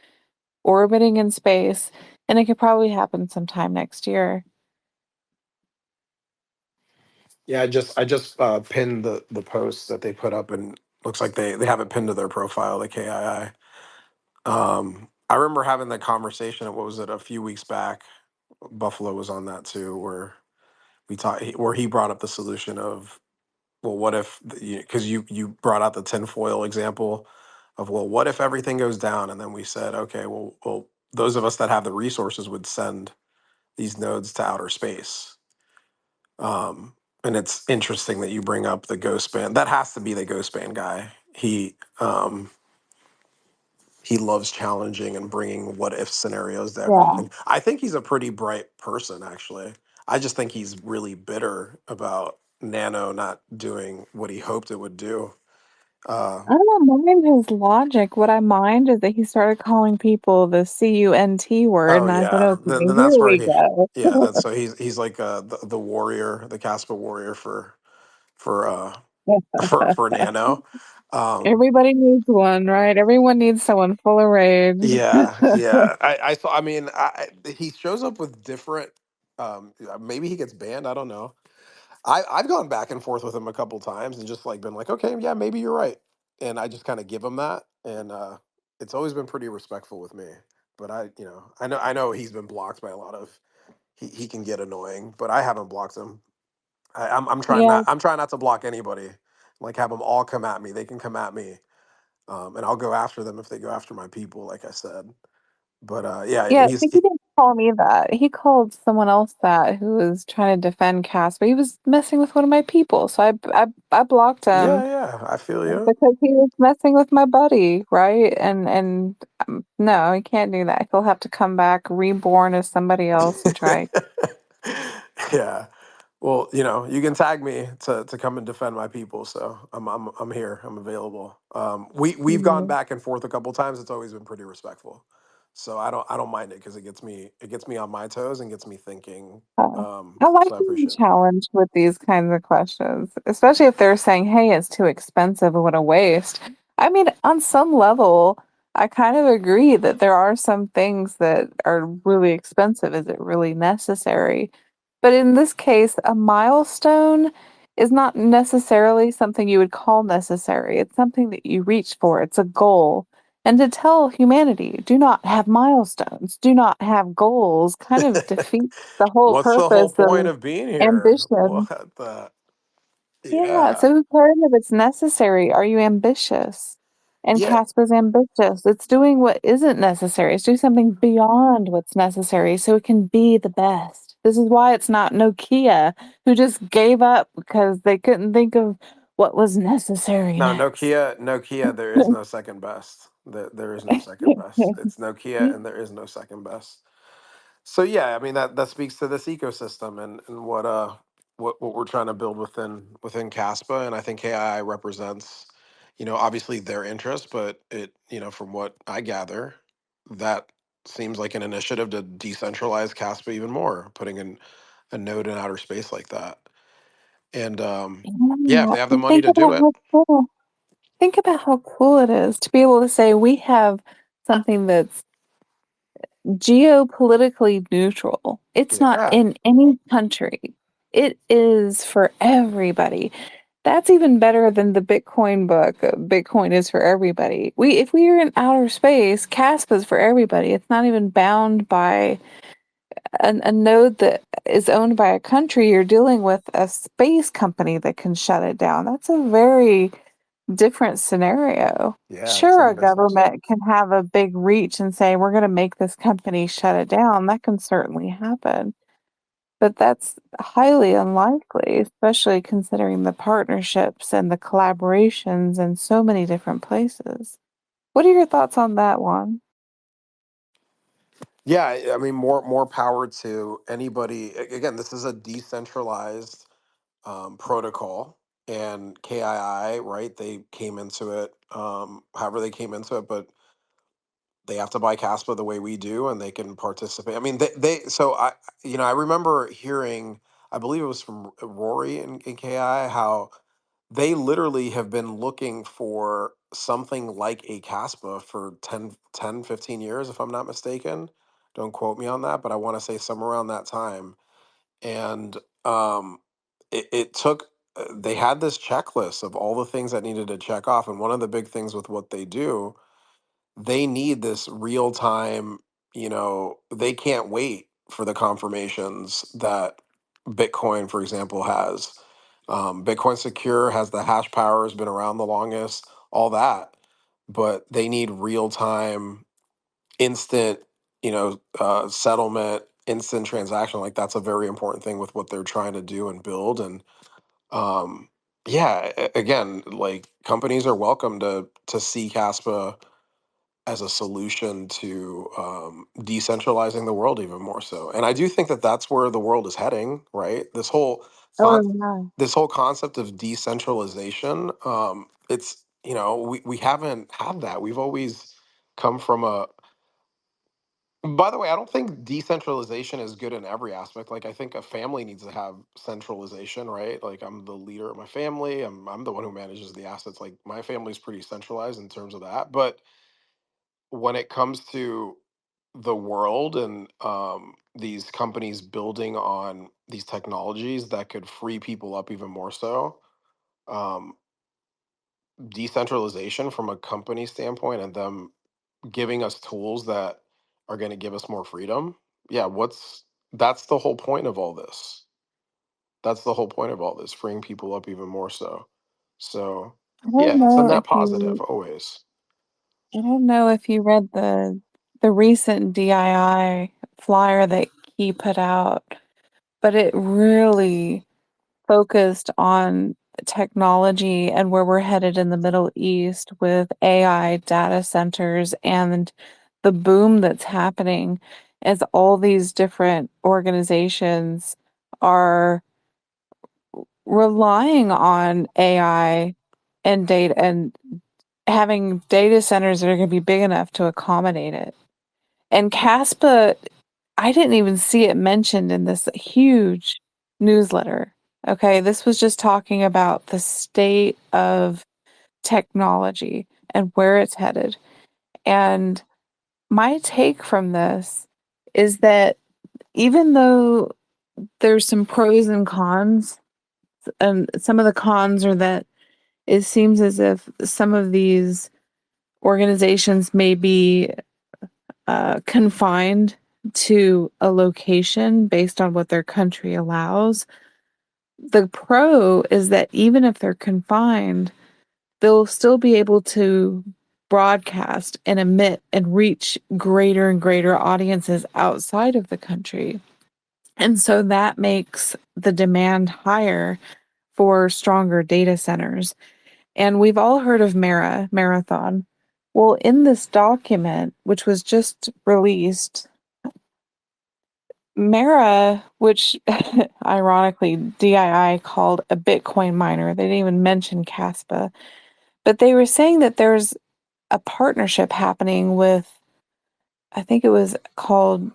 orbiting in space, and it could probably happen sometime next year. Yeah, I just pinned the post that they put up, and looks like they have it pinned to their profile, the KII. I remember having that conversation. What was it, a few weeks back? Buffalo was on that too, where where he brought up the solution of, well, what if, because you brought out the tinfoil example of, well, what if everything goes down, and then we said, okay, well, those of us that have the resources would send these nodes to outer space. And it's interesting that you bring up the ghost band. That has to be the ghost band guy. He loves challenging and bringing what if scenarios to Yeah. everything. I think he's a pretty bright person, actually. I just think he's really bitter about Nano not doing what he hoped it would do. I don't mind his logic. What I mind is that he started calling people the CUNT word, Oh and I said, yeah, okay, then here that's where we he. go. Yeah, that's so he's like the warrior, the Caspa warrior for for Nano. Um, Everybody needs one, right? Everyone needs someone full of rage. Yeah, yeah. I saw. I mean, he shows up with different. Maybe he gets banned. I don't know. I've gone back and forth with him a couple times and just like been like, okay, yeah, maybe you're right, and I just kind of give him that, and it's always been pretty respectful with me. But I know he's been blocked by a lot of. He can get annoying, but I haven't blocked him. I'm trying Yeah, not. I'm trying not to block anybody. Like have them all come at me. They can come at me, and I'll go after them if they go after my people. Like I said. But yeah, yeah. See, he didn't call me that. He called someone else that who was trying to defend Cass, but he was messing with one of my people. So I blocked him yeah, I feel you. because he was messing with my buddy, right? And no, he can't do that. He'll have to come back reborn as somebody else and try. Yeah. Well, you can tag me to come and defend my people. So I'm here. I'm available. We've gone Mhm. back and forth a couple times. It's always been pretty respectful. So I don't mind it because it gets me on my toes and gets me thinking. I like So I being appreciate it. challenged with these kinds of questions, especially if they're saying, "Hey, it's too expensive and what a waste." I mean, on some level, I kind of agree that there are some things that are really expensive. Is it really necessary? But in this case, a milestone is not necessarily something you would call necessary. It's something that you reach for. It's a goal. And to tell humanity, do not have milestones, do not have goals, kind of defeats the whole What's the whole purpose point of of being here? ambition. What the? Yeah, Yeah. so who cares if it's necessary? Are you ambitious? And Yeah. Casper's ambitious. It's doing what isn't necessary. It's doing something beyond what's necessary so it can be the best. This is why it's not Nokia who just gave up because they couldn't think of what was necessary No, next. Nokia, there is no second best. There is no second best. It's Nokia and there is no second best. So yeah, I mean that speaks to this ecosystem and what we're trying to build within Caspa, and I think KII represents, obviously their interest, but from what I gather, that seems like an initiative to decentralize Caspa even more, putting in a node in outer space like that. And yeah, if Yeah, they have the and money to do it. think about how cool it is to be able to say we have something that's geopolitically neutral. It's not Yeah. in any country. It is for everybody. That's even better than the Bitcoin book. Bitcoin is for everybody. If we are in outer space, CASP is for everybody. It's not even bound by a node that is owned by a country. You're dealing with a space company that can shut it down. That's a very different scenario. Yeah, it's Sure, in a business. government can have a big reach and say, we're going to make this company shut it down. That can certainly happen. But that's highly unlikely, especially considering the partnerships and the collaborations in so many different places. What are your thoughts on that one? Yeah, I mean, more power to anybody. Again, this is a decentralized protocol, and KII, right? They came into it, however they came into it, but they have to buy Caspa the way we do, and they can participate. I mean, so I remember hearing, I believe it was from Rory in KI, how they literally have been looking for something like a Caspa for 10, 15 years, if I'm not mistaken. Don't quote me on that, but I want to say somewhere around that time. And um, it took, they had this checklist of all the things that needed to check off. And one of the big things with what they do, they need this real time, they can't wait for the confirmations that Bitcoin, for example, has. Bitcoin Secure has the hash power, has been around the longest, all that. But they need real time, instant, settlement, instant transaction. Like that's a very important thing with what they're trying to do and build. And um, yeah, again, like companies are welcome to see Caspa as a solution to decentralizing the world even more so. And I do think that that's where the world is heading, right? Oh, Con- yeah. this whole concept of decentralization, it's we haven't had that. We've always come from a. By the way, I don't think decentralization is good in every aspect. Like I think a family needs to have centralization, right? Like I'm the leader of my family. I'm the one who manages the assets. Like my family's pretty centralized in terms of that, but when it comes to the world and these companies building on these technologies that could free people up even more so, um, decentralization from a company standpoint and them giving us tools that are going to give us more freedom. Yeah, that's the whole point of all this. That's the whole point of all this, freeing people up even more so. So, I yeah, don't it's a know net if positive you always. I don't know if you read the recent DII flyer that he put out, but it really focused on technology and where we're headed in the Middle East with AI data centers and the boom that's happening as all these different organizations are relying on AI and data and having data centers that are going to be big enough to accommodate it. And Caspa, I didn't even see it mentioned in this huge newsletter. Okay, this was just talking about the state of technology and where it's headed. And my take from this is that even though there's some pros and cons, and some of the cons are that it seems as if some of these organizations may be confined to a location based on what their country allows. The pro is that even if they're confined, they'll still be able to broadcast and emit and reach greater and greater audiences outside of the country. And so that makes the demand higher for stronger data centers. And we've all heard of Marathon. Well, in this document, which was just released, Mara, which ironically DII called a Bitcoin miner, they didn't even mention Caspa, but they were saying that there's a partnership happening with, I think it was called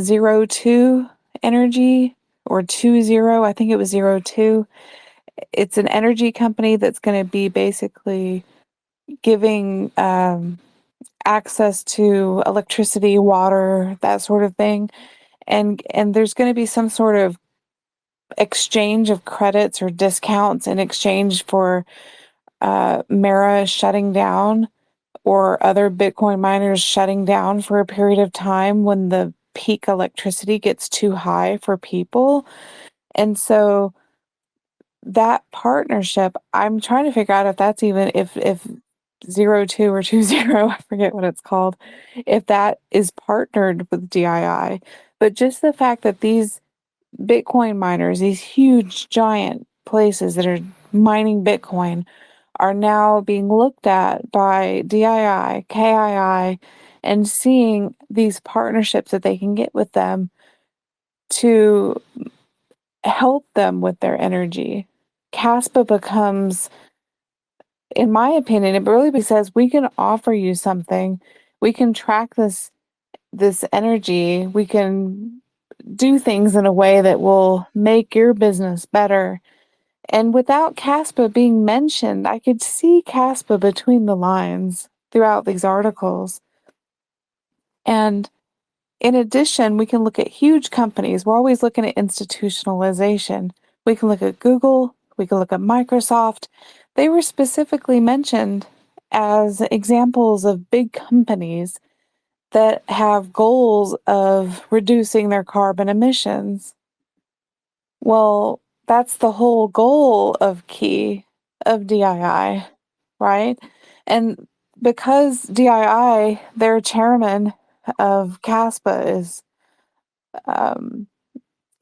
Zero Two Energy or 20, I think it was Zero Two. It's an energy company that's going to be basically giving access to electricity, water, that sort of thing. And there's going to be some sort of exchange of credits or discounts in exchange for Mara shutting down or other Bitcoin miners shutting down for a period of time when the peak electricity gets too high for people. And so that partnership, I'm trying to figure out if that's even if 02 or 20, I forget what it's called, if that is partnered with DII. But just the fact that these Bitcoin miners, these huge, giant places that are mining Bitcoin, are now being looked at by DII, KII, and seeing these partnerships that they can get with them to help them with their energy. Kaspa becomes, in my opinion, it really says we can offer you something. We can track this energy. We can do things in a way that will make your business better. And without Kaspa being mentioned, I could see Kaspa between the lines throughout these articles. And in addition, we can look at huge companies. We're always looking at institutionalization. We can look at Google, we can look at Microsoft. They were specifically mentioned as examples of big companies that have goals of reducing their carbon emissions. Well, that's the whole goal of Key, of DII, right? And because DII, their chairman of CASPA, is um,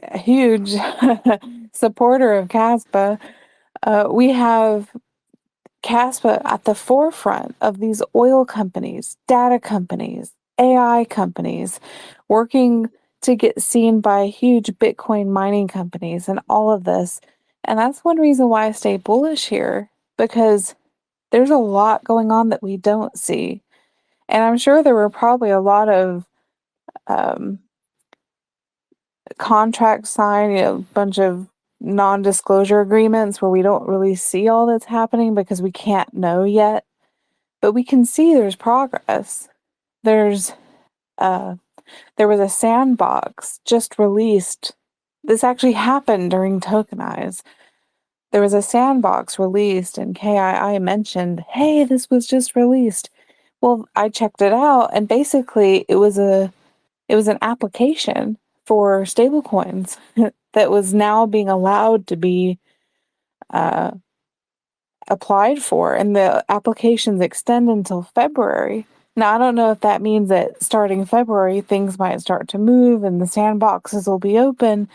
a huge supporter of CASPA, we have CASPA at the forefront of these oil companies, data companies, AI companies, working to get seen by huge Bitcoin mining companies and all of this. And that's one reason why I stay bullish here, because there's a lot going on that we don't see. And I'm sure there were probably a lot of um, contracts signed, a bunch of non-disclosure agreements where we don't really see all that's happening because we can't know yet. But we can see there's progress. There's uh, there was a sandbox just released. This actually happened during Tokenize. There was a sandbox released, and KII mentioned, "Hey, this was just released." Well, I checked it out, and basically, it was an application for stablecoins that was now being allowed to be uh, applied for, and the applications extend until February. Now, I don't know if that means that starting February, things might start to move and the sandboxes will be open,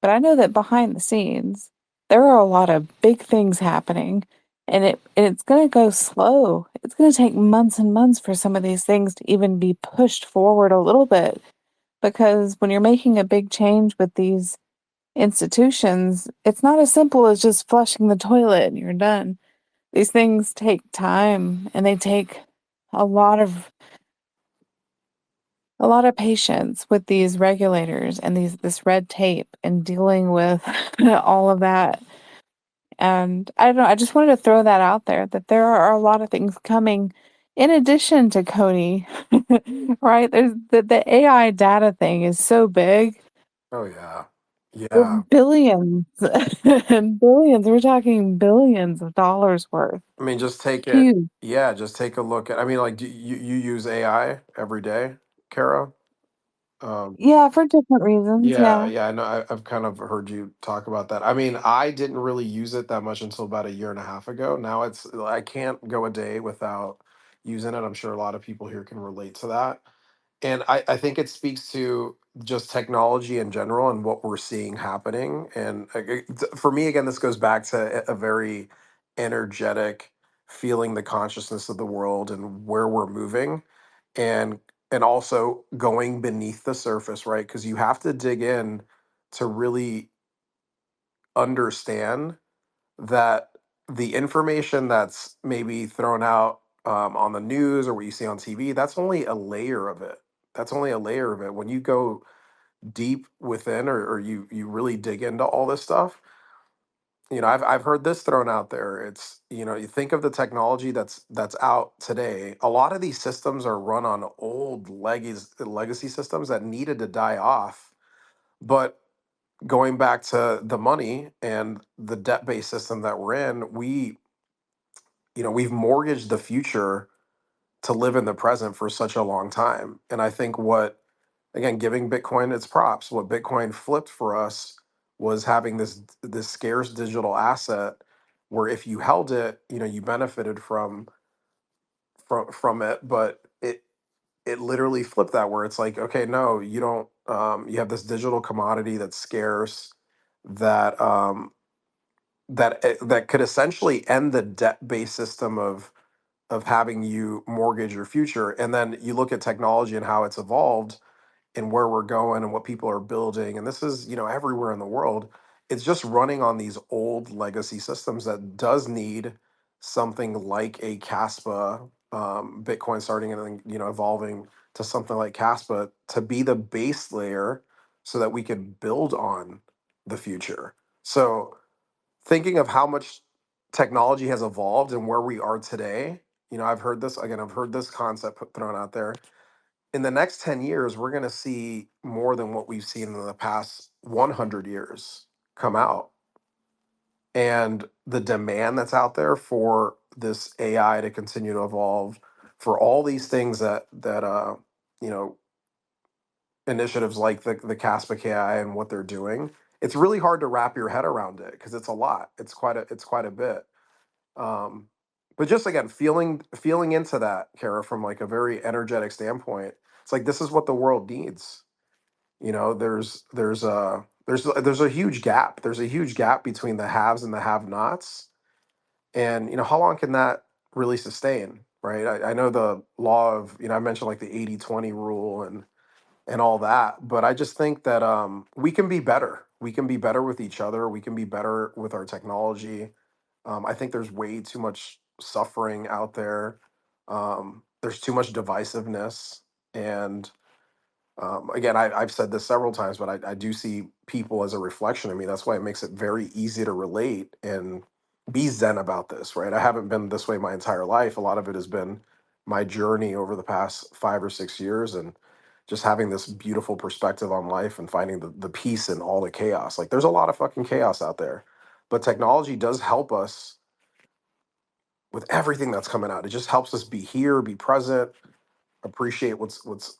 but I know that behind the scenes, there are a lot of big things happening, and it's going to go slow. It's going to take months and months for some of these things to even be pushed forward a little bit, because when you're making a big change with these institutions, it's not as simple as just flushing the toilet and you're done. These things take time, and they take a lot of patience with these regulators and this red tape and dealing with all of that. And I don't know, I just wanted to throw that out there, that there are a lot of things coming in addition to Cody, right? There's the AI data thing is so big. Oh yeah. They're Yeah. billions and billions. We're talking billions of dollars worth. I mean, just take it. Huge. Yeah, just take a look at. I mean, like, do you use AI every day, Kara? Um, Yeah, for different reasons. yeah, Yeah. yeah. I know. I've kind of heard you talk about that. I mean, I didn't really use it that much until about a year and a half ago. Now I can't go a day without using it. I'm sure a lot of people here can relate to that. And I think it speaks to just technology in general and what we're seeing happening. And for me, again, this goes back to a very energetic feeling the consciousness of the world and where we're moving, and also going beneath the surface, right? Because you have to dig in to really understand that the information that's maybe thrown out on the news or what you see on TV, that's only a layer of it. That's only a layer of it. When you go deep within, or you really dig into all this stuff, I've heard this thrown out there. It's, you think of the technology that's out today. A lot of these systems are run on old legacy systems that needed to die off. But going back to the money and the debt-based system that we're in, we've mortgaged the future to live in the present for such a long time. And I think again, giving Bitcoin its props, what Bitcoin flipped for us was having this scarce digital asset where if you held it, you benefited from it, but it literally flipped that, where it's like, okay, no, you don't. You have this digital commodity that's scarce, that that could essentially end the debt-based system of having you mortgage your future. And then you look at technology and how it's evolved and where we're going and what people are building, and this is, everywhere in the world. It's just running on these old legacy systems that does need something like a Caspa, Bitcoin starting and then, evolving to something like Caspa to be the base layer so that we could build on the future. So thinking of how much technology has evolved and where we are today, I've heard this concept thrown out there. In the next 10 years, we're going to see more than what we've seen in the past 100 years come out. And the demand that's out there for this AI to continue to evolve, for all these things you know, initiatives like the Caspa KI and what they're doing, it's really hard to wrap your head around it because it's a lot. It's quite a bit. Um, but just again, feeling into that, Kara, from like a very energetic standpoint, it's like this is what the world needs. There's a huge gap. There's a huge gap between the haves and the have-nots. And how long can that really sustain, right? I know the law of, I mentioned like the 80/20 rule and all that, but I just think that we can be better. We can be better with each other. We can be better with our technology. I think there's way too much suffering out there. There's too much divisiveness. And again, I've said this several times, but I do see people as a reflection of me. That's why it makes it very easy to relate and be zen about this, right? I haven't been this way my entire life. A lot of it has been my journey over the past 5 or 6 years, and just having this beautiful perspective on life and finding the peace in all the chaos. Like there's a lot of fucking chaos out there, but technology does help us with everything that's coming out. It just helps us be here, be present, appreciate what's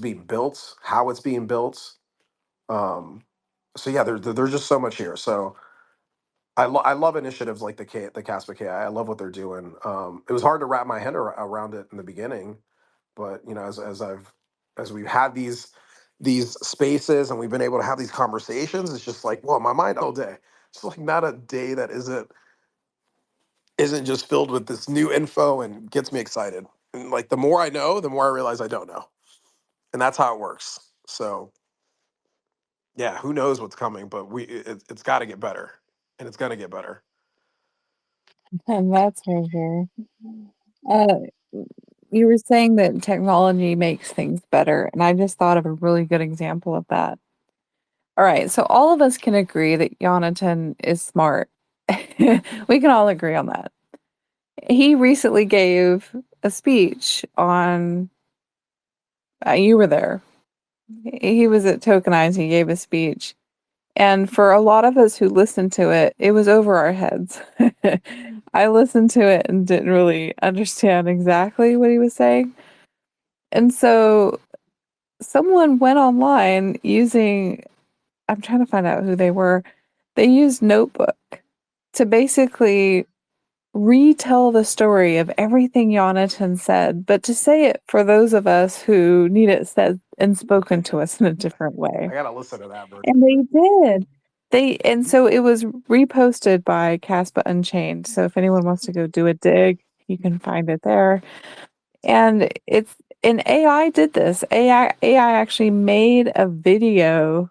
being built, how it's being built. Um, so yeah, there's just so much here. So I love initiatives like the Caspa KI. I love what they're doing. It was hard to wrap my head around it in the beginning, but as we've had these spaces and we've been able to have these conversations, it's just like, whoa, my mind all day. It's like not a day that isn't just filled with this new info and gets me excited. And like the more I know, the more I realize I don't know. And that's how it works. So yeah, who knows what's coming, but it's got to get better, and it's gonna get better. And that's for sure. Uh, you were saying that technology makes things better, and I just thought of a really good example of that. All right, so all of us can agree that Jonathan is smart. We can all agree on that. He recently gave a speech on, you were there. He was at Tokenize, he gave a speech. And for a lot of us who listened to it, it was over our heads. I listened to it and didn't really understand exactly what he was saying. And so someone went online using, I'm trying to find out who they were. They used Notebook to basically retell the story of everything Jonathan said, but to say it for those of us who need it said and spoken to us in a different way. I gotta listen to that version. And they did. And so it was reposted by Caspa Unchained. So if anyone wants to go do a dig, you can find it there. And AI did this. AI actually made a video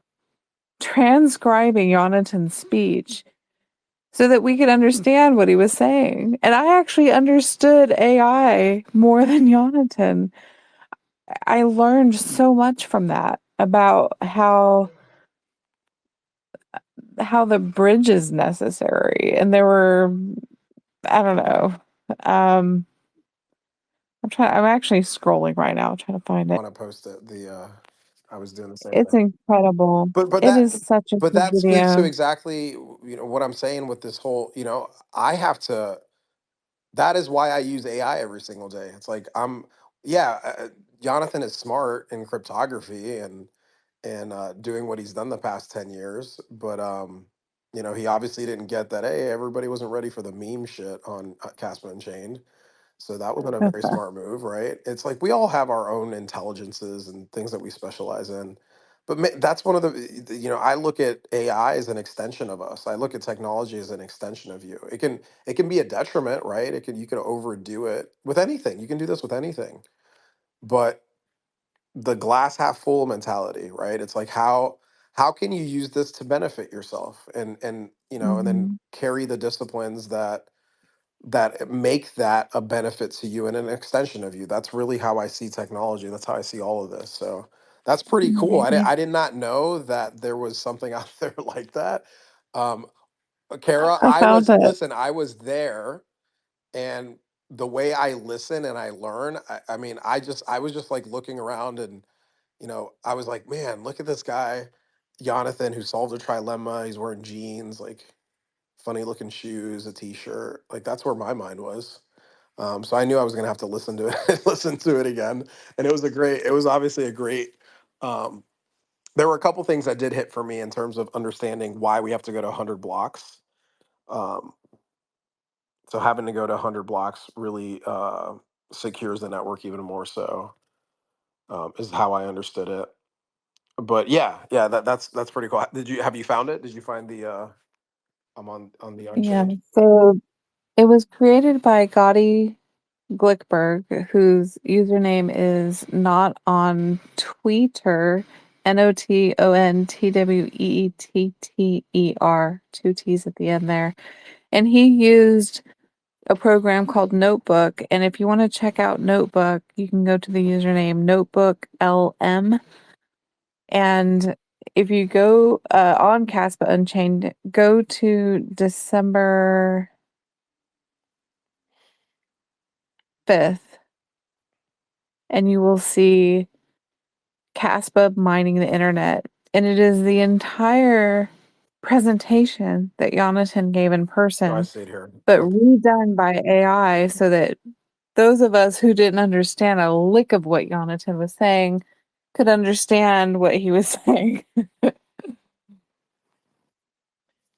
transcribing Jonathan's speech so that we could understand what he was saying. And I actually understood AI more than Jonathan. I learned so much from that about how the bridge is necessary. And there were, I don't know. Um, I'm actually scrolling right now trying to find it. Want to post it. I was doing the same It's thing. incredible. But It is such a good that speaks to video. exactly what I'm saying with this whole. I have to. That is why I use AI every single day. It's like yeah. Jonathan is smart in cryptography and doing what he's done the past 10 years, but he obviously didn't get that. Hey, everybody wasn't ready for the meme shit on Casper Unchained. So that wasn't a very smart move, right? It's like we all have our own intelligences and things that we specialize in. But that's one of I look at AI as an extension of us. I look at technology as an extension of you. It can be a detriment, right? You can overdo it with anything. You can do this with anything. But the glass half full mentality, right? It's like how can you use this to benefit yourself and then Hmm. carry the disciplines that make that a benefit to you and an extension of you. That's really how I see technology. That's how I see all of this. So that's pretty cool. Right. I did not know that there was something out there like that. Um, Kara, I found it. I was there, and the way I listen and I learn, I mean, I was just like looking around, and I was like, man, look at this guy, Jonathan, who solved a trilemma. He's wearing jeans, like funny looking shoes, a t-shirt. Like that's where my mind was. So I knew I was gonna have to listen to it, listen to it again. And it was obviously a great. Um, there were a couple things that did hit for me in terms of understanding why we have to go to 100 blocks. Um, so having to go to 100 blocks really secures the network even more so, is how I understood it. But yeah, that's pretty cool. Have you found it? Did you find the I'm on the Yeah. Unchained? So it was created by Gotti Glickberg, whose username is not on Twitter, NOTONTWEETTER, two T's at the end there. And he used a program called Notebook. And if you want to check out Notebook, you can go to the username Notebook LM. And if you go on Caspa Unchained, go to December 5th, and you will see Caspa mining the internet. And it is the entire presentation that Jonathan gave in Oh, I person, see it here. but Okay. redone by AI so that those of us who didn't understand a lick of what Jonathan was saying could understand what he was saying.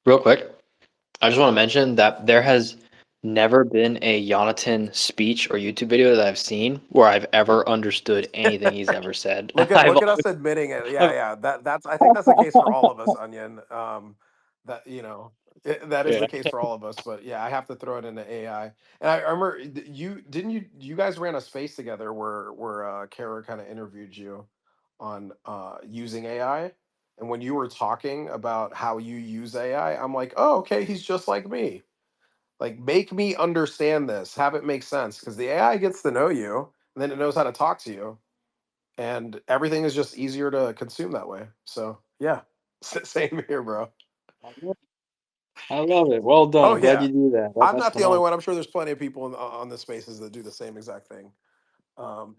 Real quick, I just want to mention that there has never been a Jonathan speech or YouTube video that I've seen where I've ever understood anything he's ever said. Look at us admitting it. Yeah, I've yeah. That's I think that's the case for all of us, Onion. That that is yeah. the case for all of us. But yeah, I have to throw it into AI. And I remember you guys ran a space together where Kara kind of interviewed you on using AI. And when you were talking about how you use AI, I'm like, oh, okay, he's just like me. Like, make me understand this, have it make sense, because the AI gets to know you, and then it knows how to talk to you, and everything is just easier to consume that way. So yeah, same here, bro. I love it. Well done. Oh I'm glad yeah, you do that. I'm That's not the only phenomenal. one. I'm sure there's plenty of people on the spaces that do the same exact thing. Um,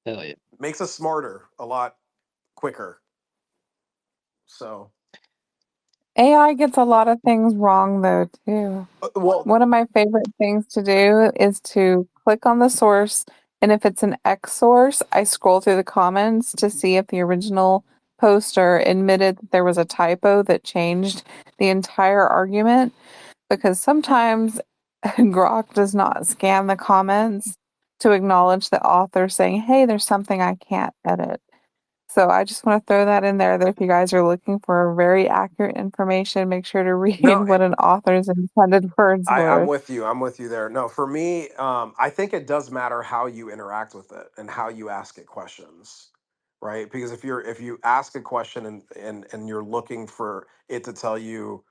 Hell yeah. makes us smarter a lot quicker. So AI gets a lot of things wrong though too. well, One of my favorite things to do is to click on the source, and if it's an X source, I scroll through the comments to see if the original poster admitted that there was a typo that changed the entire argument, because sometimes Grok does not scan the comments to acknowledge the author saying, "Hey, there's something I can't edit." So I just want to throw that in there that if you guys are looking for very accurate information, make sure to read no, what an author's intended words I'm were. with you. I'm with you there. No, for me, I think it does matter how you interact with it and how you ask it questions, right? Because if you ask a question and you're looking for it to tell you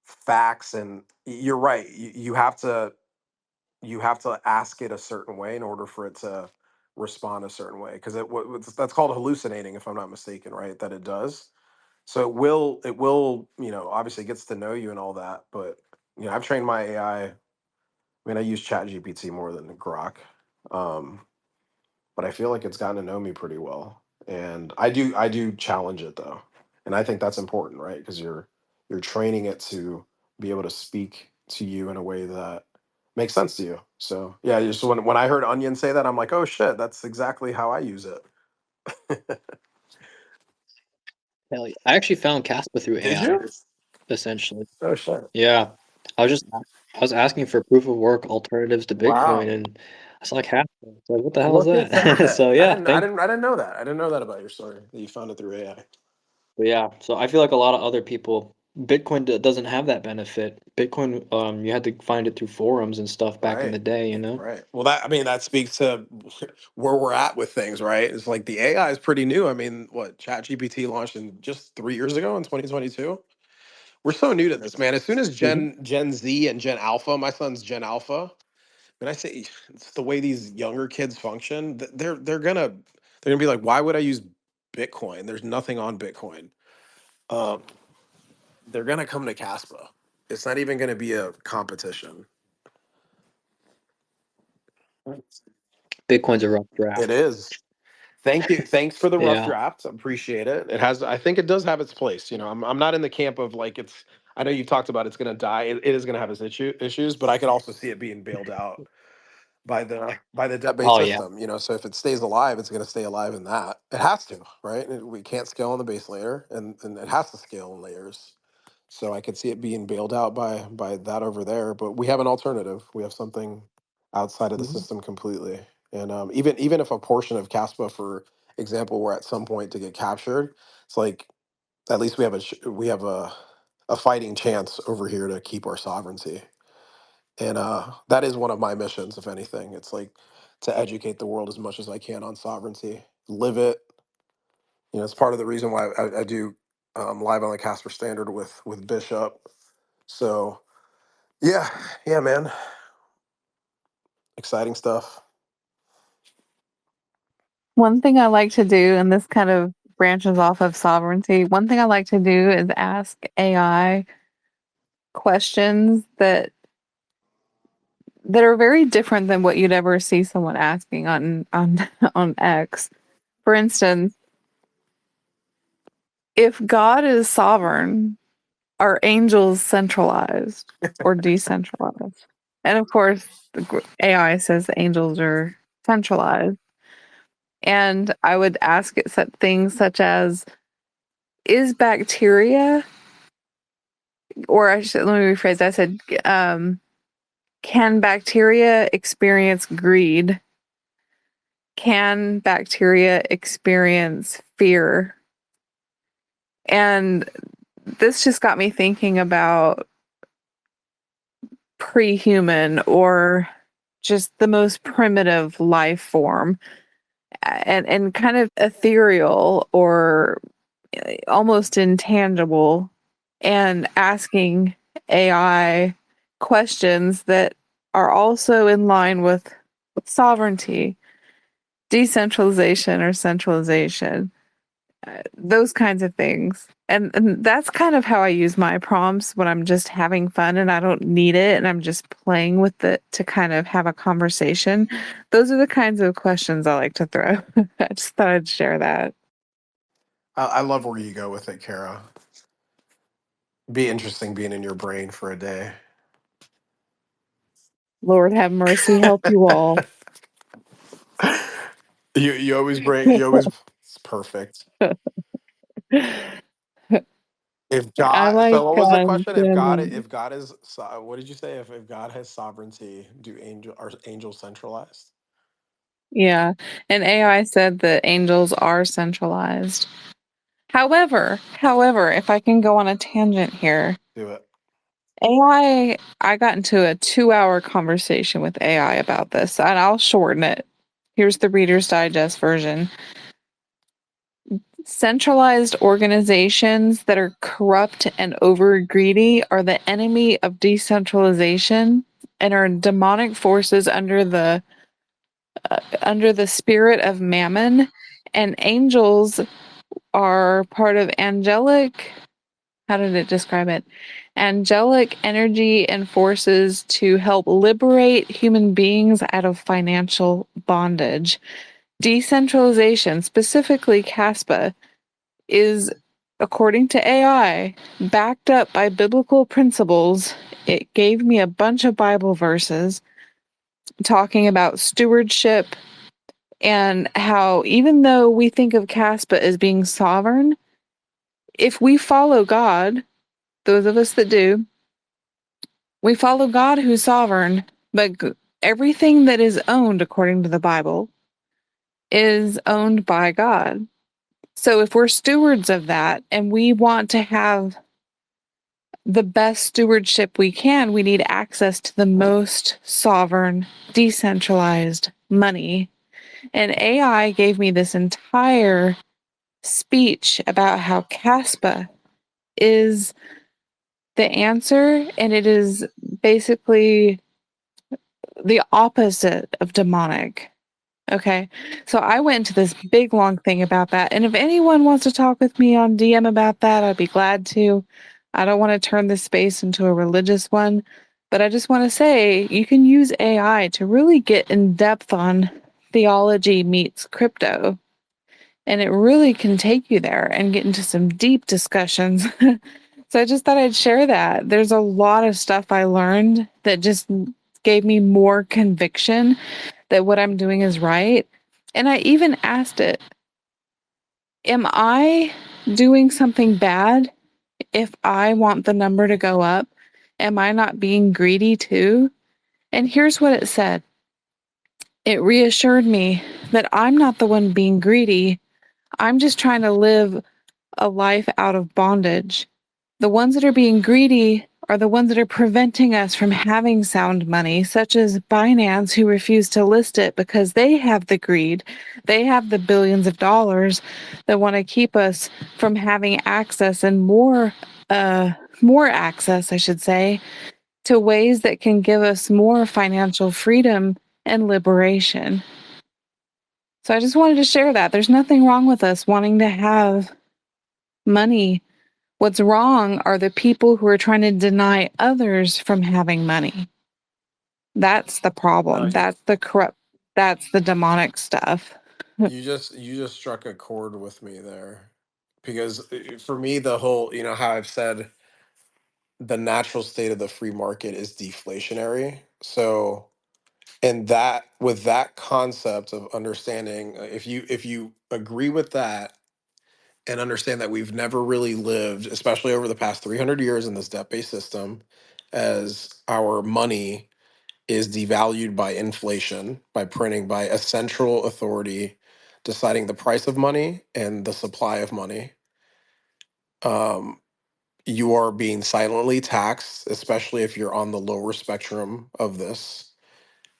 facts, and you're right, you have to ask it a certain way in order for it to respond a certain way. Because that's called hallucinating, if I'm not mistaken, right? That it does. So it will obviously it gets to know you and all that, but I've trained my AI. I mean, I use ChatGPT more than Grok, um, but I feel like it's gotten to know me pretty well. And I do challenge it though, and I think that's important, right? Because you're training it to be able to speak to you in a way that makes sense to you. So yeah, just when I heard Onion say that, I'm like, oh shit, that's exactly how I use it. Hell yeah. I actually found Caspa through Did AI, you? essentially. Oh shit! Yeah. I was just I was asking for proof of work alternatives to Bitcoin, Wow. and It's like half. It's like, what the hell is Look at that? that. So I yeah, didn't I thank. didn't I didn't know that. I didn't know that about your story, that you found it through AI. But yeah, so I feel like a lot of other people, Bitcoin doesn't have that benefit. Bitcoin, you had to find it through forums and stuff back in Right. the day, you know? Right. Well, that I mean that speaks to where we're at with things, right? It's like the AI is pretty new. I mean, what ChatGPT launched in just 3 years ago in 2022. We're so new to this, man. As soon as Hmm. Gen Z and Gen Alpha, my son's Gen Alpha, and I say it's the way these younger kids function. They're gonna be like, why would I use Bitcoin? There's nothing on Bitcoin. Um, they're gonna come to Caspa. It's not even gonna be a competition. Bitcoin's a rough It draft. is. Thank you. Thanks for the rough Yeah. draft. Appreciate it. It has. I think it does have its place. I'm not in the camp of like it's. I know you talked about it's going to die. It is going to have its issues, but I could also see it being bailed out by the debt-based Oh yeah. system. So if it stays alive, it's going to stay alive in that. It has to, right? We can't scale on the base layer, and it has to scale in layers. So I could see it being bailed out by that over there. But we have an alternative. We have something outside of the Mhm. system completely. And even if a portion of Caspa, for example, were at some point to get captured, it's like at least we have a fighting chance over here to keep our sovereignty. And that is one of my missions, if anything. It's like to educate the world as much as I can on sovereignty, live it. It's part of the reason why I do live on the Casper Standard with Bishop. So yeah, yeah, man, exciting stuff. One thing I like to do, and this kind of branches off of sovereignty, one thing I like to do is ask AI questions that are very different than what you'd ever see someone asking on on X. For instance, if God is sovereign, are angels centralized or decentralized? And of course, the AI says the angels are centralized. And I would ask it things such as, is bacteria, or let me rephrase, I said, can bacteria experience greed? Can bacteria experience fear? And this just got me thinking about pre-human, or just the most primitive life form, and kind of ethereal, or almost intangible, and asking AI questions that are also in line with sovereignty, decentralization or centralization, those kinds of things. And that's kind of how I use my prompts when I'm just having fun and I don't need it and I'm just playing with it to kind of have a conversation. Those are the kinds of questions I like to throw. I just thought I'd share that. I love where you go with it, Kara. Be interesting being in your brain for a day. Lord have mercy, help you all. You always bring you always. It's perfect. If I God, like so what was the question? If God, them. if God is, what did you say? If God has sovereignty, are angels centralized? Yeah. And AI said that angels are centralized. However, if I can go on a tangent here, Do it. I got into a 2-hour conversation with AI about this, and I'll shorten it. Here's the Reader's Digest version. Centralized organizations that are corrupt and over greedy are the enemy of decentralization and are demonic forces under the spirit of mammon, and angels are part of angelic, how did it describe it? Angelic energy and forces to help liberate human beings out of financial bondage. Decentralization, specifically Caspa, is, according to AI, backed up by biblical principles. It gave me a bunch of Bible verses talking about stewardship, and how even though we think of Caspa as being sovereign, if we follow God, those of us that do, we follow God who's sovereign, but everything that is owned according to the Bible is owned by God. So if we're stewards of that and we want to have the best stewardship we can, we need access to the most sovereign, decentralized money. And AI gave me this entire speech about how Kaspa is the answer, and it is basically the opposite of demonic. Okay. So I went into this big long thing about that. And if anyone wants to talk with me on DM about that, I'd be glad to. I don't want to turn this space into a religious one, but I just want to say you can use AI to really get in depth on theology meets crypto. And it really can take you there and get into some deep discussions. So I just thought I'd share that. There's a lot of stuff I learned that just gave me more conviction that what I'm doing is right. And I even asked it, am I doing something bad if I want the number to go up? Am I not being greedy too? And here's what it said. It reassured me that I'm not the one being greedy. I'm just trying to live a life out of bondage. The ones that are being greedy are the ones that are preventing us from having sound money, such as Binance, who refuse to list it because they have the greed. They have the billions of dollars that want to keep us from having access and more access, I should say, to ways that can give us more financial freedom and liberation. So I just wanted to share that. There's nothing wrong with us wanting to have money. What's wrong are the people who are trying to deny others from having money. That's the problem. That's the corrupt, that's the demonic stuff. You just struck a chord with me there, because for me, the whole, how I've said the natural state of the free market is deflationary. So, and that, with that concept of understanding, if you agree with that and understand that we've never really lived, especially over the past 300 years in this debt-based system, as our money is devalued by inflation, by printing, by a central authority deciding the price of money and the supply of money. Um, you are being silently taxed, especially if you're on the lower spectrum of this.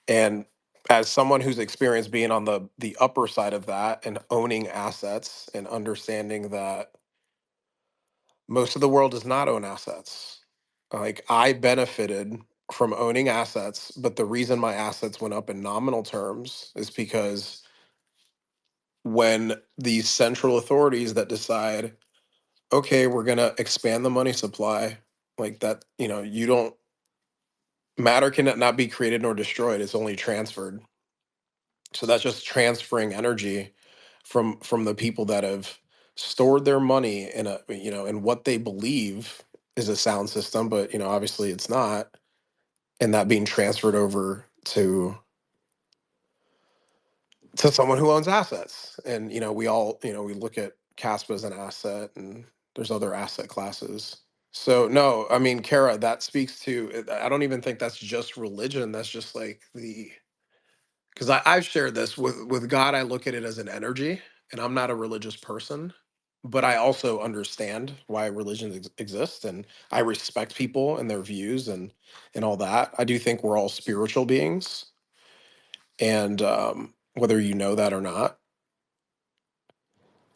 And as someone who's experienced being on the upper side of that and owning assets and understanding that most of the world does not own assets. Like, I benefited from owning assets, but the reason my assets went up in nominal terms is because when these central authorities that decide, okay, we're going to expand the money supply, like that, you don't, matter cannot not be created nor destroyed, it's only transferred. So that's just transferring energy from the people that have stored their money in in what they believe is a sound system, but obviously it's not, and that being transferred over to someone who owns assets. And we all, we look at Caspa as an asset, and there's other asset classes. So no, I mean, Kara, that speaks to, I don't even think that's just religion. That's just like because I've shared this with God. I look at it as an energy, and I'm not a religious person, but I also understand why religions exist, and I respect people and their views and all that. I do think we're all spiritual beings, and whether you know that or not.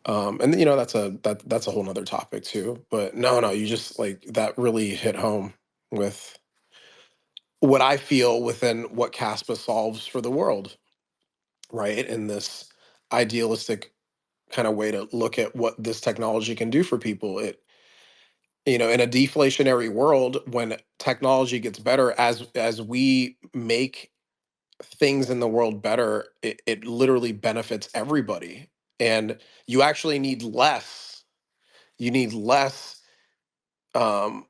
And that's a whole nother topic too. But no, you just, like, that really hit home with what I feel within what Caspa solves for the world, right? In this idealistic kind of way to look at what this technology can do for people. It, in a deflationary world, when technology gets better, as we make things in the world better, it literally benefits everybody. And you actually need less. You need less um,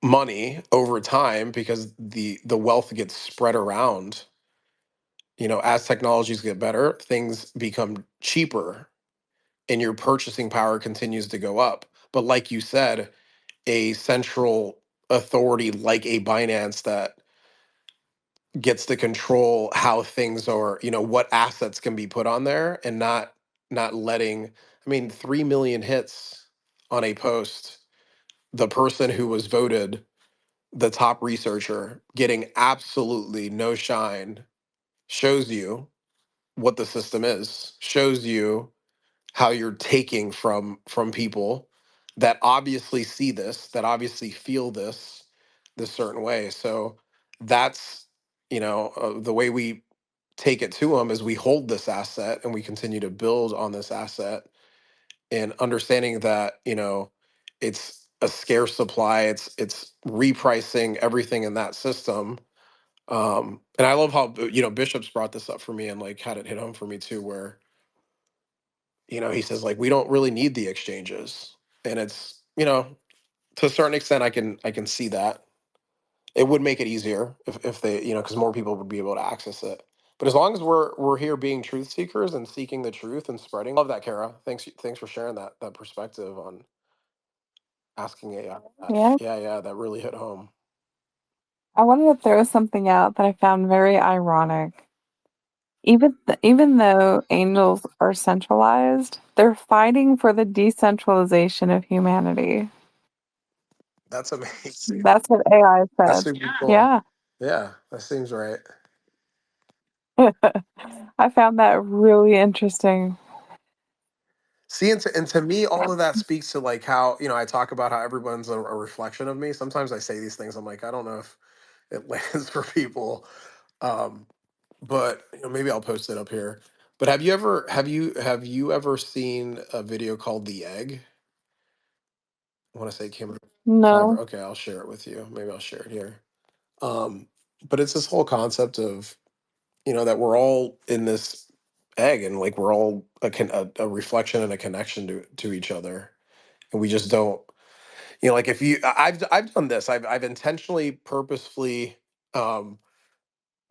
money over time, because the wealth gets spread around. As technologies get better, things become cheaper, and your purchasing power continues to go up. But like you said, a central authority like a Binance that gets to control how things are, what assets can be put on there, and not letting, I mean, 3 million hits on a post, the person who was voted the top researcher getting absolutely no shine, shows you what the system is, shows you how you're taking from people that obviously see this, that obviously feel this certain way. So that's, the way we take it to them is we hold this asset and we continue to build on this asset, and understanding that, it's a scarce supply, it's repricing everything in that system. And I love how, Bishop's brought this up for me and like had it hit home for me too, where, he says like we don't really need the exchanges. And it's, to a certain extent I can see that. It would make it easier if they, because more people would be able to access it. But as long as we're here being truth seekers and seeking the truth and spreading, love that, Kara. Thanks for sharing that perspective on asking AI that. Yeah. Yeah, yeah, that really hit home. I wanted to throw something out that I found very ironic. Even though angels are centralized, they're fighting for the decentralization of humanity. That's amazing. That's what AI That's said. super cool. Yeah. Yeah, that seems right. I found that really interesting. See, and to me, all of that speaks to like how, I talk about how everyone's a reflection of me. Sometimes I say these things, I'm like, I don't know if it lands for people. Um, but maybe I'll post it up here. But have you ever seen a video called The Egg? I want to say Kim Cyber. No. Okay, I'll share it with you. Maybe I'll share it here. Um, but it's this whole concept of, that we're all in this egg, and like we're all a reflection and a connection to each other, and we just don't, like if you I've done this, I've intentionally purposefully um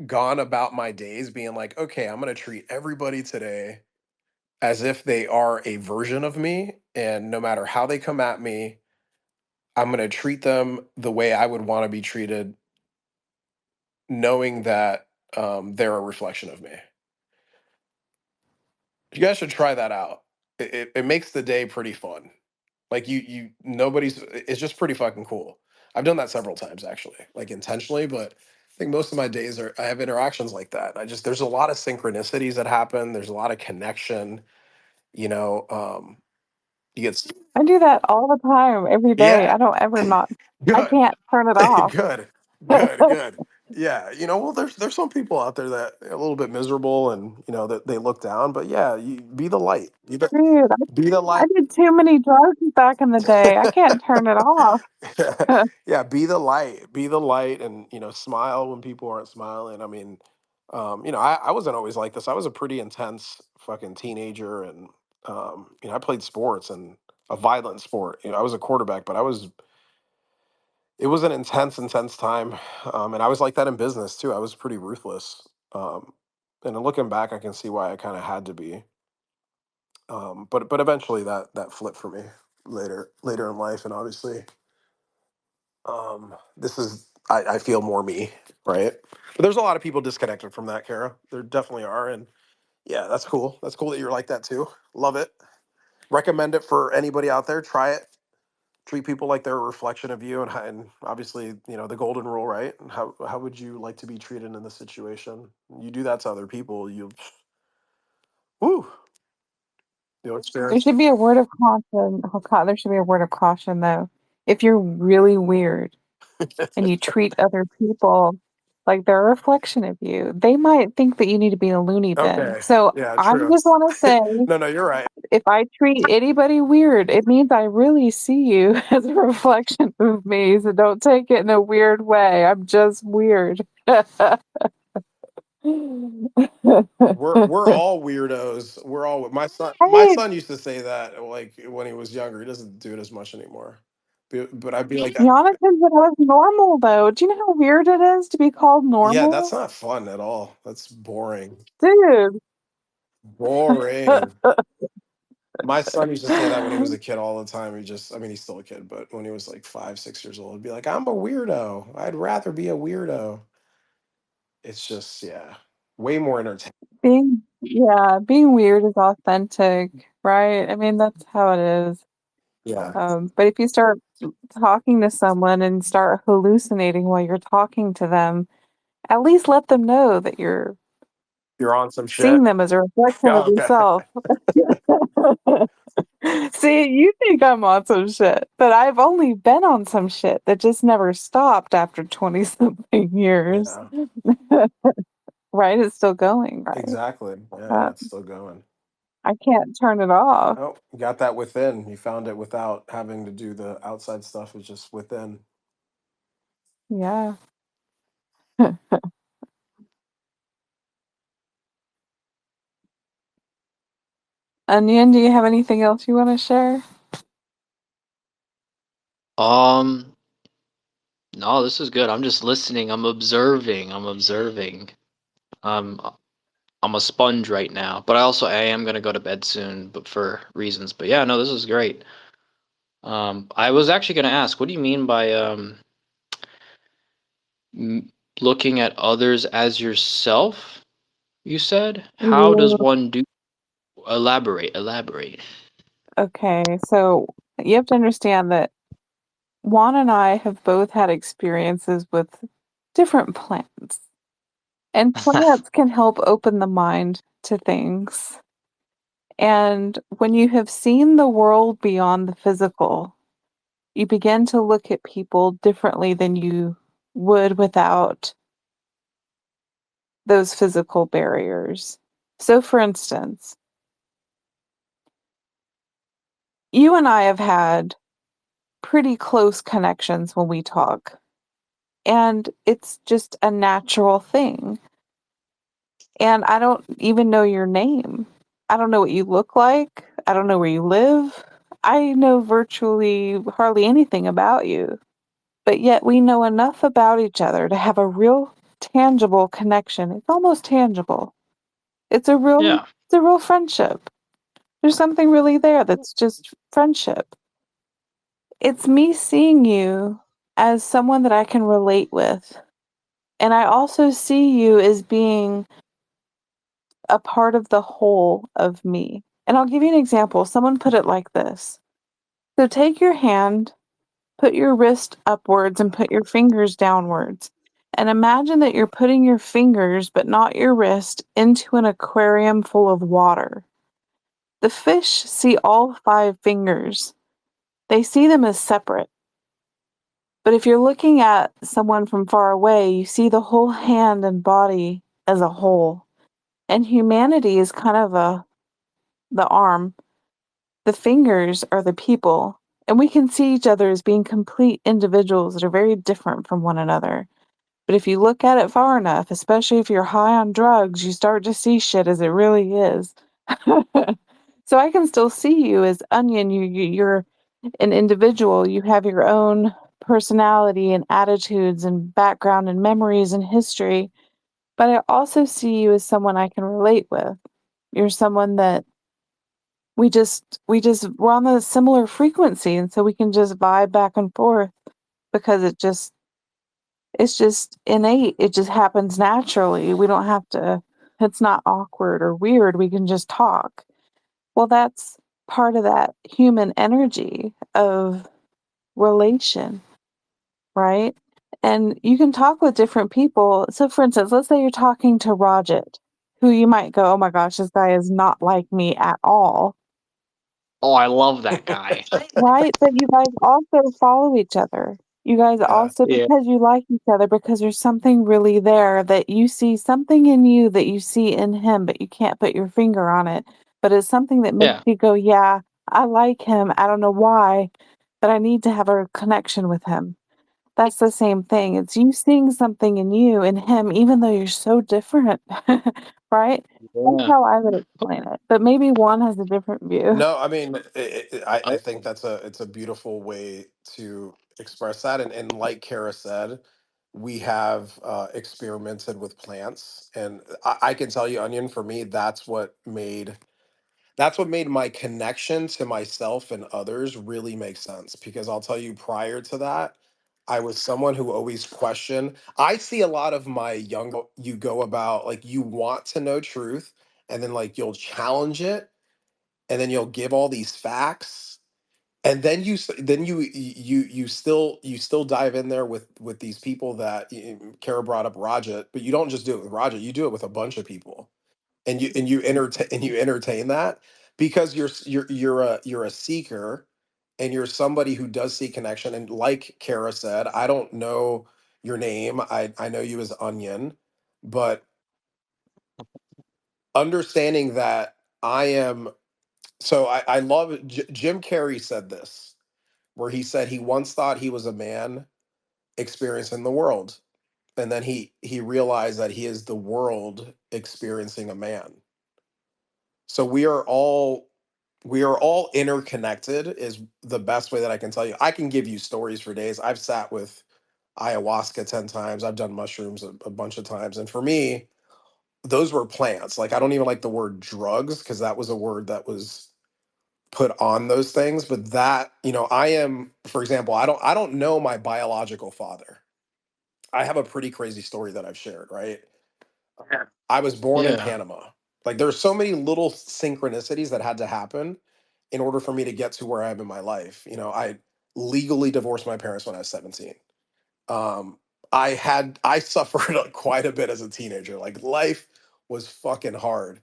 gone about my days being like, okay, I'm going to treat everybody today as if they are a version of me, and no matter how they come at me, I'm going to treat them the way I would want to be treated, knowing that they're a reflection of me. You guys should try that out. It makes the day pretty fun. Like nobody's. It's just pretty fucking cool. I've done that several times actually, like intentionally, but I think most of my days I have interactions like that. There's a lot of synchronicities that happen. There's a lot of connection. You know, you get I do that all the time, every day. yeah, I don't ever not I good, can't turn it off. good, good. Yeah, well, there's some people out there that are a little bit miserable, and that they look down. But yeah, you be the light. Dude, Be the I light. did too many drugs back in the day. I can't turn it off. Yeah, be the light. Be the light, and smile when people aren't smiling. I mean, I wasn't always like this. I was a pretty intense fucking teenager, and I played sports, and a violent sport. I was a quarterback, but it was an intense time, and I was like that in business too. I was pretty ruthless, and then looking back, I can see why I kind of had to be. But eventually that flipped for me later in life, and obviously, this is I feel more me, right? But there's a lot of people disconnected from that, Kara. There definitely are, and yeah, that's cool. That's cool that you're like that too. Love it. Recommend it for anybody out there. Try it. Treat people like they're a reflection of you, and obviously, the golden rule, right? And how would you like to be treated in this situation? You do that to other people, woo, you'll There experience. should be a word of caution. Oh God, there should be a word of caution though. If you're really weird and you treat other people like they're a reflection of you, they might think that you need to be in a loony bin. Okay, So yeah, I true. just want to say, No, you're right. if I treat anybody weird, it means I really see you as a reflection of me. So don't take it in a weird way. I'm just weird. We're all weirdos. We're all my son. My Right. son used to say that like when he was younger. He doesn't do it as much anymore. But I'd be like, Yana said that I was normal though. Do you know how weird it is to be called yeah, that's normal? not fun at all. That's boring. Dude. Boring. My son used to say that when he was a kid all the time. I mean, he's still a kid, but when he was like 5, 6 years old, he'd be like, I'm a weirdo. I'd rather be a weirdo. It's just, yeah, way more entertaining. Being weird is authentic, right? I mean, that's how it is. Yeah, But if you start talking to someone and start hallucinating while you're talking to them, at least let them know that you're you're on some shit. seeing them as a reflection of Oh, okay. yourself. See, you think I'm on some shit, but I've only been on some shit that just never stopped after 20 something years. Yeah, Right? It's still going, right? exactly. Yeah, yeah, Uh, it's still going. I can't turn it off. Oh, you got that within. You found it without having to do the outside stuff. It's just within. Yeah. Onion, do you have anything else you want to share? Um, no, this is good. I'm just listening. I'm observing. I'm observing. Um, I'm a sponge right now, but I am gonna go to bed soon, but for reasons. But yeah, no, this is great. I was actually gonna ask, what do you mean by looking at others as yourself? You said, how does Yeah. one do? Elaborate, elaborate. Okay, so you have to understand that Juan and I have both had experiences with different plants, and plants can help open the mind to things. And when you have seen the world beyond the physical, you begin to look at people differently than you would without those physical barriers. So, for instance, you and I have had pretty close connections when we talk, and it's just a natural thing. And I don't even know your name. I don't know what you look like. I don't know where you live. I know virtually hardly anything about you. But yet we know enough about each other to have a real tangible connection. It's almost tangible. It's a real Yeah. it's a real friendship. There's something really there that's just friendship. It's me seeing you as someone that I can relate with. And I also see you as being a part of the whole of me. And I'll give you an example. Someone put it like this. So take your hand, put your wrist upwards, and put your fingers downwards. And imagine that you're putting your fingers, but not your wrist, into an aquarium full of water. The fish see all five fingers, they see them as separate. But if you're looking at someone from far away, you see the whole hand and body as a whole. And humanity is kind of the arm. The fingers are the people, and we can see each other as being complete individuals that are very different from one another. But if you look at it far enough, especially if you're high on drugs, you start to see shit as it really is. So I can still see you as Onion. You're an individual. You have your own personality and attitudes and background and memories and history. But I also see you as someone I can relate with. You're someone that we're on the similar frequency, and so we can just vibe back and forth because it's just innate. It just happens naturally. We don't have to, it's not awkward or weird. We can just talk. Well, that's part of that human energy of relation, right? And you can talk with different people. So, for instance, let's say you're talking to Rajat, who you might go, oh my gosh, this guy is not like me at all. Oh, I love that guy. Right? But you guys also follow each other. You guys Yeah, also, Yeah, because you like each other, because there's something really there that you see something in you that you see in him, but you can't put your finger on it. But it's something that makes yeah. you go, yeah, I like him. I don't know why, but I need to have a connection with him. That's the same thing. It's you seeing something in you in him, even though you're so different, right? That's Yeah. how I would explain it. But maybe one has a different view. no, I mean, I Oh, think it's a beautiful way to express that, and like Kara said, we have experimented with plants, and I can tell you, Onion, for me, that's what made my connection to myself and others really make sense. Because I'll tell you, prior to that, I was someone who always questioned. I see a lot of my young you go about like you want to know truth and then like you'll challenge it and then you'll give all these facts and then then you still dive in there with these people that Kara brought up Raja, but you don't just do it with Raja, you do it with a bunch of people and you entertain that because you're a seeker and you're somebody who does seek connection, and like Kara said, I don't know your name, I know you as Onion, but understanding that I am so I love it. Jim Carrey said this where he said he once thought he was a man experiencing the world, and then he realized that he is the world experiencing a man. So we are all interconnected is the best way that I can tell you. I can give you stories for days. I've sat with ayahuasca 10 times. I've done mushrooms a bunch of times. And for me, those were plants. Like I don't even like the word drugs because that was a word that was put on those things, but that, I am, for example, I don't know my biological father. I have a pretty crazy story that I've shared, right? Yeah. I was born in Yeah. Panama. Like there's so many little synchronicities that had to happen in order for me to get to where I am in my life. I legally divorced my parents when I was 17. Um, I suffered quite a bit as a teenager. Like life was fucking hard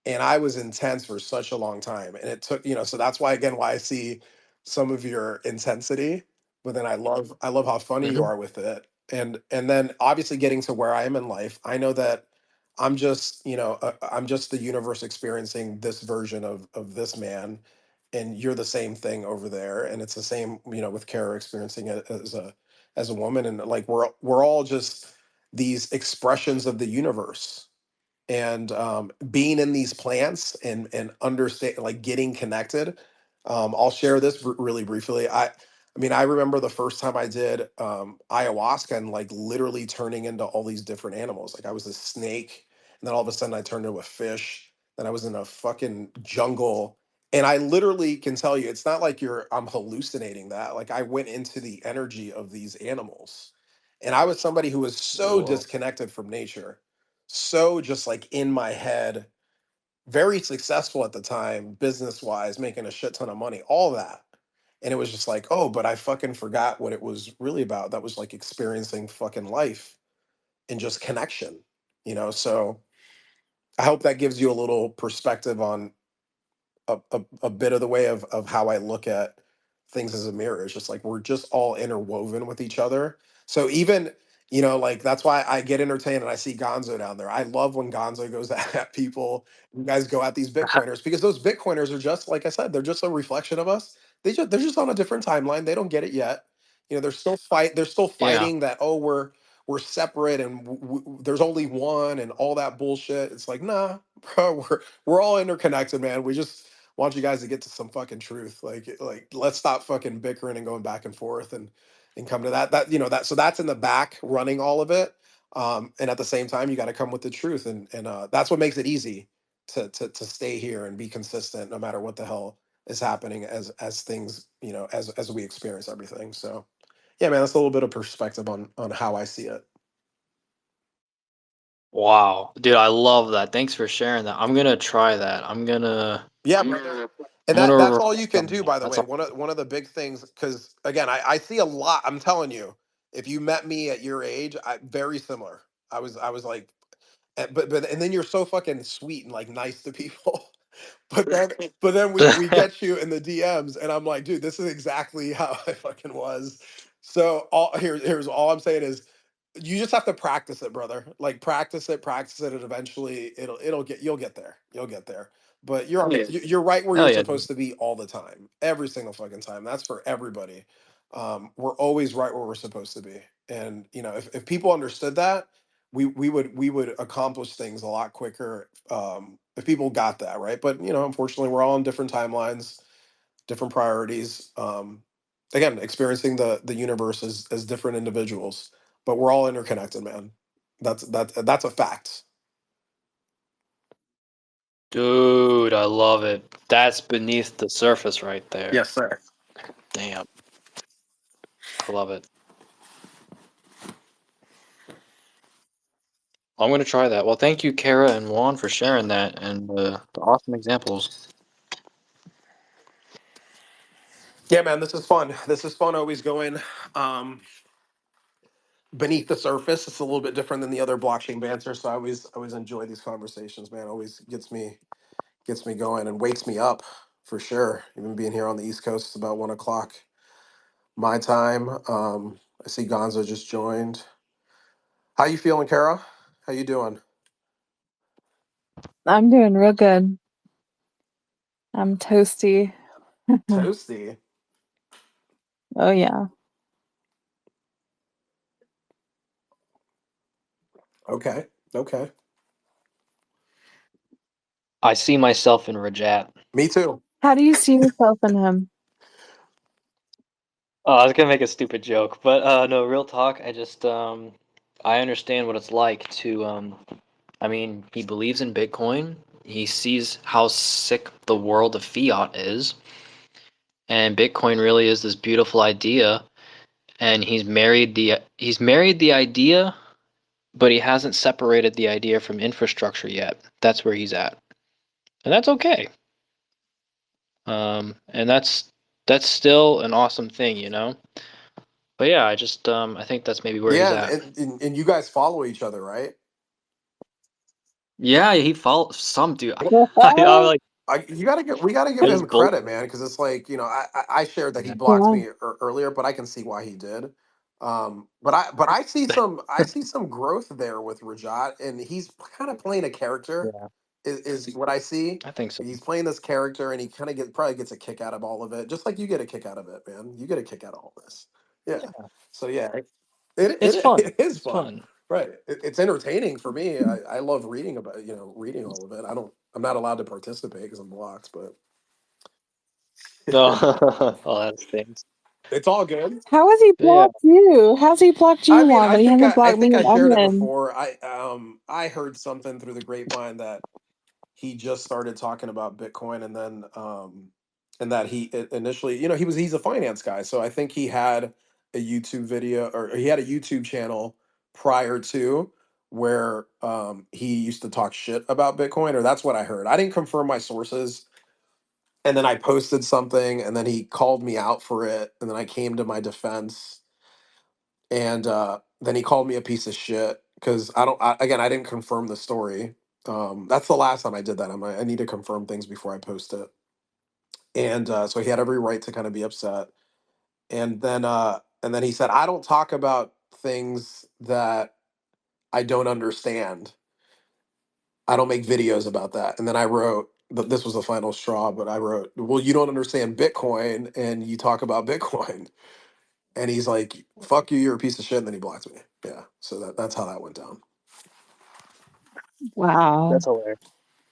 and I was intense for such a long time. And it took, so that's why again why I see some of your intensity, but then I love how funny you Hmm. are with it. And then obviously getting to where I am in life, I know that I'm just the universe experiencing this version of this man, and you're the same thing over there, and it's the same, with Kara experiencing it as a woman, and like we're all just these expressions of the universe, and being in these plants and understand like getting connected. I'll share this really briefly. I mean, I remember the first time I did ayahuasca and like literally turning into all these different animals. Like I was a snake, and then all of a sudden I turned into a fish. Then I was in a fucking jungle, and I literally can tell you, it's not like I'm hallucinating that. Like I went into the energy of these animals, and I was somebody who was so Whoa. disconnected from nature, so just like in my head, very successful at the time, business wise, making a shit ton of money, all that. And it was just like, oh, but I fucking forgot what it was really about. That was like experiencing fucking life and just connection, So I hope that gives you a little perspective on a bit of the way of how I look at things as a mirror. It's just like we're just all interwoven with each other. So even, like that's why I get entertained and I see Gonzo down there. I love when Gonzo goes at people. You guys go at these Bitcoiners because those Bitcoiners are just like I said, they're just a reflection of us. They're just on a different timeline. They don't get it yet. They're still Yeah. fighting that, oh, we're separate and there's only one and all that bullshit. It's like, nah, bro, we're all interconnected, man. We just want you guys to get to some fucking truth. Like let's stop fucking bickering and going back and forth and come to that. So that's in the back running all of it. And at the same time, you got to come with the truth, and that's what makes it easy to stay here and be consistent no matter what the hell is happening as things, as we experience everything. So yeah, man, that's a little bit of perspective on how I see it. Wow. Dude, I love that. Thanks for sharing that. I'm gonna try that. I'm gonna Yeah, brother. And I'm gonna that's all you reflect can on do, that. by the That's way. all. One of the big things, because again, I see a lot. I'm telling you, if you met me at your age, very similar. I was like, but and then you're so fucking sweet and like nice to people. But then we get you in the DMs, and I'm like, dude, this is exactly how I fucking was. So here's all I'm saying is you just have to practice it, brother. Like practice it, and eventually you'll get there. You'll get there. But you're right where Hell you're yeah, dude. supposed to be all the time. Every single fucking time. That's for everybody. We're always right where we're supposed to be. And if people understood that, we would accomplish things a lot quicker, if people got that right. But unfortunately, we're all on different timelines, different priorities. Again, experiencing the universe as different individuals, but we're all interconnected, man. That's a fact. Dude, I love it. That's beneath the surface right there. Yes, sir. Damn. I love it. I'm gonna try that. Well, thank you, Kara and Juan, for sharing that and the awesome examples. Yeah, man, this is fun. This is fun always going um, beneath the surface. It's a little bit different than the other blockchain banter. So I always enjoy these conversations, man. Always gets me going and wakes me up for sure. Even being here on the East Coast, it's about 1 o'clock my time. I see Gonzo just joined. How you feeling, Kara? How you doing? I'm doing real good. I'm toasty. Toasty. Oh yeah. Okay. Okay. I see myself in Rajat. Me too. How do you see yourself in him? Oh, I was gonna make a stupid joke, but no, real talk. I understand what it's like to I mean, he believes in Bitcoin. He sees how sick the world of fiat is, and Bitcoin really is this beautiful idea. And he's married the idea, but he hasn't separated the idea from infrastructure yet. That's where he's at, and that's okay. And that's still an awesome thing, you know. But yeah, I think that's maybe where he's Yeah, at. and you guys follow each other, right? Yeah, he follows some dude. Well, I'm like, we gotta give I him just bullet. credit, man, because it's like I shared that he Yeah. blocked Yeah. me earlier, but I can see why he did. But I see some growth there with Rajat, and he's kind of playing a character. Yeah, Is what I see. I think so. He's playing this character, and he kind of probably gets a kick out of all of it, just like you get a kick out of it, man. You get a kick out of all this. Yeah. So yeah, It's fun. it is It's fun. fun. Right. It's entertaining for me. I love reading about reading all of it. I'm not allowed to participate because I'm blocked, but No, oh, that stings. it's all good. How has he Yeah, blocked you? How's he blocked I you, mean, Juan, I but he think hasn't I blocked me think I and shared it Onion? before. I heard something through the grapevine that he just started talking about Bitcoin, and that initially, he's a finance guy, so I think he had a YouTube video, or he had a YouTube channel prior to, where he used to talk shit about Bitcoin, or that's what I heard. I didn't confirm my sources, and then I posted something, and then he called me out for it, and then I came to my defense, and then he called me a piece of shit because again, I didn't confirm the story. That's the last time I did that. I need to confirm things before I post it, and so he had every right to kind of be upset. And then he said, I don't talk about things that I don't understand. I don't make videos about that. And then I wrote, but this was the final straw, but I wrote, well, you don't understand Bitcoin and you talk about Bitcoin. And he's like, fuck you, you're a piece of shit. And then he blocked me. Yeah. So that's how that went down. Wow. that's hilarious.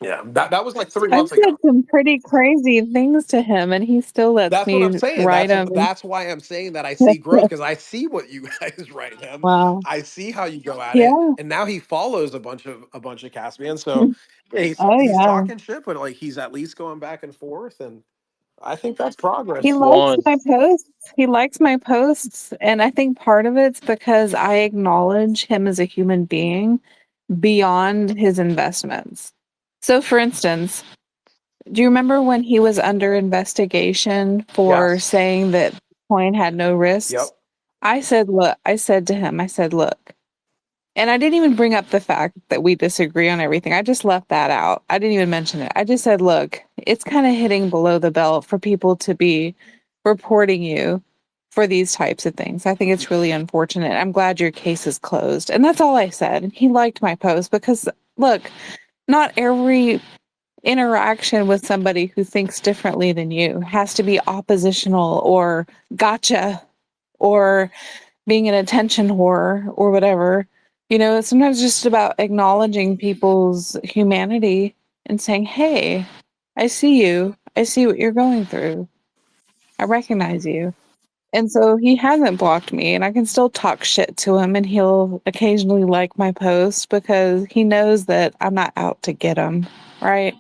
Yeah. That was like 3 I've months said ago. some pretty crazy things to him, and he still lets That's what I'm me saying. write That's them. that's why I'm saying that I see growth, because I see what you guys write him. Wow. I see how you go at it, Yeah. and now he follows a bunch of Caspians. So yeah, Oh he's yeah. talking shit, but like he's at least going back and forth, and I think that's He progress. likes One, my posts. He likes my posts, and I think part of it's because I acknowledge him as a human being beyond his investments. So, for instance, do you remember when he was under investigation for Yes. saying that Bitcoin had no Yep. risks? I said to him, I said, look, and I didn't even bring up the fact that we disagree on everything. I just left that out. I didn't even mention it. I just said, look, it's kind of hitting below the belt for people to be reporting you for these types of things. I think it's really unfortunate. I'm glad your case is closed. And that's all I said. And he liked my post because, look, not every interaction with somebody who thinks differently than you has to be oppositional or gotcha or being an attention whore or whatever. It's sometimes just about acknowledging people's humanity and saying, hey, I see you. I see what you're going through. I recognize you. And so he hasn't blocked me, and I can still talk shit to him, and he'll occasionally like my post because he knows that I'm not out to get him. Right.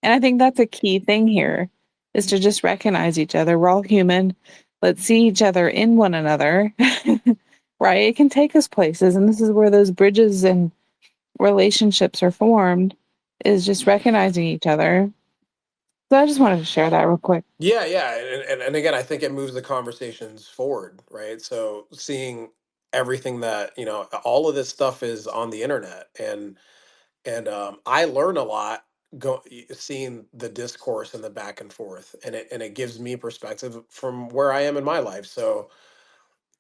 And I think that's a key thing here is to just recognize each other. We're all human. Let's see each other in one another. Right? It can take us places. And this is where those bridges and relationships are formed is just recognizing each other. So I just wanted to share that real quick. Yeah, and again, I think it moves the conversations forward, right? So seeing everything that all of this stuff is on the internet, and I learn a lot seeing the discourse and the back and forth, and it gives me perspective from where I am in my life. So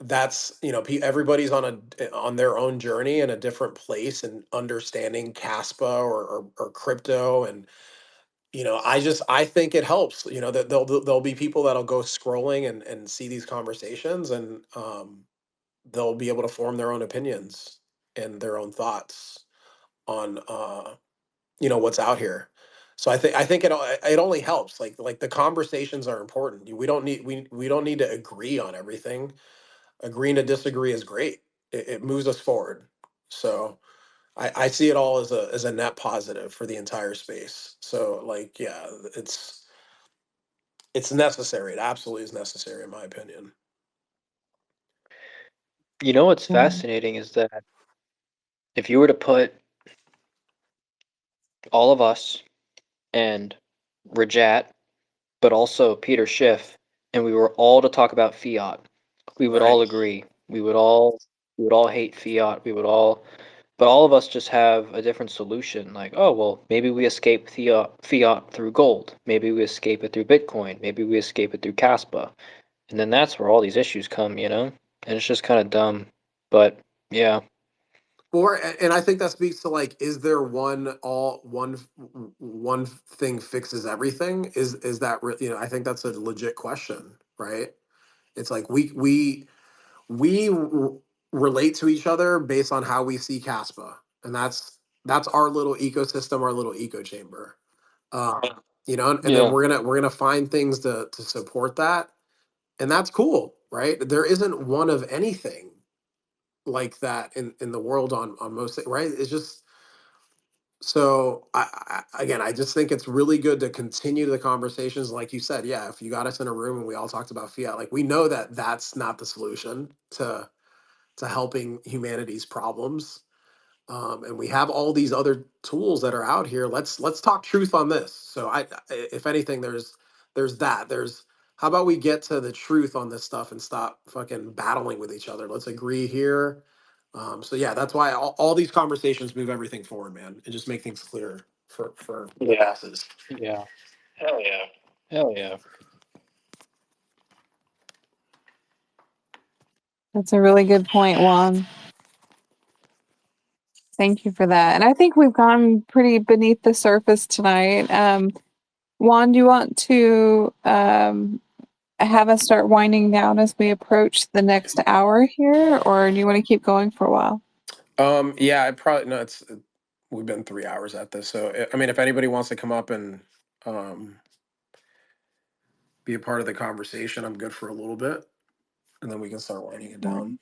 that's everybody's on their own journey in a different place and understanding Caspa or crypto. And I think it helps, that there'll be people that'll go scrolling and see these conversations, and they'll be able to form their own opinions and their own thoughts on what's out here. So I think it only helps. Like the conversations are important. We don't need to agree on everything. Agreeing to disagree is great. It moves us forward. So I see it all as a net positive for the entire space. So like, yeah, it's necessary. It absolutely is necessary, in my opinion. You know what's Yeah. fascinating is that if you were to put all of us and Rajat, but also Peter Schiff, and we were all to talk about fiat, we would Right. all agree. We would all hate fiat. But all of us just have a different solution. Like, oh well, maybe we escape fiat through gold. Maybe we escape it through Bitcoin. Maybe we escape it through Caspa. And then that's where all these issues come, And it's just kind of dumb. But yeah, And I think that speaks to, like, is there one thing fixes everything? Is that I think that's a legit question, right? It's like we relate to each other based on how we see Caspa, and that's our little ecosystem, our little echo chamber. Um, and then yeah, we're gonna find things to support that, and that's cool, right? There isn't one of anything like that in the world on most right. It's just so again, I just think it's really good to continue the conversations, like you said. Yeah, if you got us in a room and we all talked about fiat, like, we know that that's not the solution to helping humanity's problems. And we have all these other tools that are out here. Let's talk truth on this. So if anything, there's that. There's how about we get to the truth on this stuff and stop fucking battling with each other. Let's agree here. So yeah, that's why all these conversations move everything forward, man, and just make things clearer for the masses. yeah, Hell yeah. hell yeah. That's a really good point, Juan. Thank you for that. And I think we've gone pretty beneath the surface tonight. Juan, do you want to have us start winding down as we approach the next hour here, or do you want to keep going for a while? Yeah, I probably no. We've been 3 hours at this, so I mean, if anybody wants to come up and um, be a part of the conversation, I'm good for a little bit, and then we can start winding it Right. down.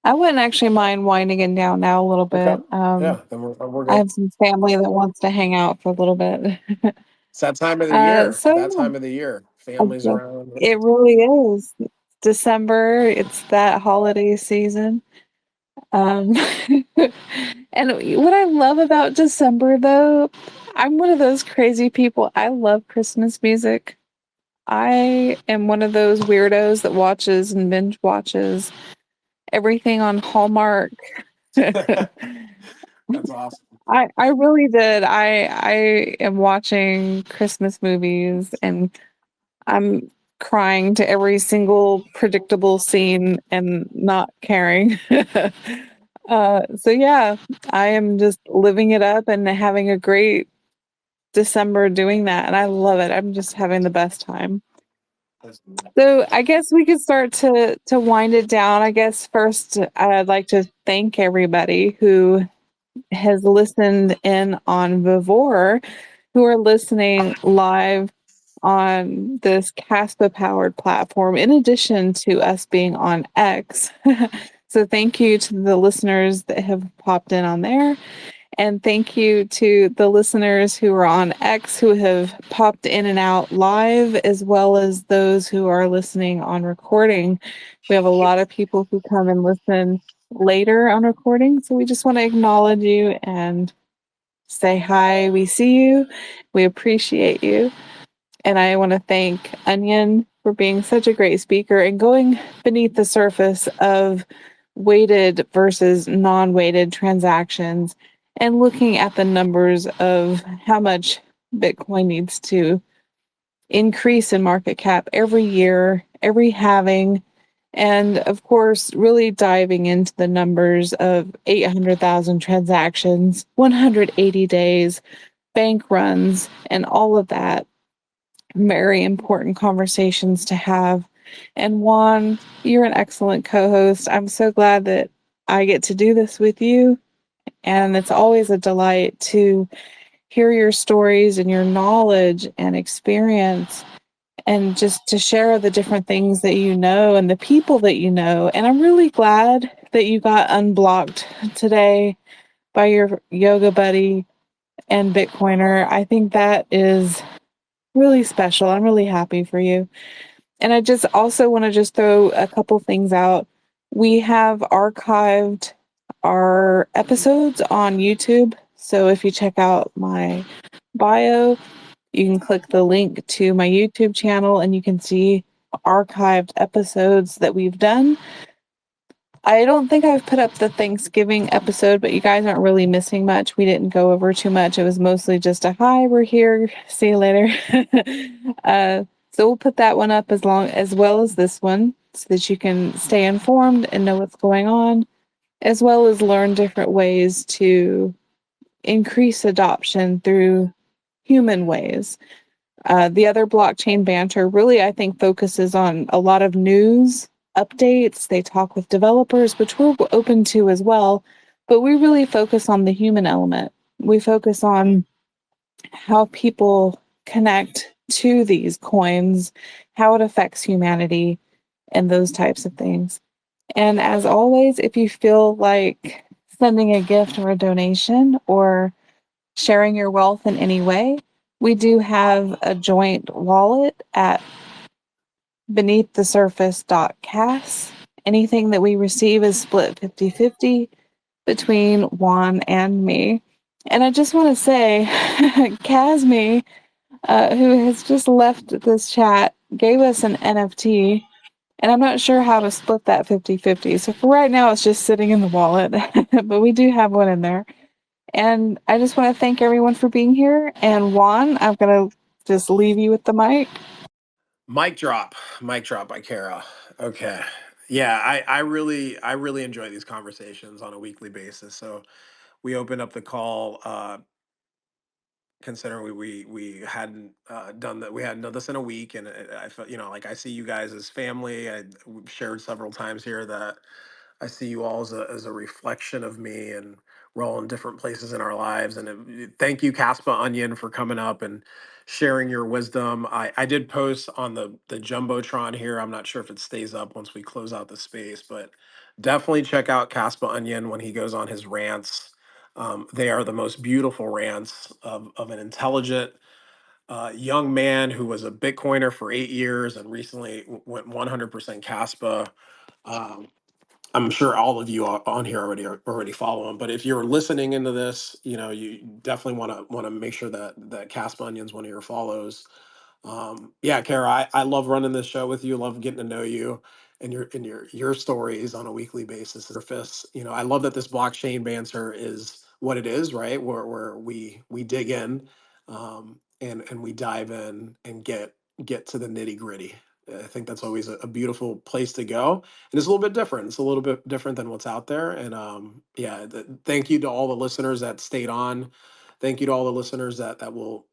I wouldn't actually mind winding it down now a little Okay. bit. Yeah, then we're I good. have some family that wants to hang out for a little bit. It's that time of the year. So That yeah, time of the year. I Families guess around. it really is December. It's that holiday season. Um, and what I love about December, though, I'm one of those crazy people. I love Christmas music. I am one of those weirdos that watches and binge watches everything on Hallmark. That's awesome. I really did. I am watching Christmas movies and I'm crying to every single predictable scene and not caring. So yeah, I am just living it up and having a great December doing that, and I love it. I'm just having the best time. So I guess we could start to wind it down. I guess first I'd like to thank everybody who has listened in on Vivore, who are listening live on this Caspa powered platform, in addition to us being on X. So thank you to the listeners that have popped in on there. And thank you to the listeners who are on X who have popped in and out live, as well as those who are listening on recording. We have a lot of people who come and listen later on recording. So we just want to acknowledge you and say hi. We see you. We appreciate you. And I want to thank Onion for being such a great speaker and going beneath the surface of weighted versus non-weighted transactions and looking at the numbers of how much Bitcoin needs to increase in market cap every year, every halving, and of course, really diving into the numbers of 800,000 transactions, 180 days, bank runs, and all of that. Very important conversations to have. And Juan, you're an excellent co host. I'm so glad that I get to do this with you. And it's always a delight to hear your stories and your knowledge and experience and just to share the different things that you know and the people that you know. And I'm really glad that you got unblocked today by your yoga buddy and Bitcoiner. I think that is really special. I'm really happy for you. And I just also want to just throw a couple things out. We have archived our episodes on YouTube. So if you check out my bio, you can click the link to my YouTube channel and you can see archived episodes that we've done. I don't think I've put up the Thanksgiving episode, but you guys aren't really missing much. We didn't go over too much. It was mostly just a hi, we're here, see you later. So we'll put that one up as well as this one so that you can stay informed and know what's going on, as well as learn different ways to increase adoption through human ways. The other blockchain banter really, I think, focuses on a lot of news updates. They talk with developers, which we're open to as well. But we really focus on the human element. We focus on how people connect to these coins, how it affects humanity, and those types of things. And as always, if you feel like sending a gift or a donation or sharing your wealth in any way, we do have a joint wallet at beneaththesurface.cas. Anything that we receive is split 50-50 between Juan and me. And I just want to say, Casme, who has just left this chat, gave us an NFT, and I'm not sure how to split that 50-50. So for right now, it's just sitting in the wallet, but we do have one in there. And I just want to thank everyone for being here. And Juan, I'm going to just leave you with the mic. Mic drop by Kara. Okay. Yeah, I really enjoy these conversations on a weekly basis. So we opened up the call considering we hadn't done that, we hadn't done this in a week, and I felt, like, I see you guys as family. We've shared several times here that I see you all as a reflection of me, and we're all in different places in our lives. And thank you, Kaspa Onion, for coming up and sharing your wisdom. I did post on the Jumbotron here. I'm not sure if it stays up once we close out the space, but definitely check out Kaspa Onion when he goes on his rants. They are the most beautiful rants of an intelligent young man who was a Bitcoiner for 8 years and recently went 100% Kaspa. Um, I'm sure all of you on here already follow him, but if you're listening into this, you definitely want to make sure that Casp Onion's one of your follows. Yeah, Kara, I love running this show with you. Love getting to know you and your stories on a weekly basis. Surface, I love that this blockchain banter is what it is, right? Where we dig in, and we dive in and get to the nitty gritty. I think that's always a beautiful place to go, and it's a little bit different. It's a little bit different than what's out there. And yeah, thank you to all the listeners that stayed on. Thank you to all the listeners that will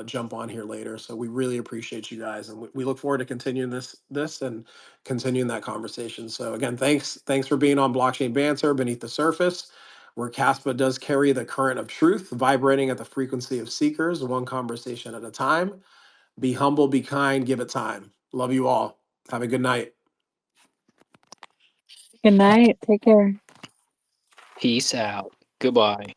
jump on here later. So we really appreciate you guys, and we look forward to continuing this and continuing that conversation. So again, thanks for being on Blockchain Banter Beneath the Surface, where Caspa does carry the current of truth, vibrating at the frequency of seekers, one conversation at a time. Be humble, be kind, give it time. Love you all. Have a good night. Good night. Take care. Peace out. Goodbye.